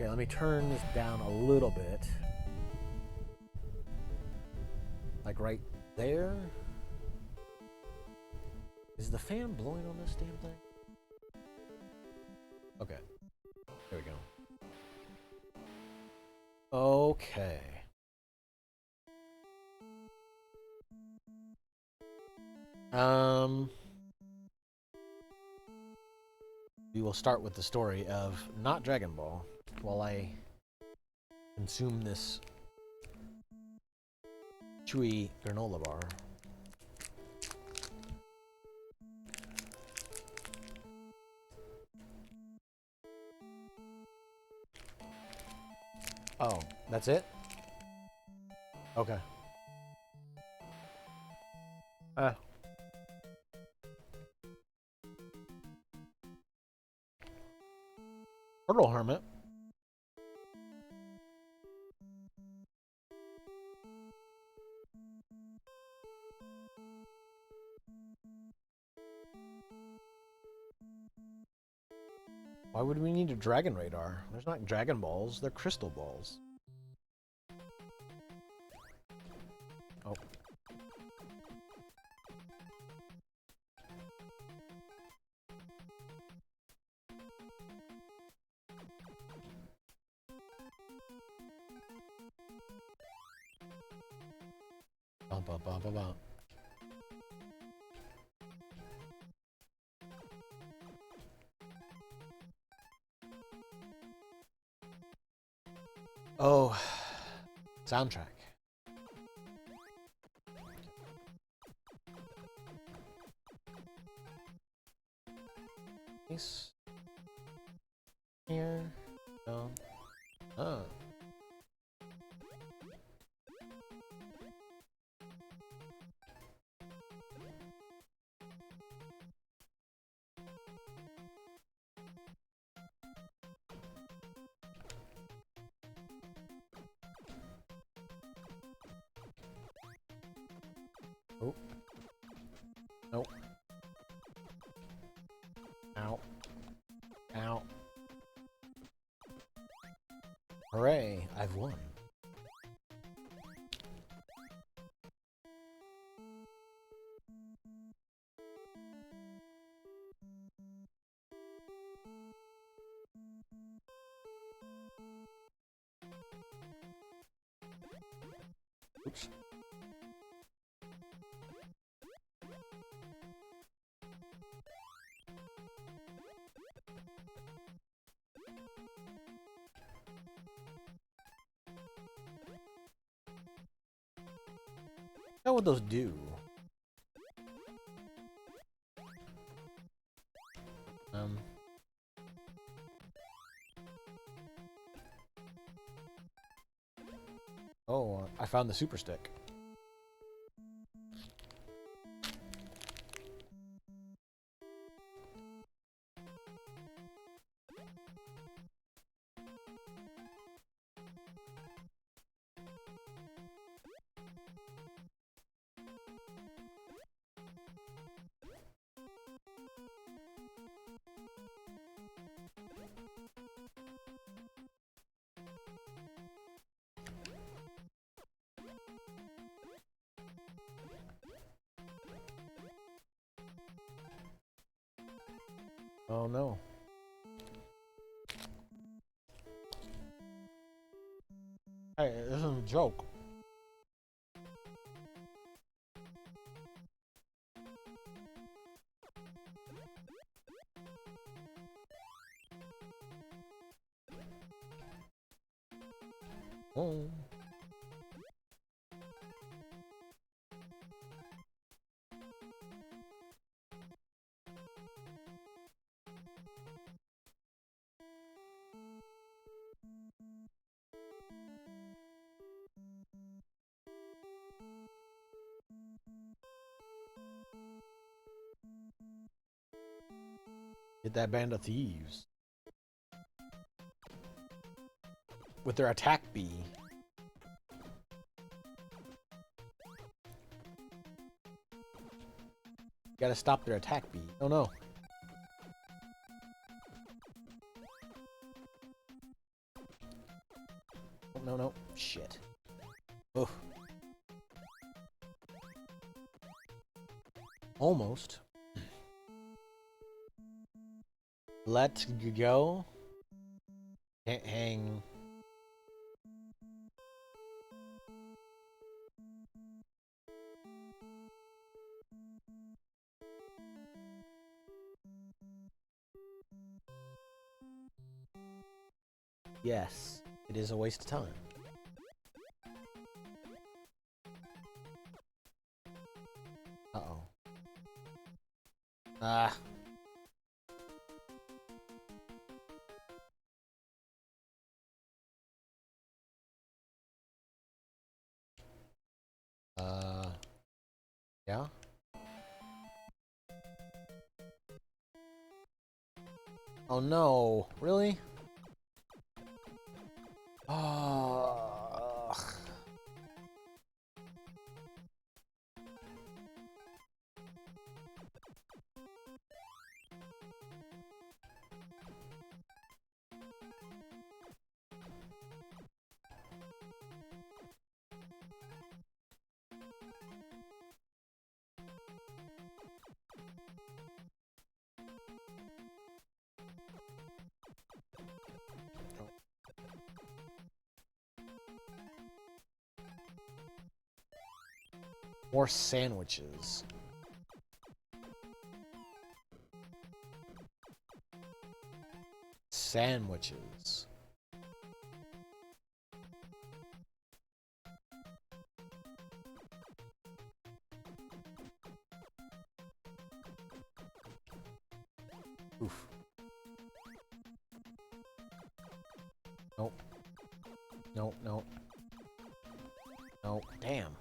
Okay, let me turn this down a little bit. Like right there. Is the fan blowing on this damn thing? Okay. There we go. Okay. We will start with the story of not Dragon Ball while I consume this chewy granola bar. Oh, that's it? Okay. Turtle Hermit. Why would we need a dragon radar? There's not Dragon Balls, they're crystal balls. Oh. Bum, bum, bum, bum, bum. Oh, soundtrack. Nice. Here. No. Oh. Oh. Nope. Ow. Ow. Hooray, I've won. Oops. How would those do? Oh, I found the super stick. Oh no. Hey, this is a joke. Oh. Get that band of thieves. With their attack bee. Gotta stop their attack bee. Oh no. Shit. Oh. Almost. Let's go. Hang. Yes, it is a waste of time. Uh-oh. Ah. Yeah? Oh no, really? Oh. More sandwiches. Sandwiches. Oof. Nope. Nope, nope. Nope. Damn.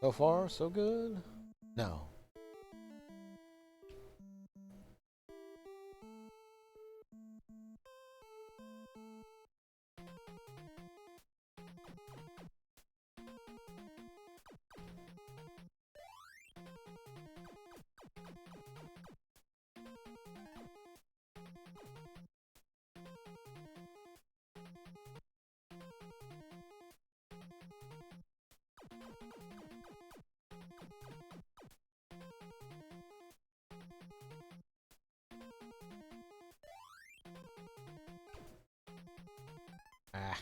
So far, so good? No. Ah.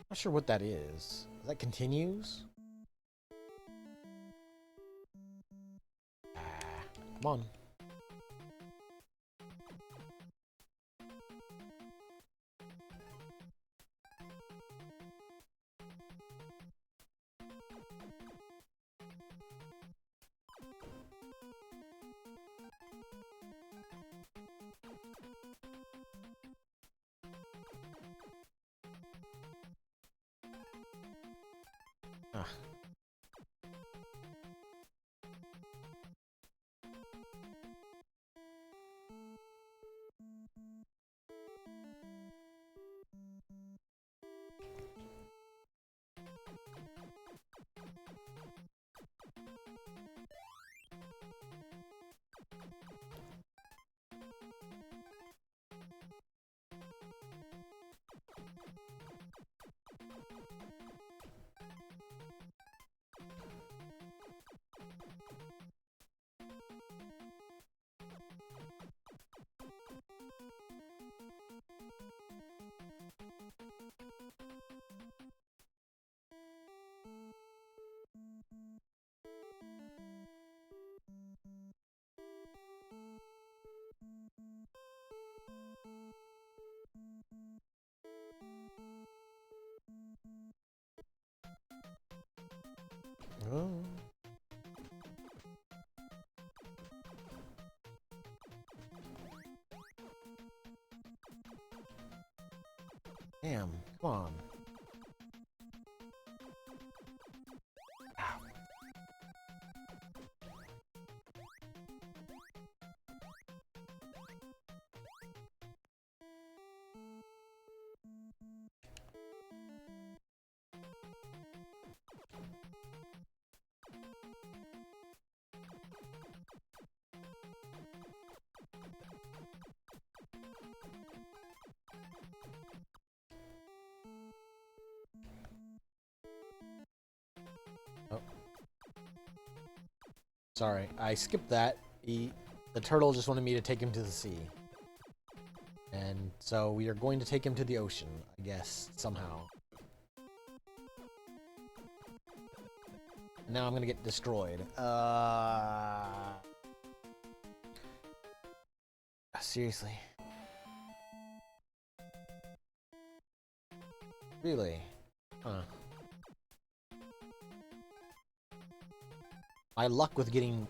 Not sure what that is. That continues? Ah. Come on. Ah. Oh. Damn. Come on. Ow. Sorry, I skipped that. The turtle just wanted me to take him to the sea. And so we are going to take him to the ocean, I guess, somehow. Now I'm gonna get destroyed. Seriously. Really? Huh. My luck with getting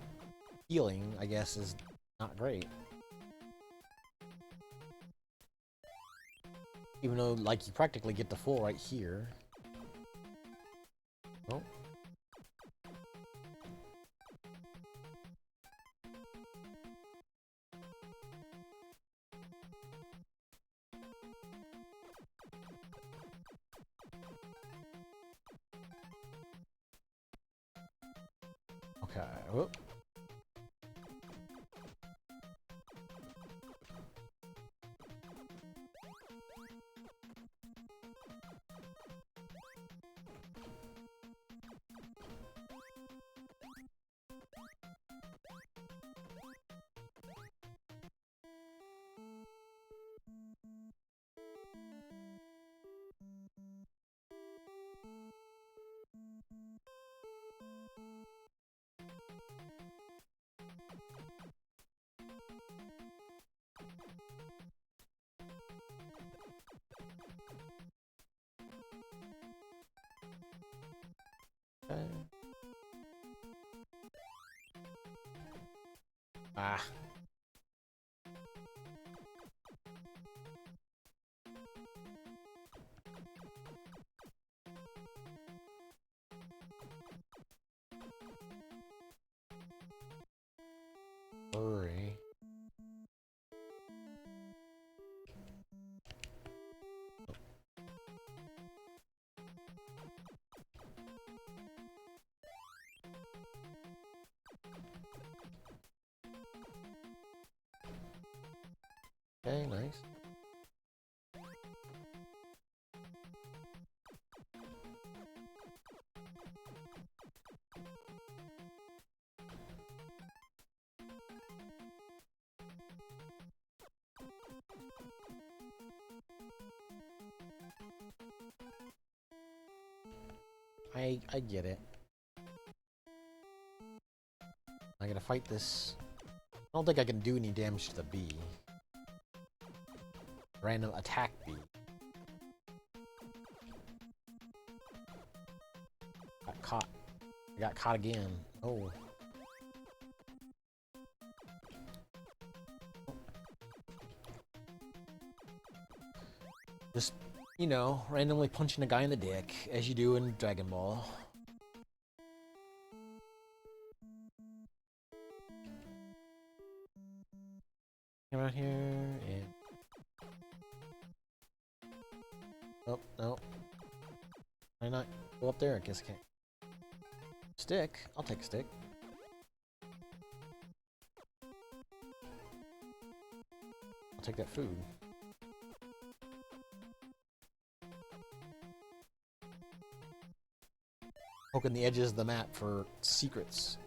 healing, I guess, is not great. Even though, like, you practically get the full right here. Oh. Okay. Whoop. Okay. Ah. Hurry. Okay, nice. I get it. I gotta fight this. I don't think I can do any damage to the bee. Random attack bee. Got caught. I got caught again. Oh. Just, you know, randomly punching a guy in the dick, as you do in Dragon Ball. Come out here and... Oh, no. Can I not go up there? I guess I can't. Stick? I'll take a stick. I'll take that food. Poking the edges of the map for secrets.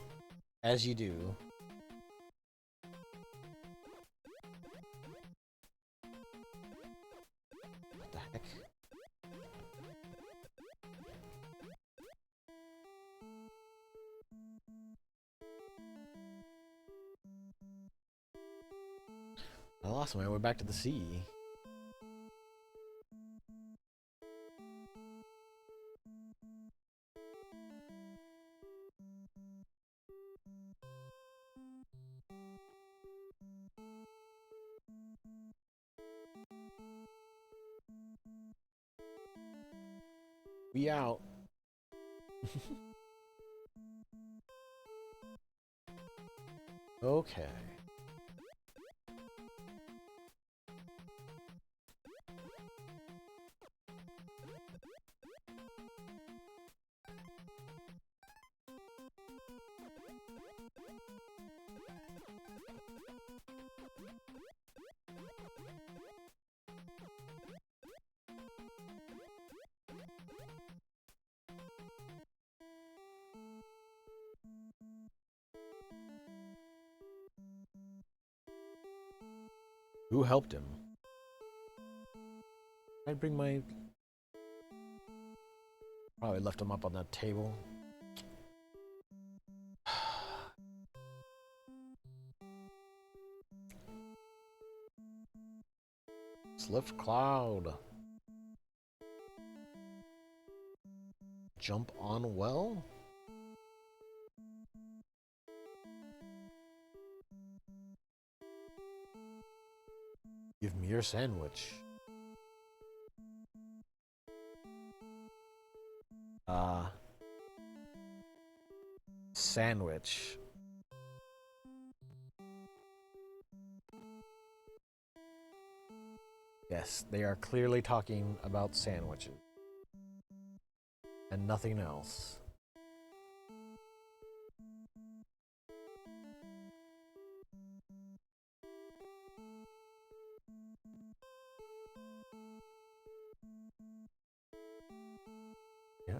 As you do. What the heck? I lost my way back to the sea. We out. Okay. Who helped him? I'd bring my... Probably left him up on that table. Lift cloud. Jump on well? Give me your sandwich. Sandwich. Yes, they are clearly talking about sandwiches. And nothing else. Yeah.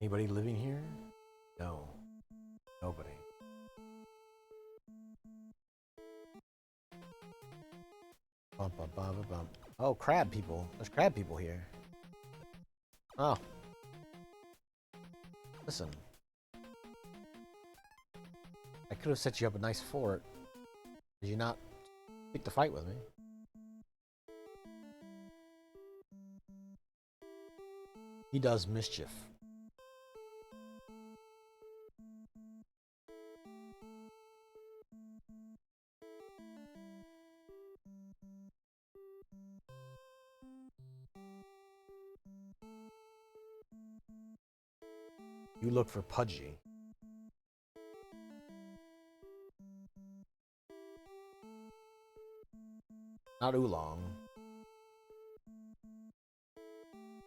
Anybody living here? No. Nobody. Bump, bump, bump, bump, bump. Oh, crab people. There's crab people here. Oh. Listen. I could have set you up a nice fort. Did you not pick the fight with me? He does mischief. You look for Pudgy. Not Oolong.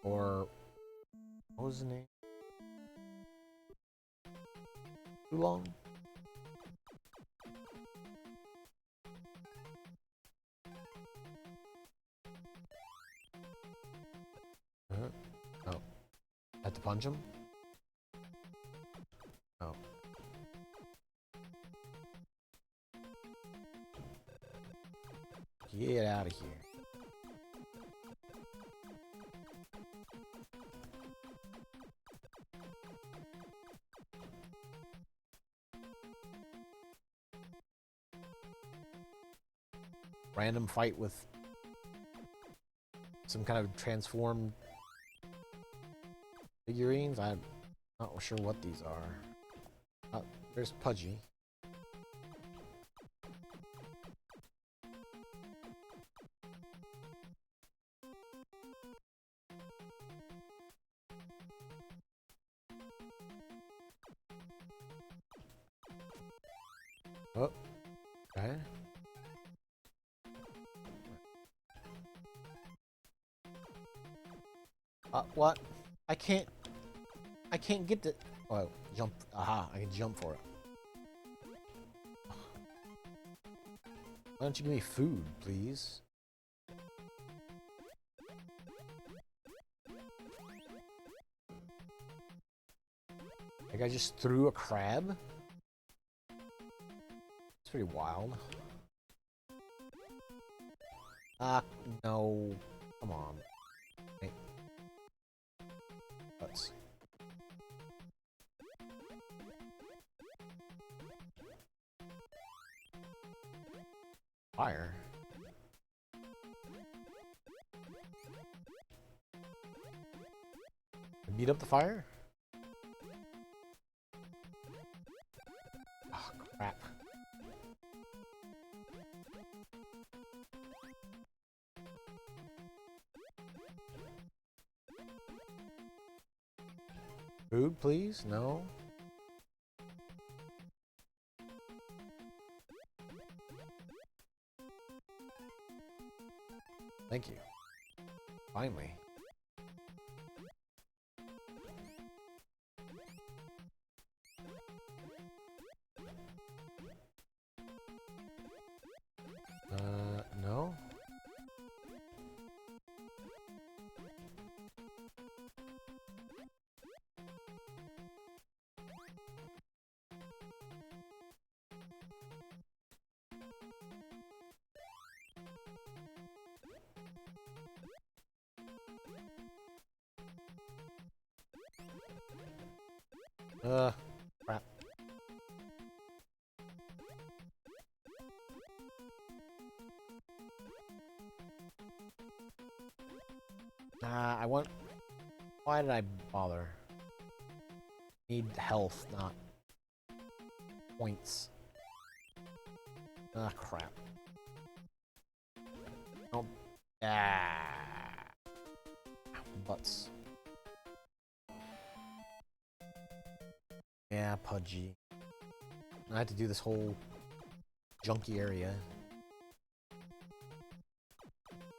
Or... what was his name? Oolong? Oh. Had to punch him? Oh. Get out of here. Random fight with some kind of transformed figurines. I'm not sure what these are. There's Pudgy. Oh, okay. What? I can't get the... oh, jump. Aha, I can jump for it. Why don't you give me food, please? Like I just threw a crab? It's pretty wild. No. Come on. Hey. Let's... fire. Beat up the fire? Oh, crap. Food, please? No? Thank you. Finally. No? Crap. I want... Why did I bother? Need health, not points. Ah, crap. Oh. Ah. Butts. Yeah, pudgy. I had to do this whole junky area.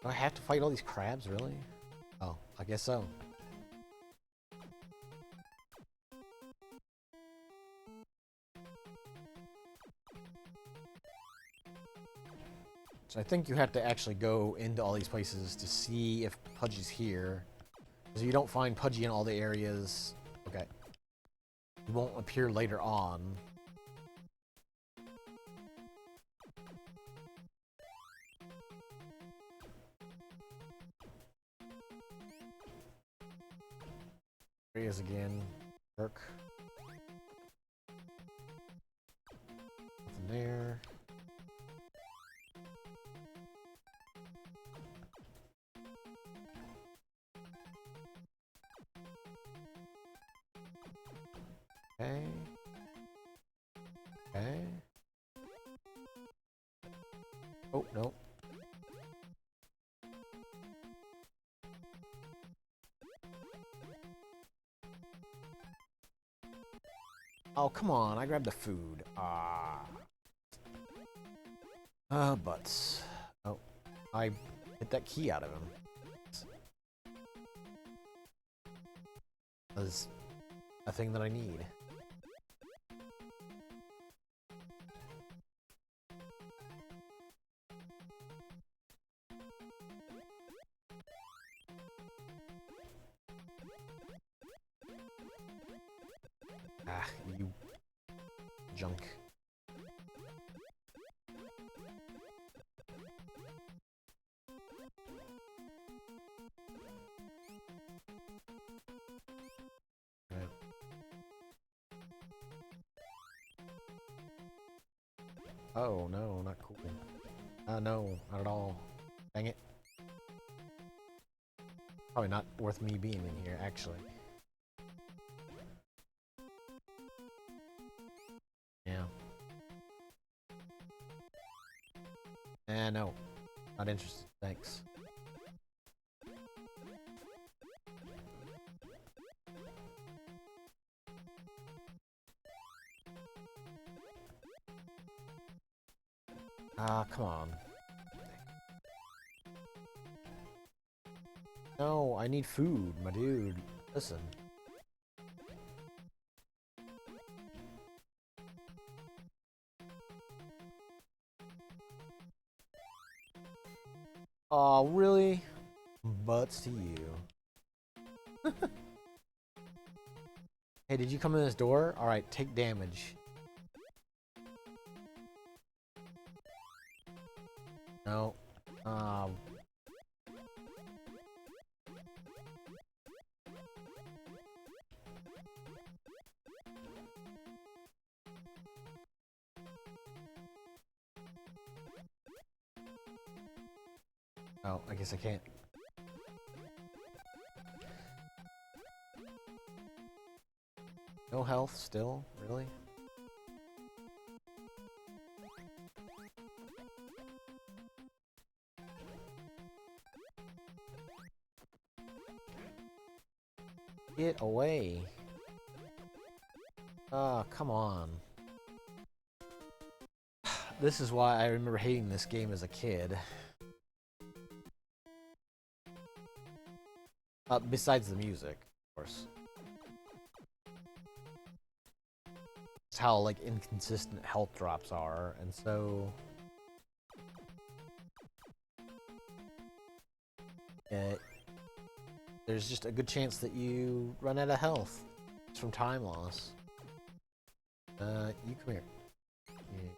Do I have to fight all these crabs, really? Oh, I guess so. So I think you have to actually go into all these places to see if Pudgy's here. Because if you don't find Pudgy in all the areas, okay, he won't appear later on. There he is again. Jerk. Nothing there. Okay. Okay. Oh, no. Oh, come on. I grabbed the food. Ah. Butts. Oh. I hit that key out of him. That's a thing that I need. Ah, you junk. Right. Oh, no, not cool. No, not at all. Dang it. Probably not worth me being in here, actually. Yeah. No. Not interested. Thanks. Ah, come on. No, I need food, my dude. Listen. Oh, really? Butts to you. Hey, did you come in this door? Alright, take damage. No. Oh, I guess I can't. No health still? Really? Get away. Oh, come on. This is why I remember hating this game as a kid. Besides the music, of course. It's how, like, inconsistent health drops are, and so... there's just a good chance that you run out of health. It's from time loss. You come here. Yeah.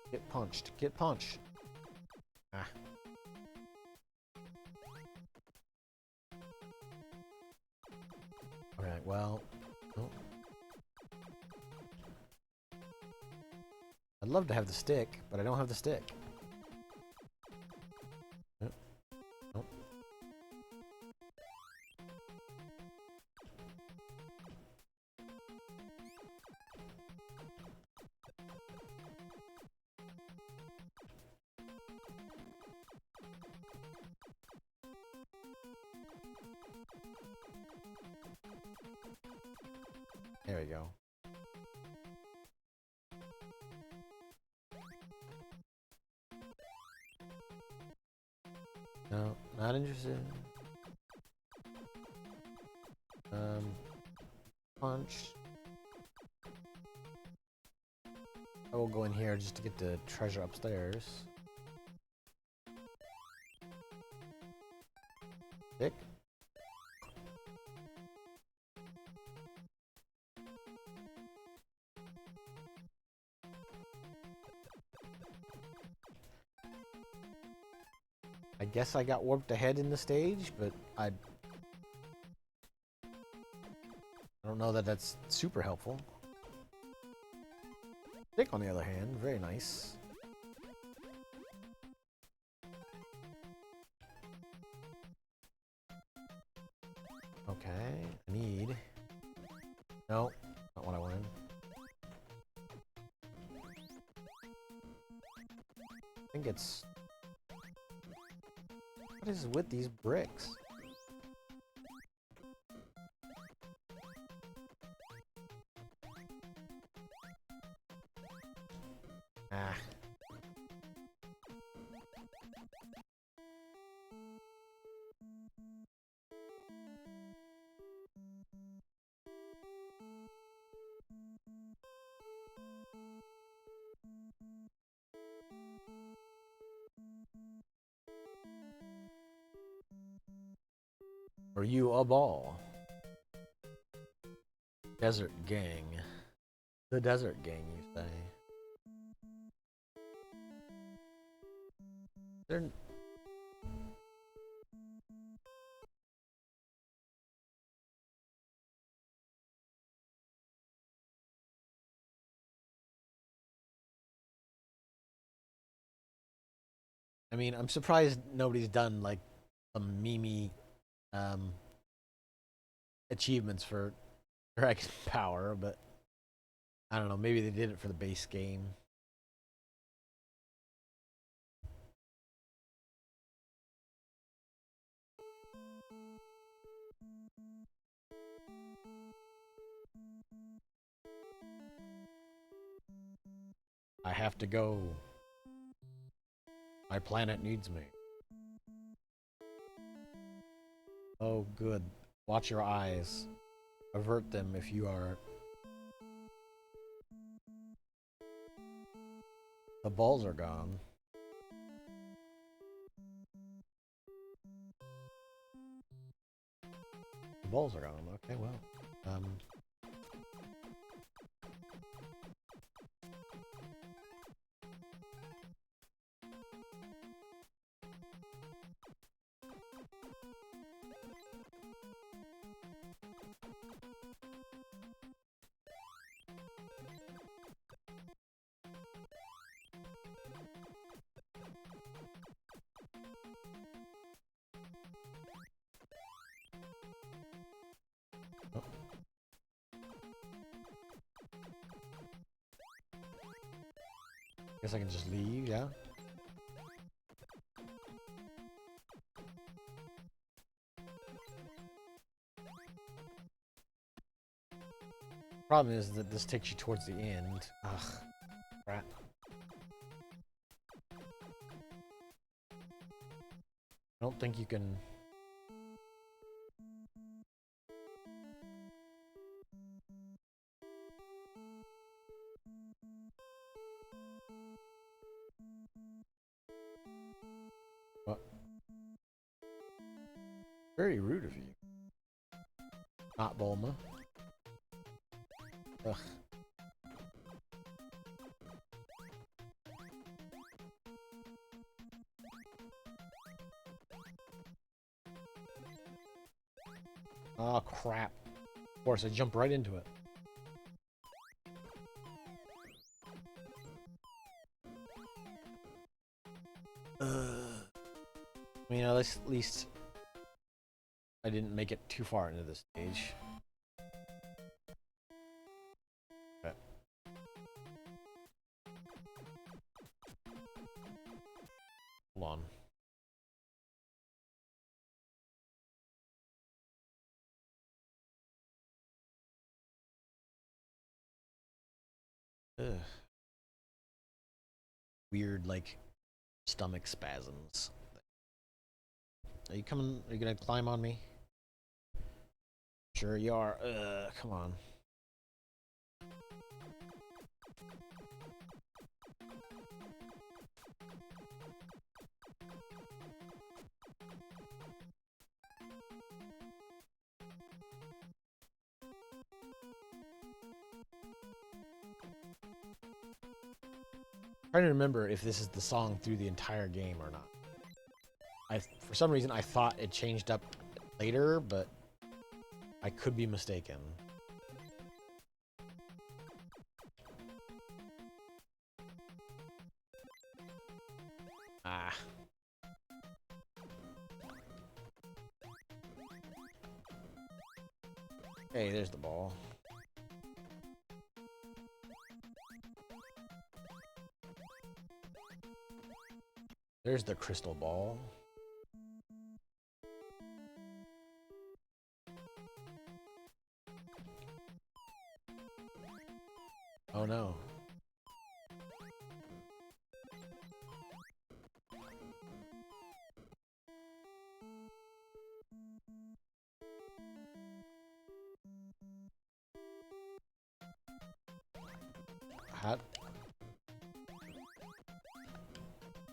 Get punched. Get punched. Ah. Alright, well. Oh. I'd love to have the stick, but I don't have the stick. Oh. Oh. There we go. No, not interested. Punch. I will go in here just to get the treasure upstairs. Stick. I guess I got warped ahead in the stage, but I don't know that that's super helpful. Stick, on the other hand, very nice. Okay, I need... No, not what I wanted. I think it's... What is with these bricks? Ah. Are you a ball? Desert gang. The desert gang, you say? They're... I mean, I'm surprised nobody's done, like, some meme achievements for Dragon Power, but I don't know, maybe they did it for the base game. I have to go. My planet needs me. Oh, good. Watch your eyes. Avert them if you are... The balls are gone. The balls are gone. Okay, well. Oh. Guess I can just leave, yeah? Problem is that this takes you towards the end. Ugh. Crap. I don't think you can... What? Very rude of you. Not Bulma. Ugh. Oh, crap. Of course, I jumped right into it. I mean, at least I didn't make it too far into this stage. Okay. Hold on. Ugh. Weird, like, stomach spasms. Are you coming? Are you gonna climb on me? Sure you are. Come on. I'm trying to remember if this is the song through the entire game or not. For some reason, I thought it changed up later, but I could be mistaken. Ah. Hey, there's the ball. There's the crystal ball. Oh no. How...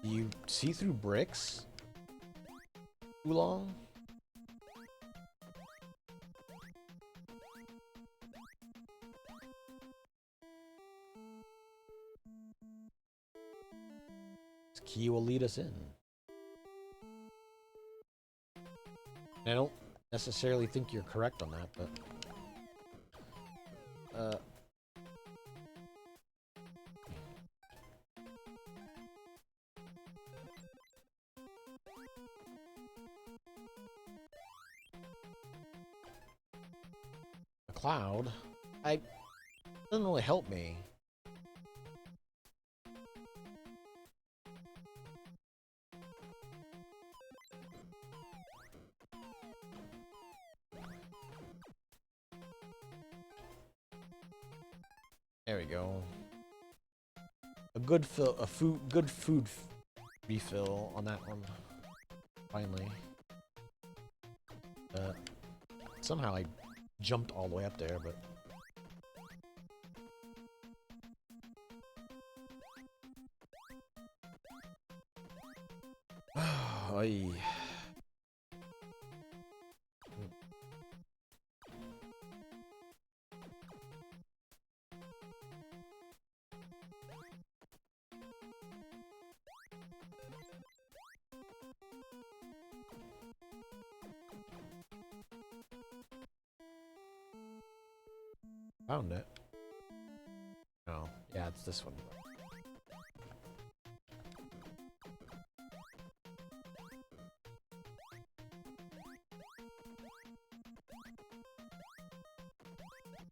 Do you see through bricks? Oolong? This key will lead us in. I don't necessarily think you're correct on that, but... A cloud? Doesn't really help me. There we go. A good food refill on that one. Finally. Somehow I jumped all the way up there, but... Oy. Found it. Oh, yeah, it's this one.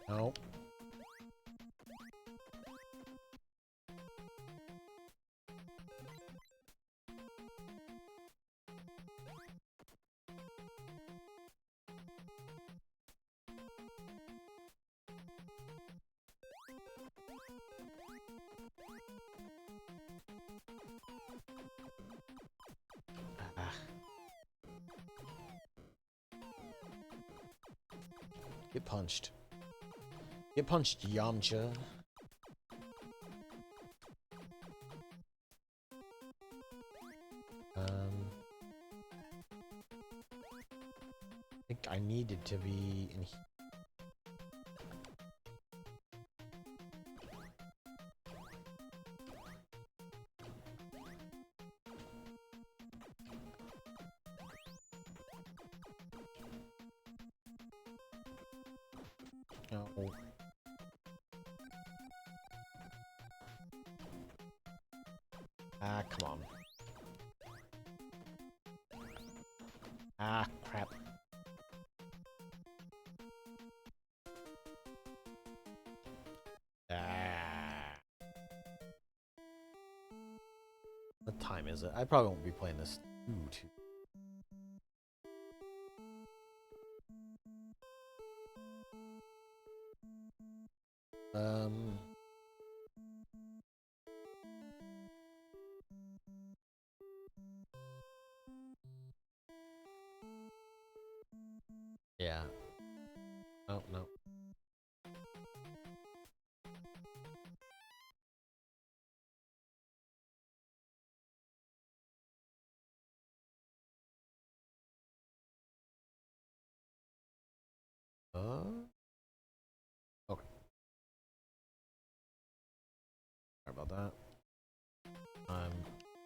Nope. Ah. Get punched. Get punched, Yamcha. I needed to be in here. No. Ah, come on. Ah, crap. Ah. What time is it? I probably won't be playing this too. Yeah. Oh, no. Okay. Sorry about that.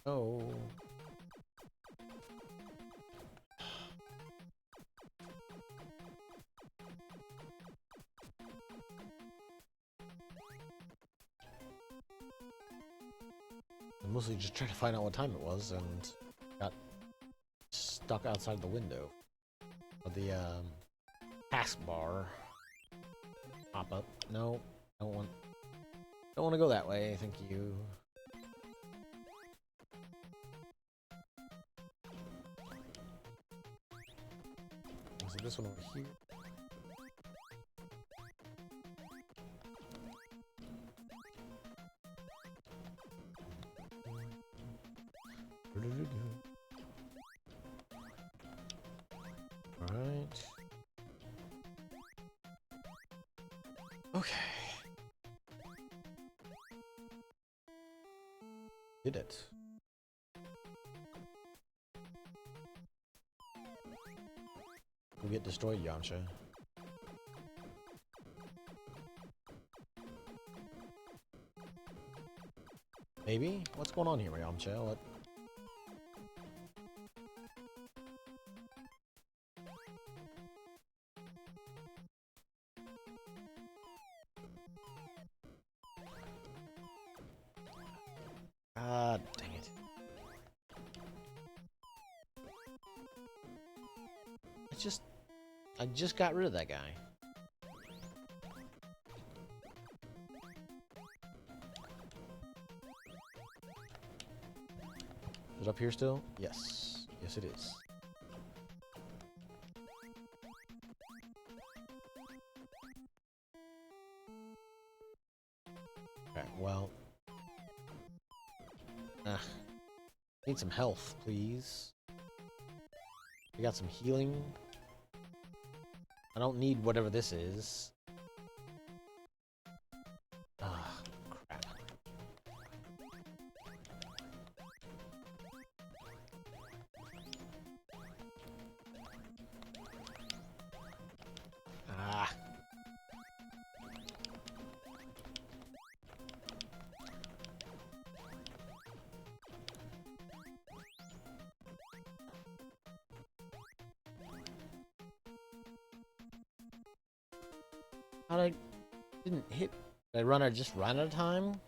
Oh. I'm mostly just trying to find out what time it was and got stuck outside the window of the taskbar pop up. No, don't want to go that way. Thank you. Is it this one over here? Alright. Okay. Did it. We'll get destroyed, Yamcha. Maybe? What's going on here, Yamcha? What? Ah, dang it. I just got rid of that guy. Is it up here still? Yes. Yes, it is. Okay, well. Need some health, please. We got some healing. I don't need whatever this is. Ah, crap. Ah. How did I didn't hit? Did I just run out of time?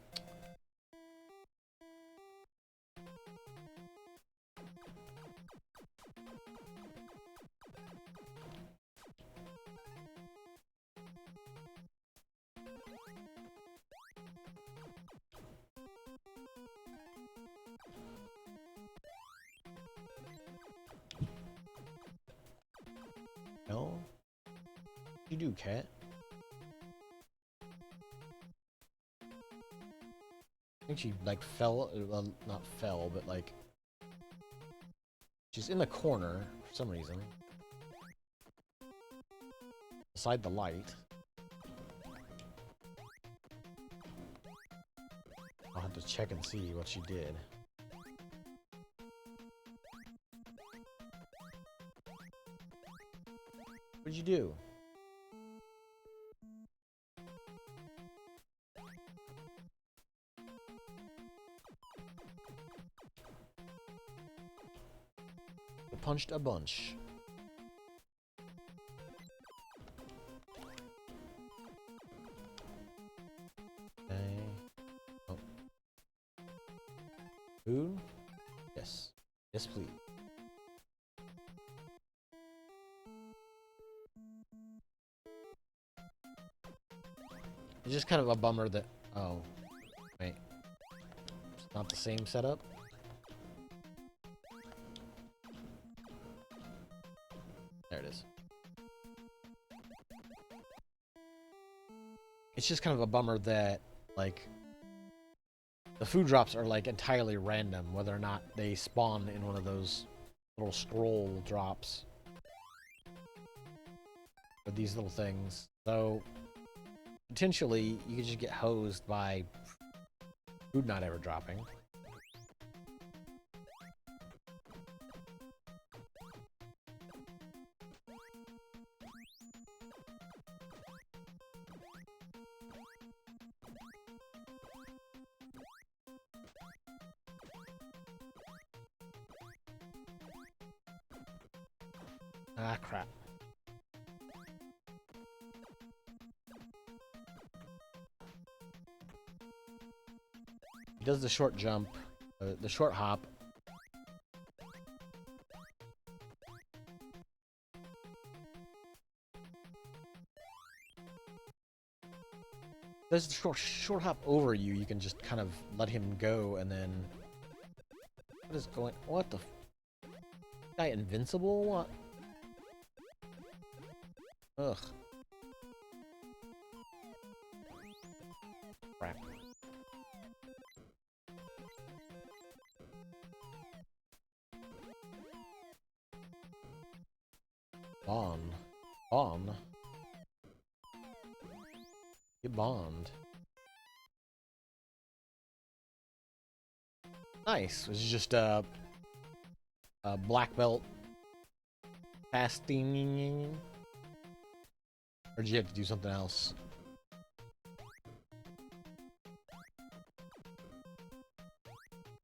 No. You do, cat. I think she like fell. Well, not fell, but like she's in the corner for some reason. Beside the light. I'll have to check and see what she did. What'd you do? I punched a bunch. Okay. Oh. Food? Yes. Yes, please. It's just kind of a bummer that... Oh. Wait. It's not the same setup? There it is. It's just kind of a bummer that, like, the food drops are, like, entirely random, whether or not they spawn in one of those little scroll drops. Or these little things. So, potentially, you could just get hosed by food not ever dropping. Ah, crap. He does the short jump, the short hop. There's the short hop over you. You can just kind of let him go, and then what is going? What the? Guy invincible? What? Ugh. Crap. Bond. Get bond. Nice. It's just a black belt fasting. Or did you have to do something else?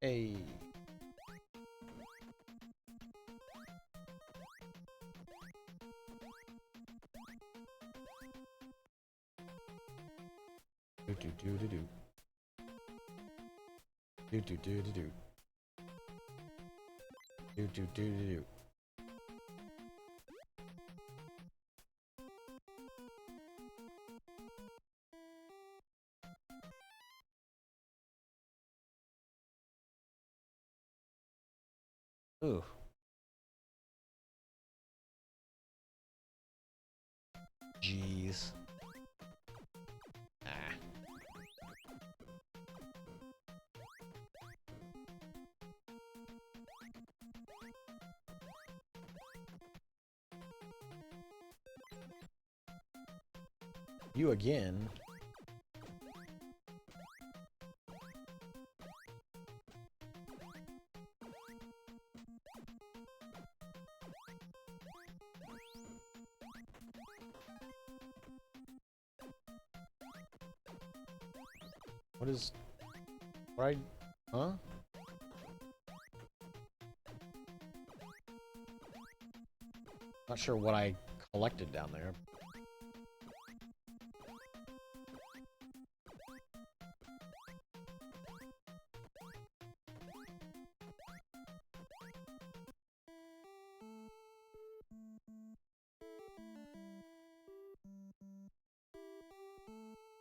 Hey. Do. Ooh. Jeez. Ah. You again. What is... Right? Huh? Not sure what I collected down there.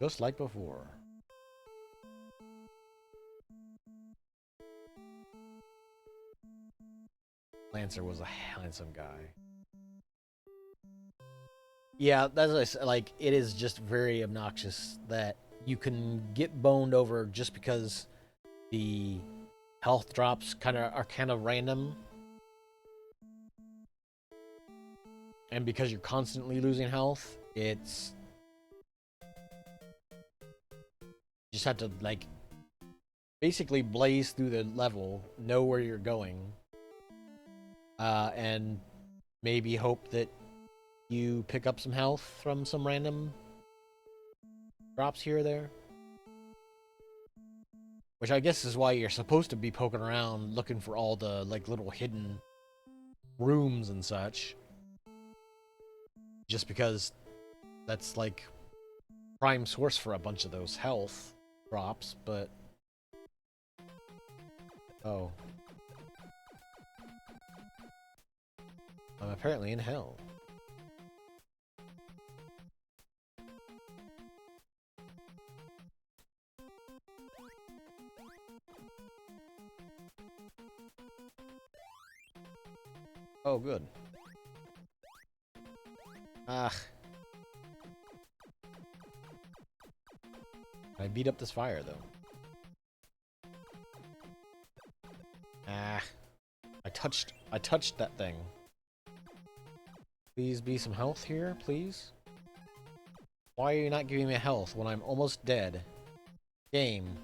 Just like before. Lancer was a handsome guy. Yeah, that's what I said. Like, it is just very obnoxious that you can get boned over just because the health drops are kind of random, and because you're constantly losing health, it's you just have to like basically blaze through the level, know where you're going, and maybe hope that you pick up some health from some random drops here or there. Which I guess is why you're supposed to be poking around looking for all the like little hidden rooms and such. Just because that's like prime source for a bunch of those health drops, but oh. I'm apparently in hell. Oh, good. Ah. I beat up this fire, though. Ah. I touched that thing. Please be some health here, please. Why are you not giving me health when I'm almost dead? Game.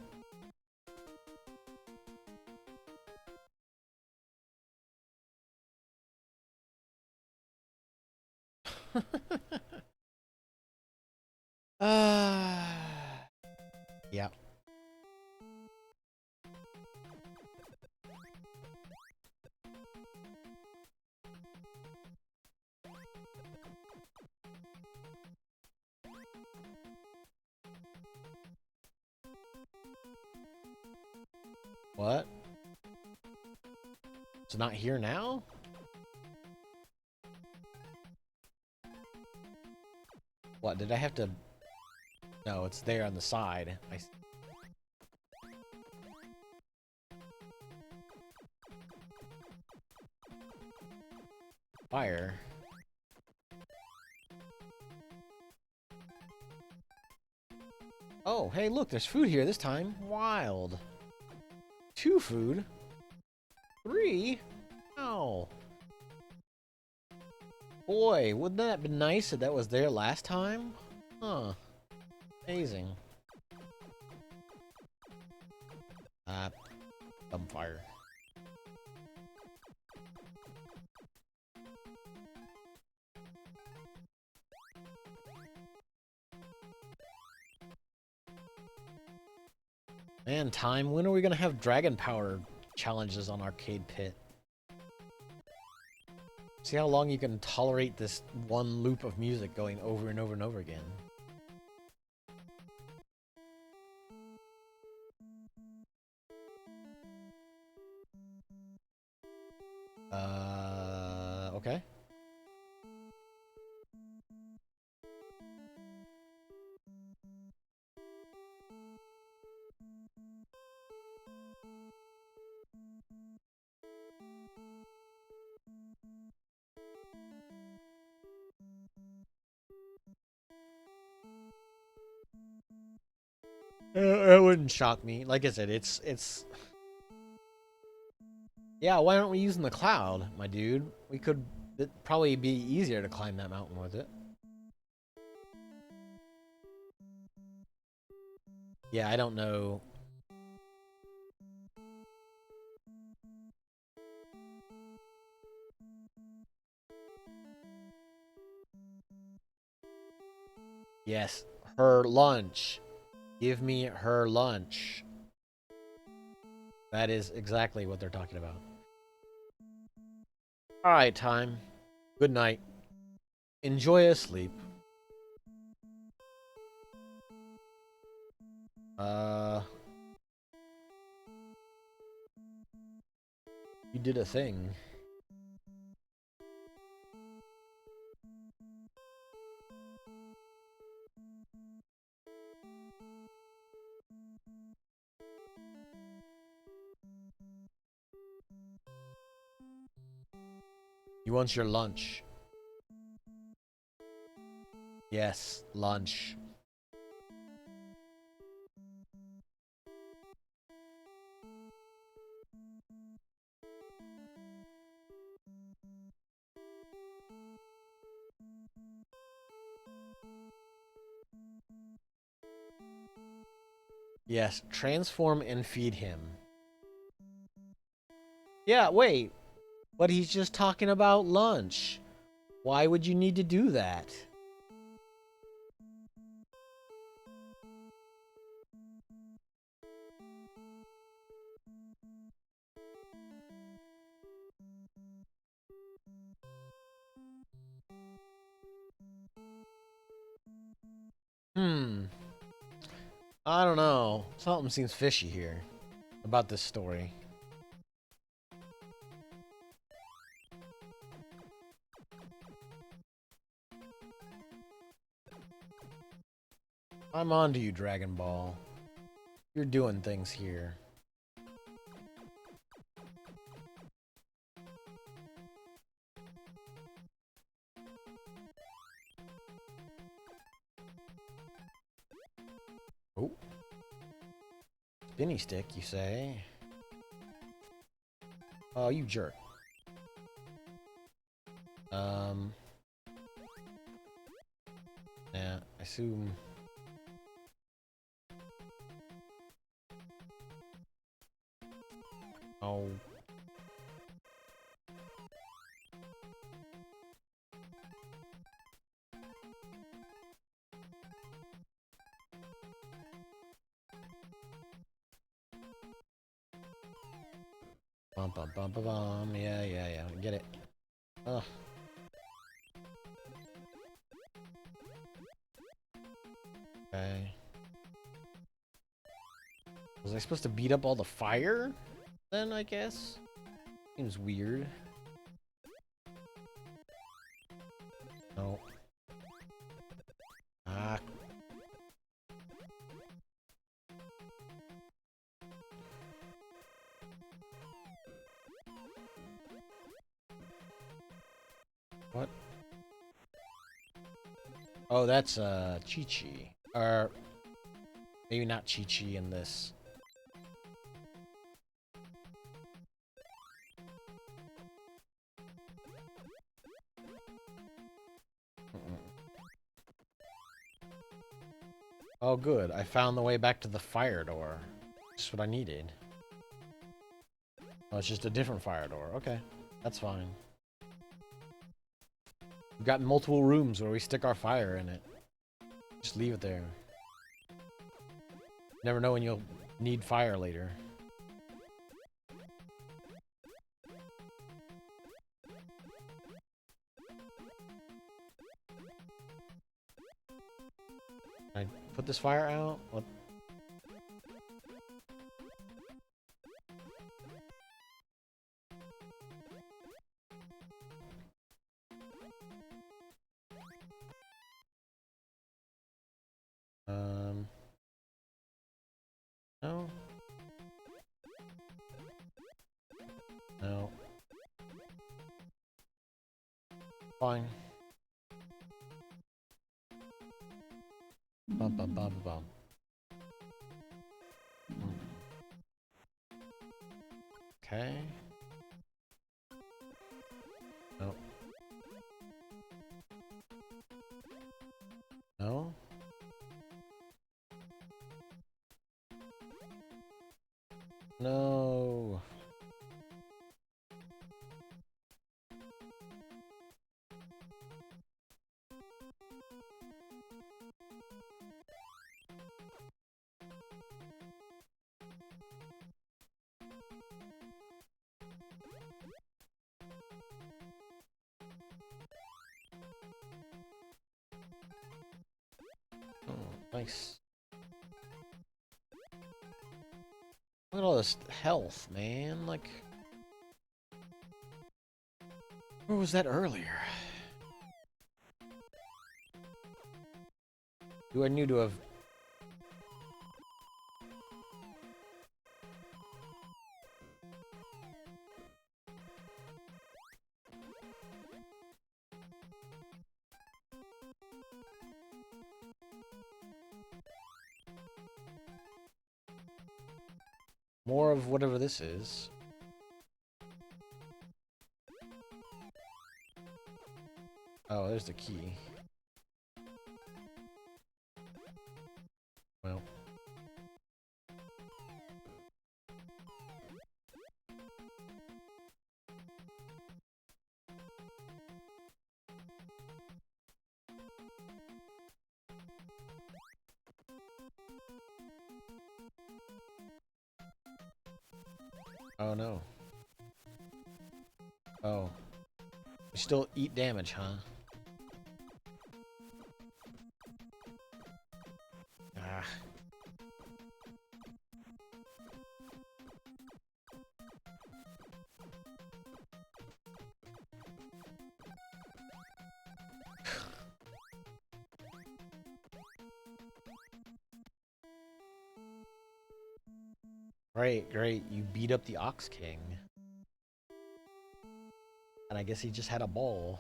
Yeah. What? It's not here now? What, did I have to... No, it's there on the side. Fire. Oh, hey, look, there's food here this time. Wild. 2 food? 3? Oh. Boy, wouldn't that have been nice if that was there last time? Huh. Amazing. Fire. Man, time, when are we gonna have dragon power challenges on Arcade Pit? See how long you can tolerate this one loop of music going over and over and over again. Okay. It wouldn't shock me. Like I said, it's... Yeah, why aren't we using the cloud, my dude? We could... It'd probably be easier to climb that mountain with it. Yeah, I don't know. Yes, her lunch. Give me her lunch. That is exactly what they're talking about. Alright, time. Good night. Enjoy a sleep. You did a thing. You want your lunch. Yes, lunch. Yes, transform and feed him. Yeah, wait. But he's just talking about lunch. Why would you need to do that? I don't know. Something seems fishy here about this story. I'm on to you, Dragon Ball. You're doing things here. Oh. Spinny stick, you say? Oh, you jerk. Yeah, I assume... Oh. Bum bum bum bum bum. Yeah. Get it. Ugh. Okay. Was I supposed to beat up all the fire? Then, I guess? Seems weird. No. Ah. What? Oh, that's, Chi-Chi. Or, maybe not Chi-Chi in this. Oh, good. I found the way back to the fire door. Just what I needed. Oh, it's just a different fire door. Okay. That's fine. We've got multiple rooms where we stick our fire in it. Just leave it there. Never know when you'll need fire later. Can I put this fire out? What? No. No. Fine. Bum bum bum bum. Okay. No. No. No. Oh, nice. Look at all this health, man. Like, where was that earlier? Do I need to have... more of whatever this is? Oh, there's the key. Well. Oh no. Oh. You still eat damage, huh? Ah. Great, great. You beat up the Ox King. And I guess he just had a ball.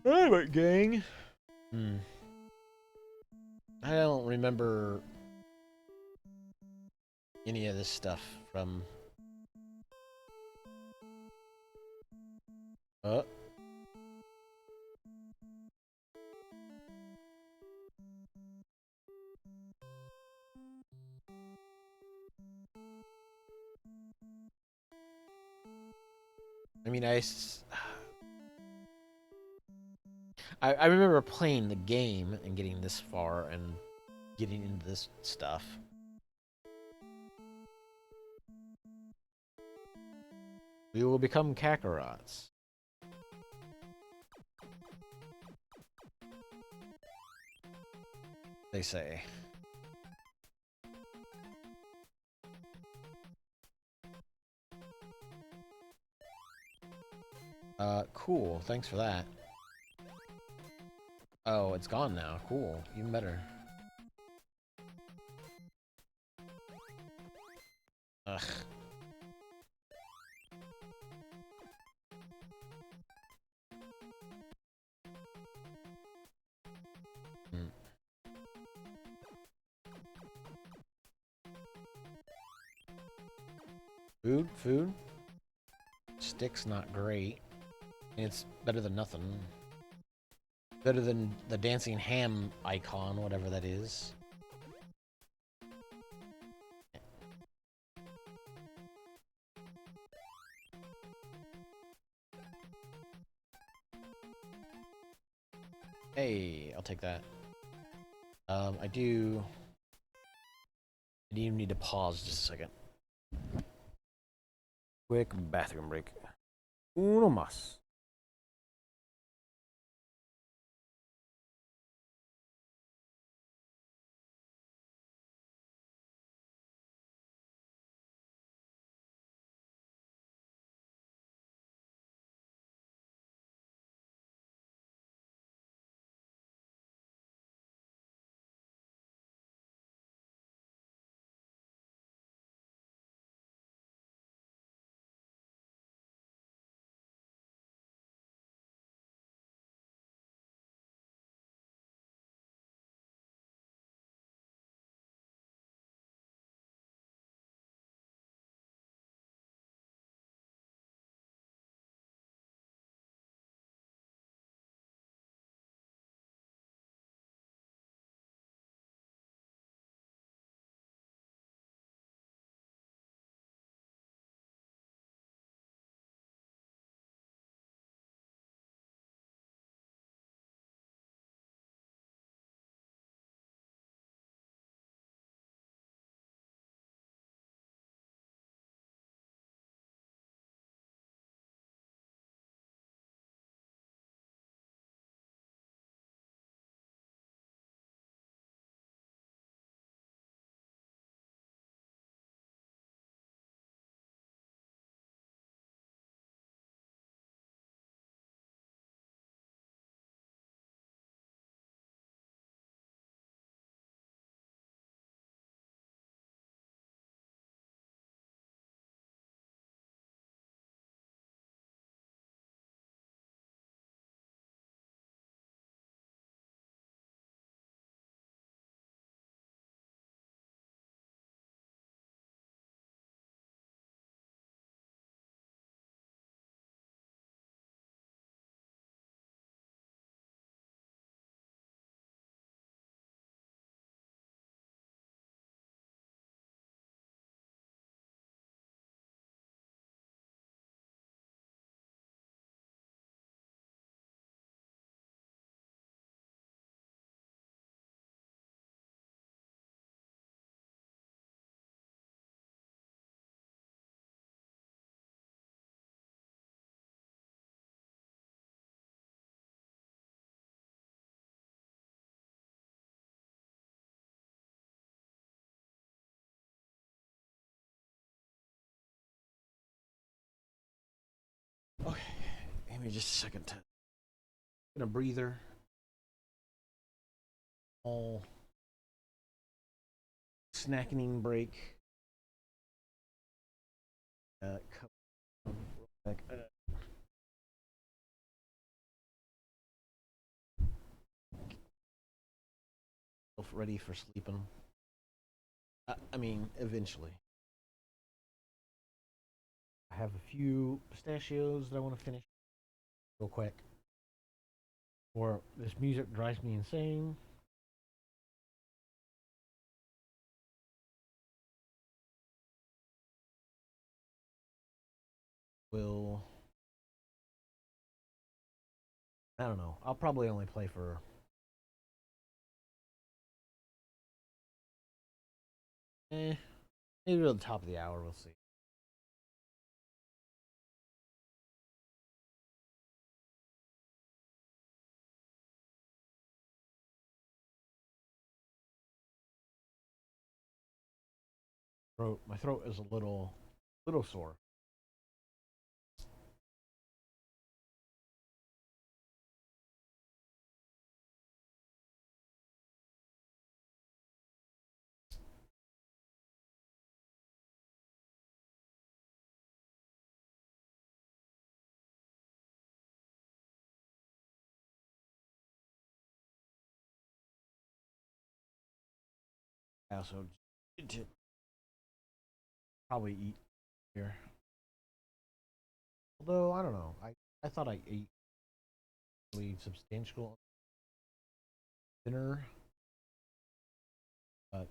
Alright, gang. I don't remember any of this stuff from... Oh. I mean, I remember playing the game and getting this far and getting into this stuff. We will become Kakarots. They say. Cool. Thanks for that. Oh, it's gone now. Cool. Even better. Ugh. Hmm. Food? Stick's not great. It's better than nothing. Better than the dancing ham icon, whatever that is. Hey, I'll take that. I do need to pause just a second. Quick bathroom break. Uno más. Give me just a second to get a breather. All snacking break. Like, ready for sleeping. I mean, eventually. I have a few pistachios that I want to finish real quick. Or this music drives me insane. Will I don't know. I'll probably only play for maybe at the top of the hour. We'll see. My throat is a little sore. I also need to probably eat here. Although I don't know. I thought I ate really substantial dinner, but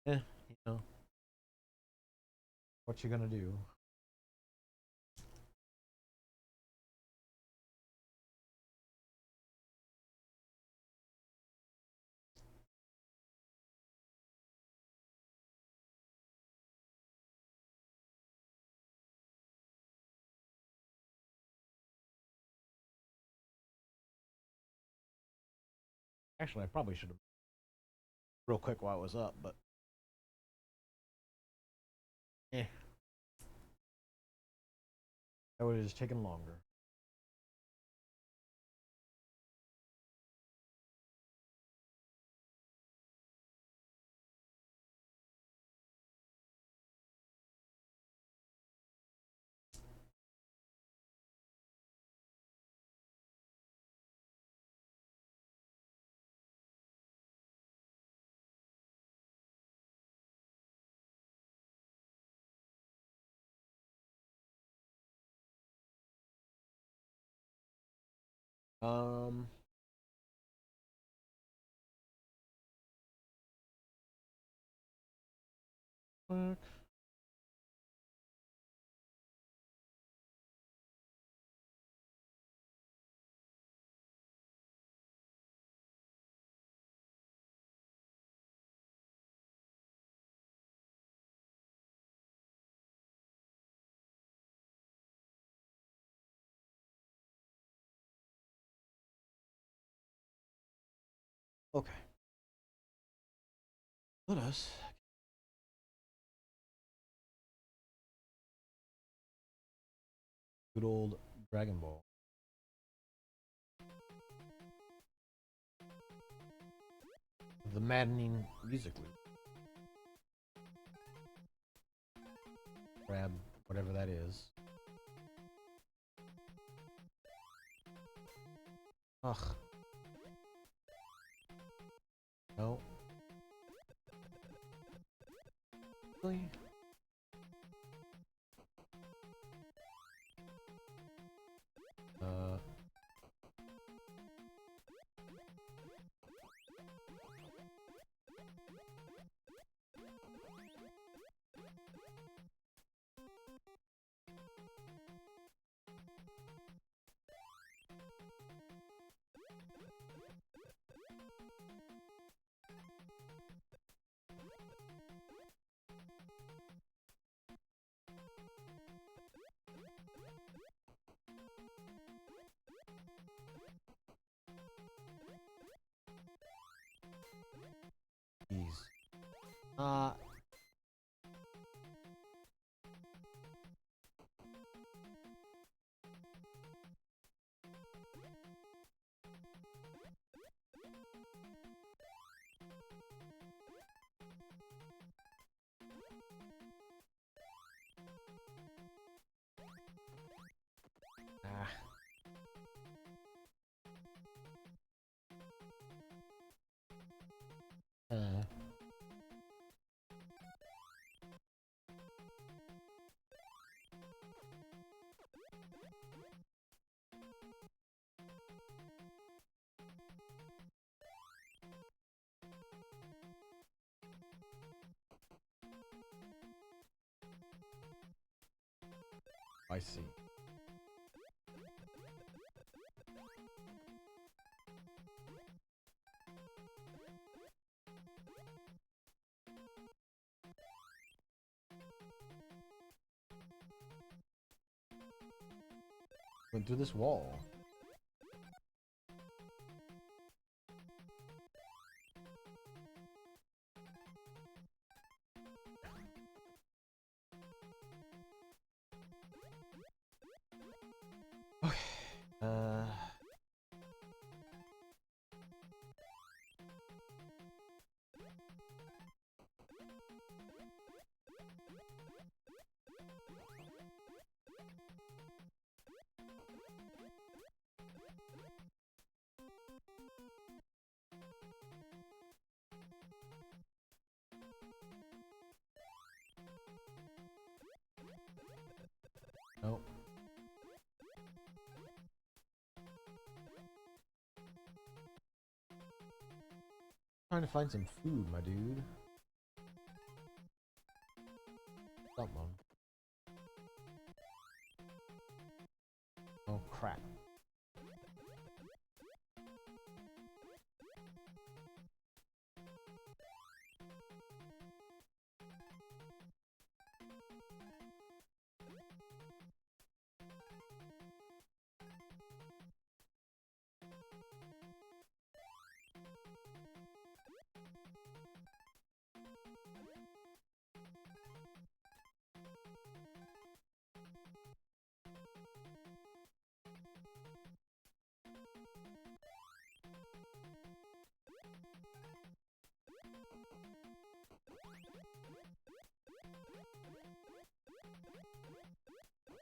you know what you gonna do. Actually, I probably should have real quick while I was up, but eh, that would have just taken longer. Um, fuck. Okay, let us. Good old Dragon Ball. The maddening music loop. Grab whatever that is. Ugh. No. Really? Uh. Jeez. Ah. I see. Went through this wall. Okay. Nope. Trying to find some food, my dude. Something. Oh crap.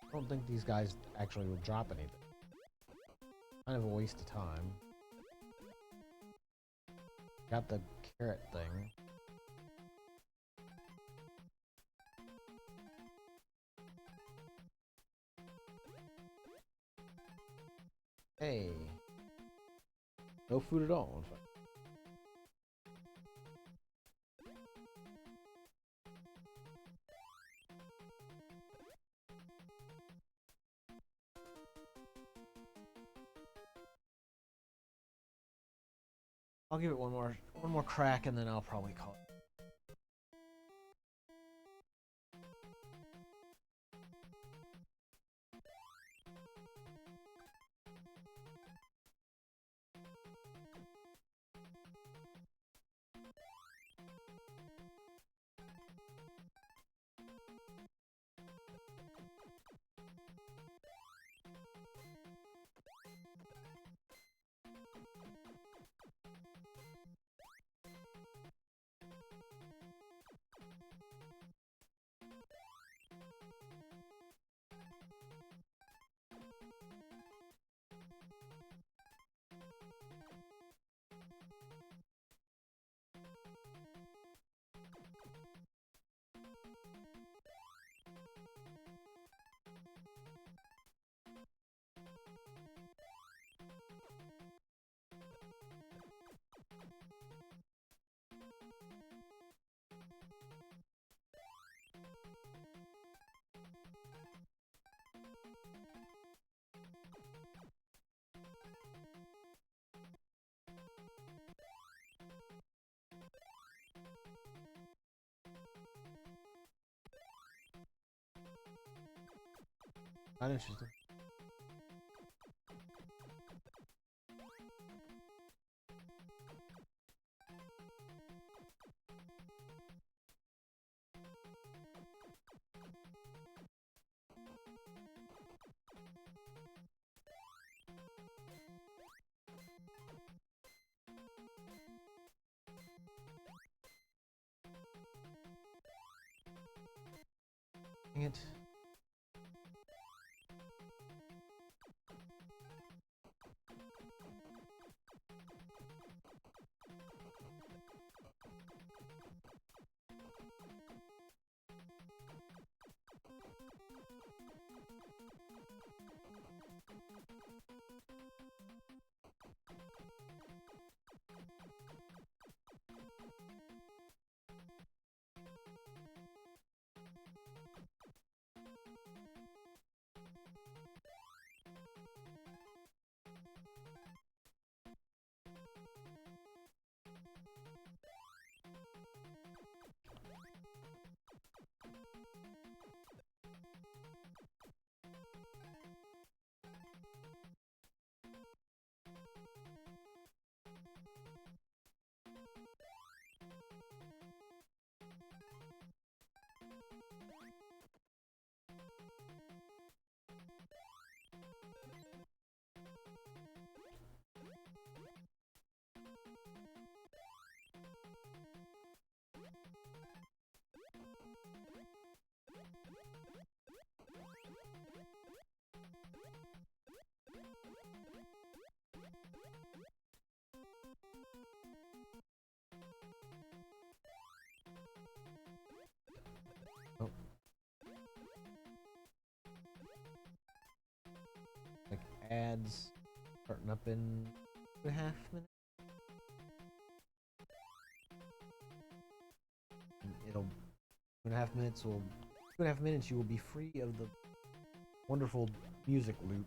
I don't think these guys actually would drop anything. Kind of a waste of time. Got the carrot thing. Hey. No food at all. I'll give it one more crack and then I'll probably call it. Not interested. Dang it. Oh. Like ads starting up in 2.5 minutes. It'll 2.5 minutes will 2.5 minutes you will be free of the wonderful music loop.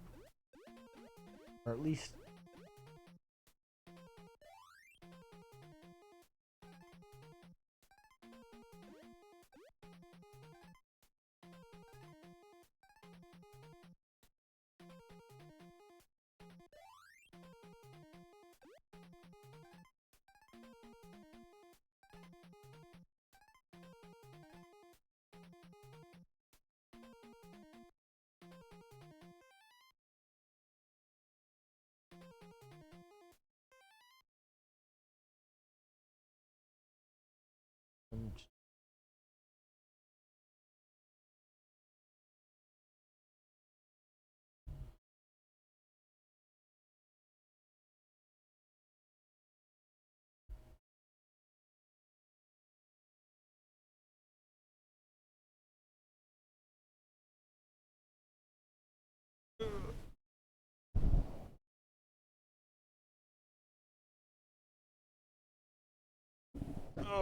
Or at least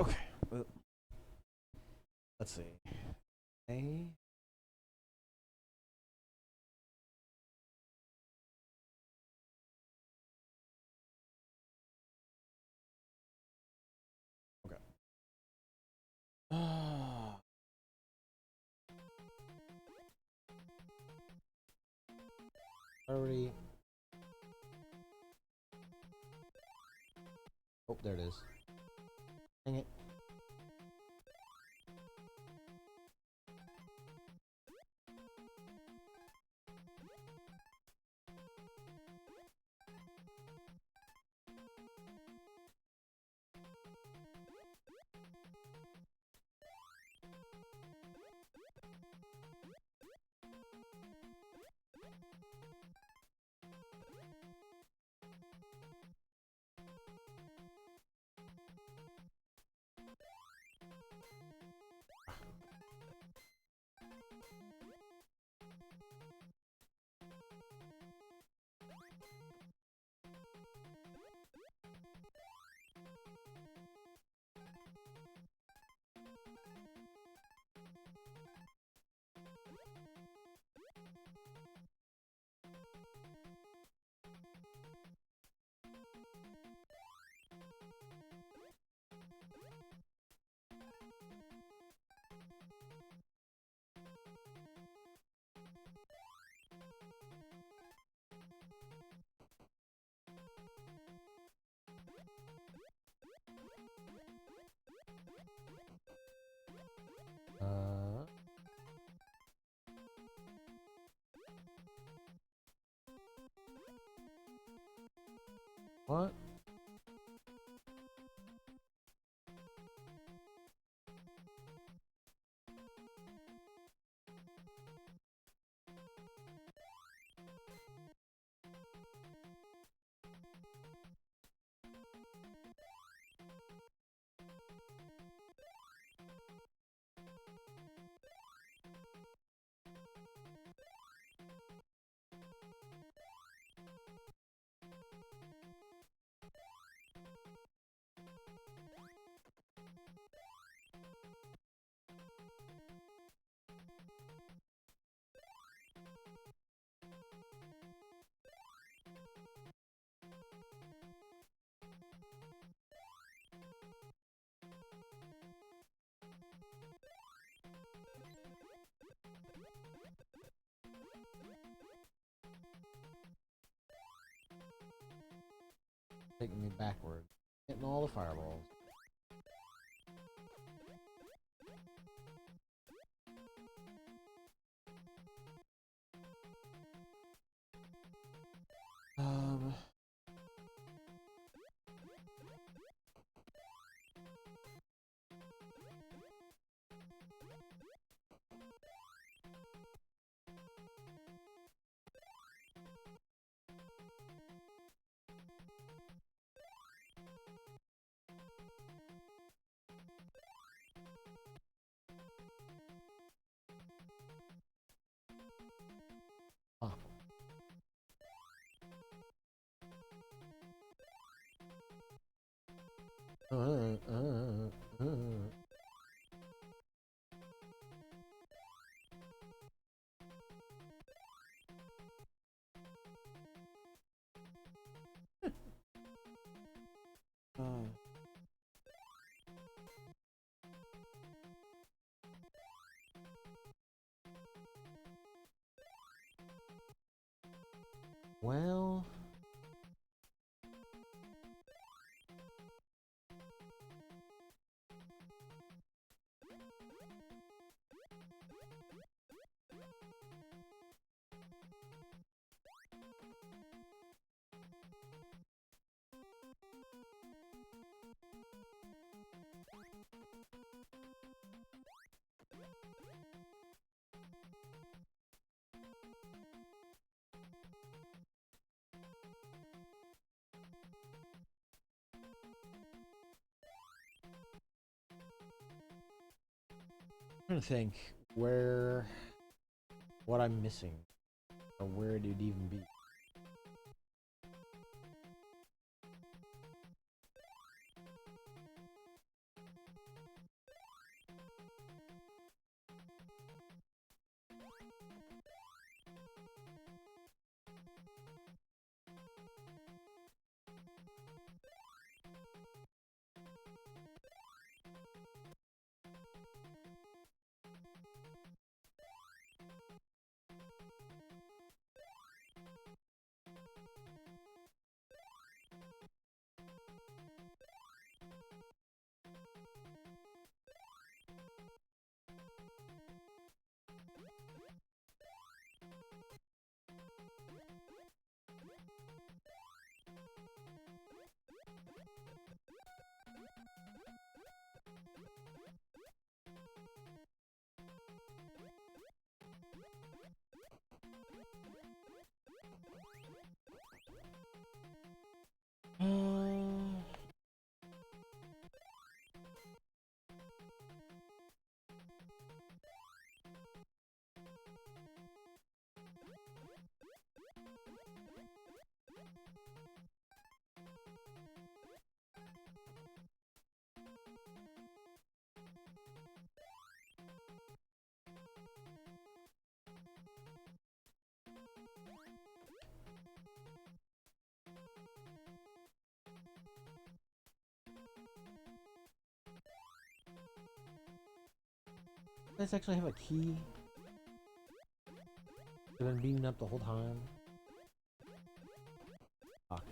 okay. Well, let's see. A. Okay. Already. Oh, there it is. Dang it. Uh. What? Taking me backward. Hitting all the fireballs. Um... Huh. Uh, uh, uh. Well... I'm trying to think what I'm missing, or where it'd even be. Does this actually have a key? I've been beating up the whole time. Fuck.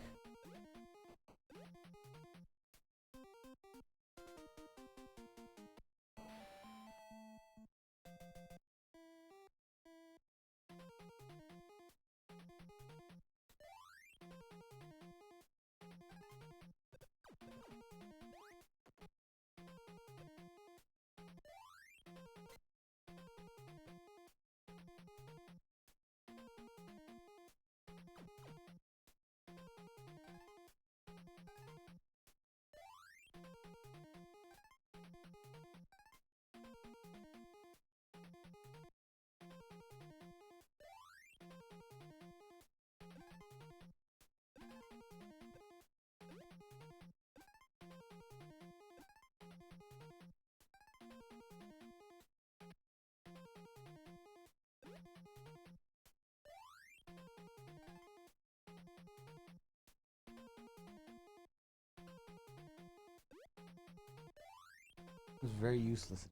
It was very useless.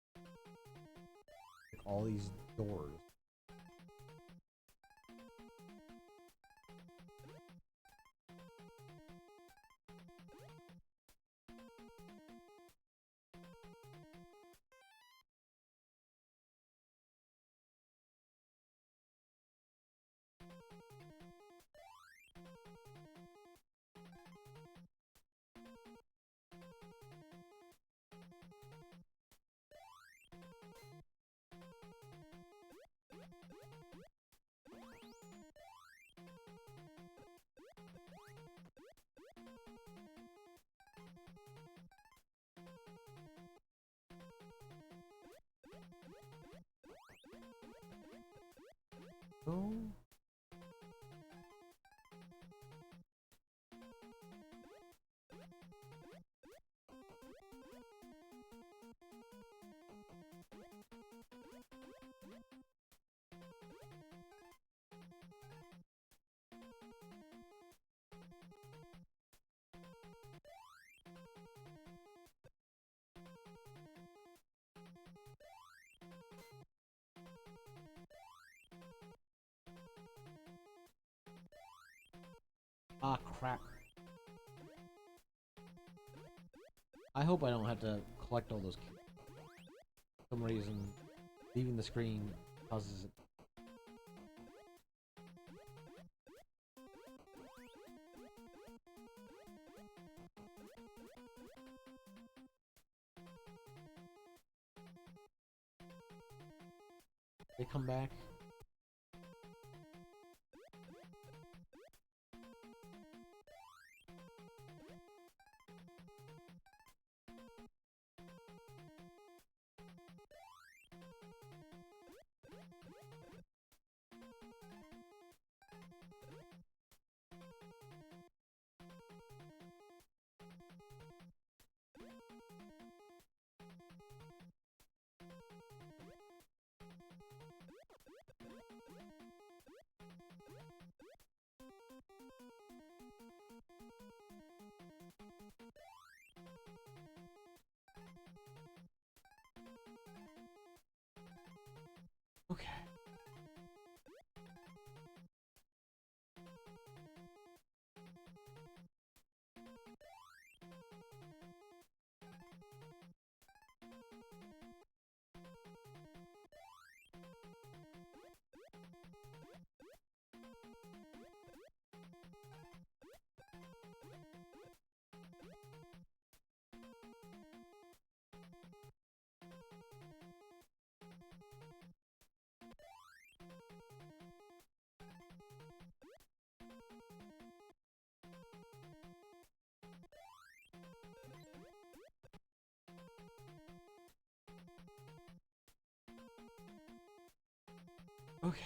Like all these doors. Oh. Ah, crap. I hope I don't have to collect all those cubes. For some reason, leaving the screen causes it. They come back. Okay. Okay.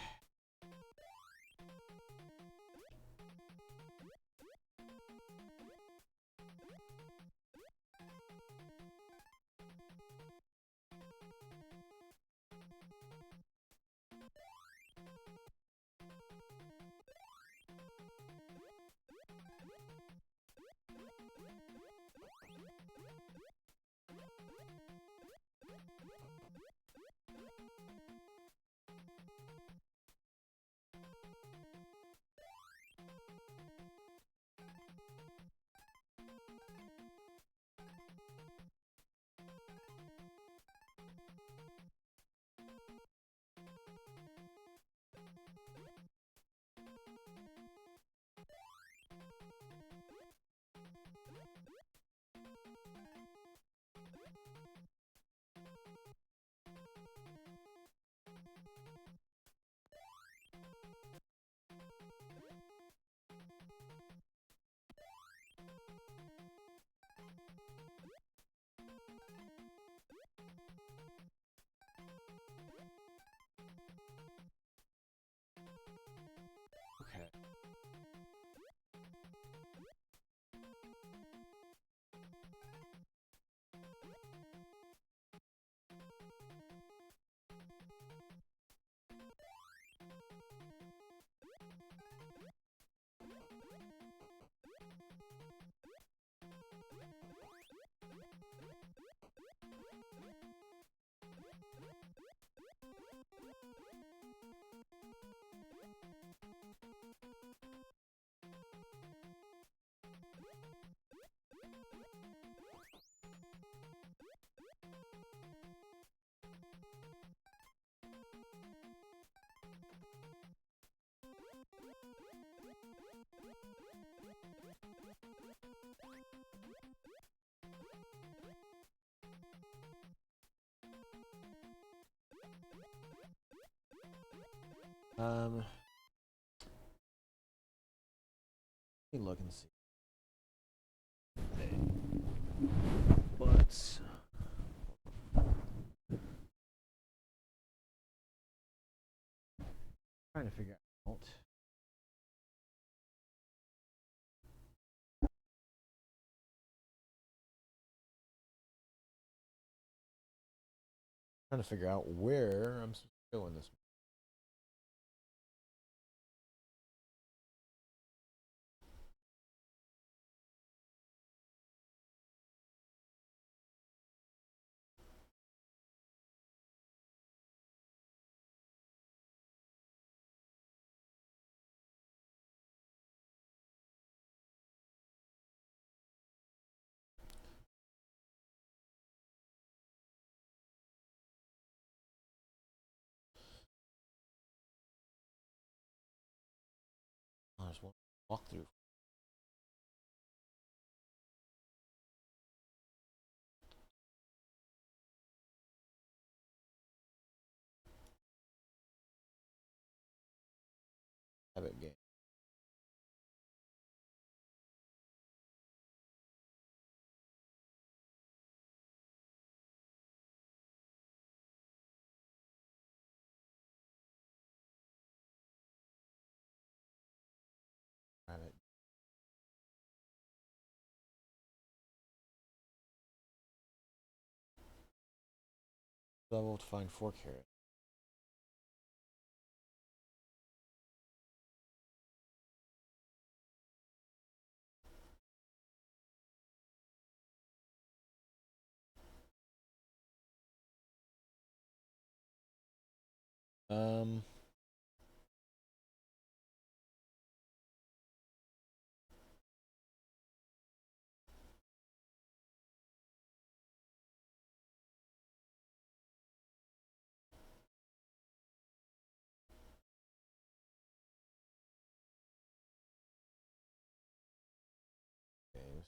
Okay. Let me look and see. But trying to figure out. Trying to figure out where I'm supposed to go in this. I just want to walk through. Have it game. Have it. Level to find 4 carats. Um. Games.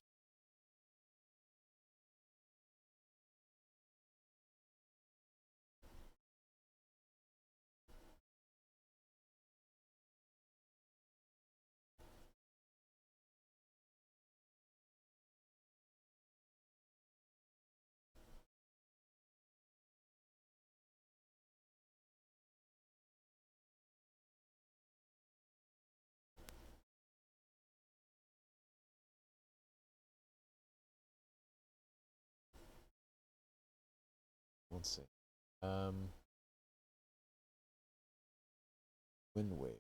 Let's see. Um. Wind wave.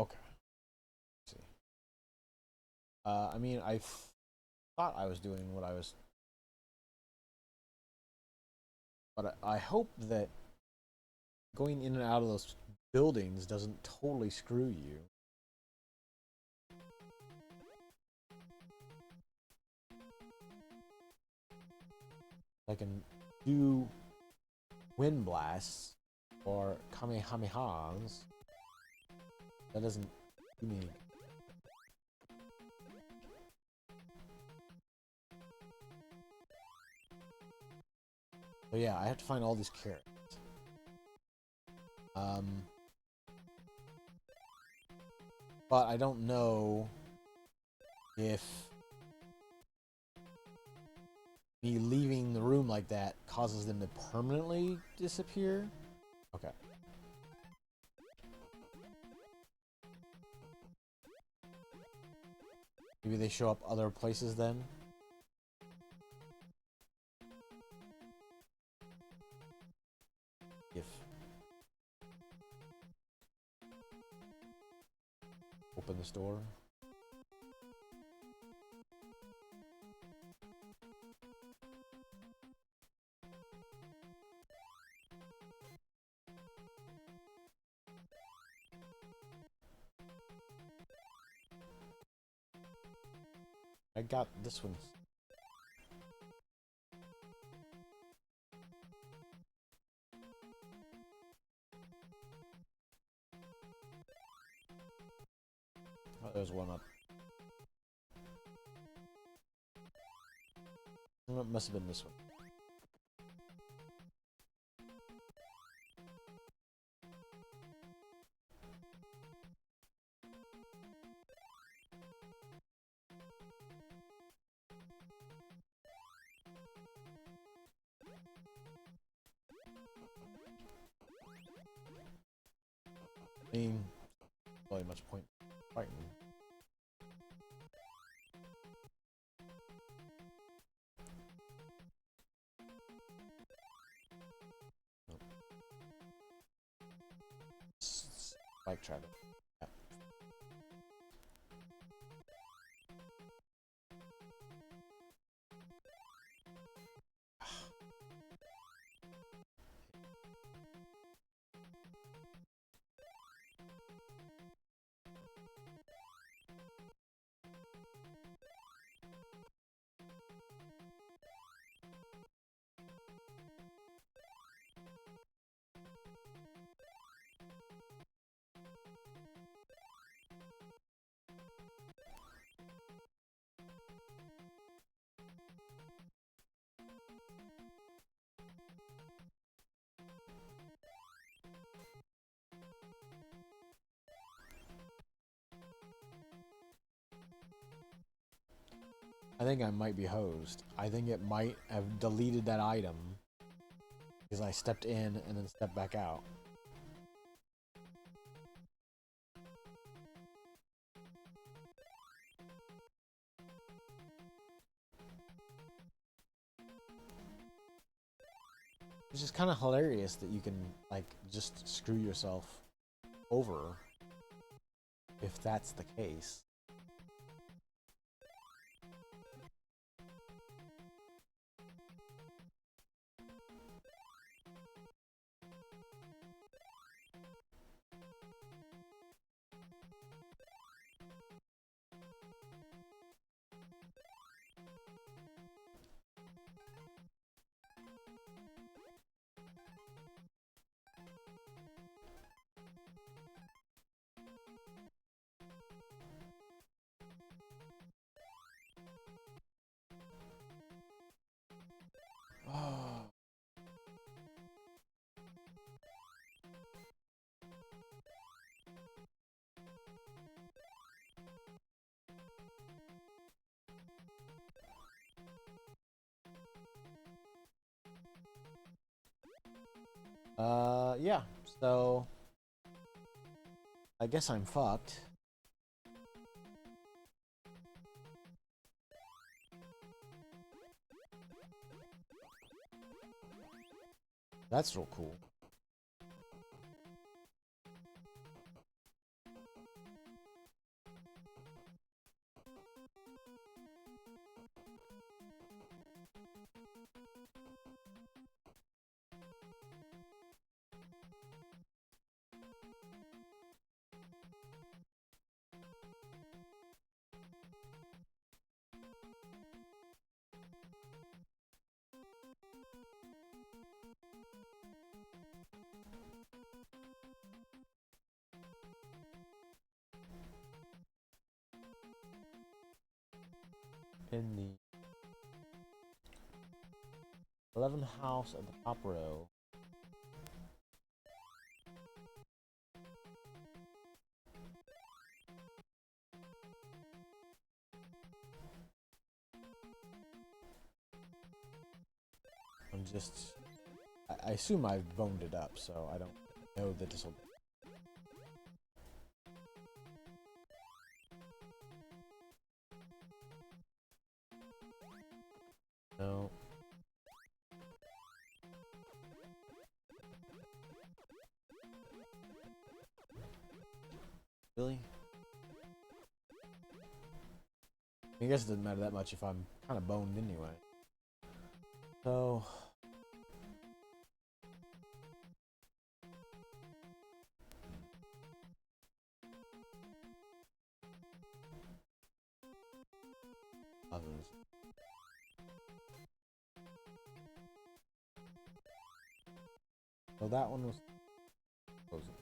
Okay. Let's see. I mean, thought I was doing what I was, but I hope that going in and out of those buildings doesn't totally screw you. I can do wind blasts or kamehamehas. That doesn't do me. But yeah, I have to find all these carrots. But I don't know if me leaving the room like that causes them to permanently disappear. Okay. Maybe they show up other places then. If open the store. I got this one. Oh, there's one up. It must have been this one. I mean, really much point fighting. Nope. Bike traffic. Yeah. I think I might be hosed. I think it might have deleted that item because I stepped in and then stepped back out. It's just kind of hilarious that you can, like, just screw yourself over if that's the case. Oh. Yeah, so I guess I'm fucked. That's real cool. In the 11th house at the top row. I'm just... I assume I've boned it up, so I don't know that this will... No. Really? I guess it doesn't matter that much if I'm kind of boned anyway. So... ovens. So that one was frozen.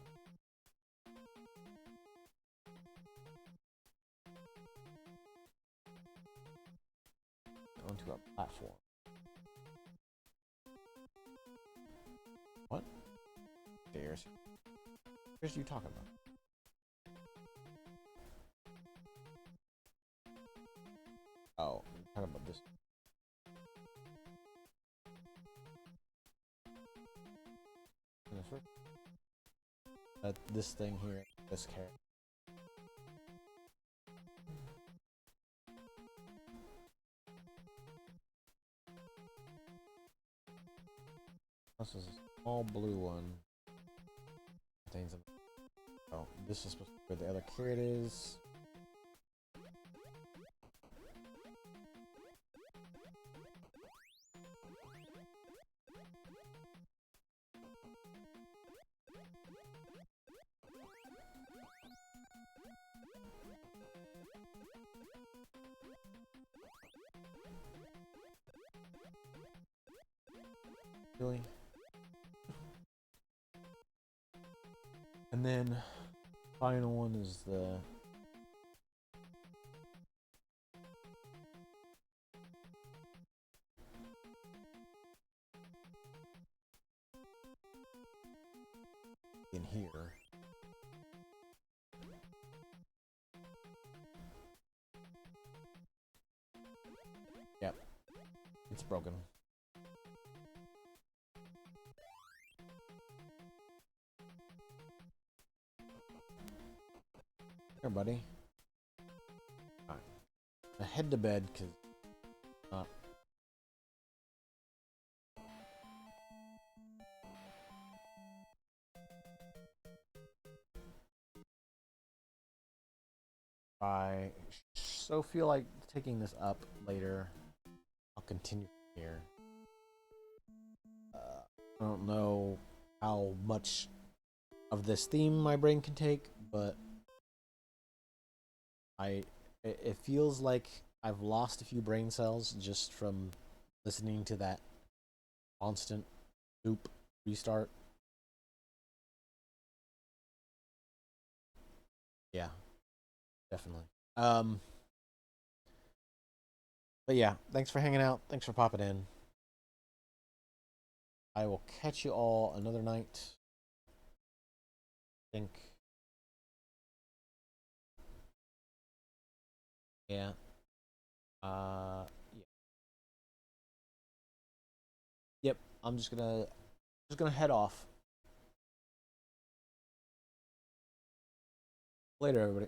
Onto a platform. What? Stairs. What are you talking about? Oh, I'm talking about this. This thing here, this carrot. This is a small blue one. Contains a. Oh, this is supposed to be where the other carrot is. Really? And then final one is the in here. Yep. It's broken. Here, buddy. Alright. I head to bed because I so feel like taking this up later. I'll continue here. I don't know how much of this theme my brain can take, but it feels like I've lost a few brain cells just from listening to that constant loop restart. Yeah, definitely. But yeah, thanks for hanging out. Thanks for popping in. I will catch you all another night. I think. Yeah. Yeah. Yep. I'm just gonna head off. Later, everybody.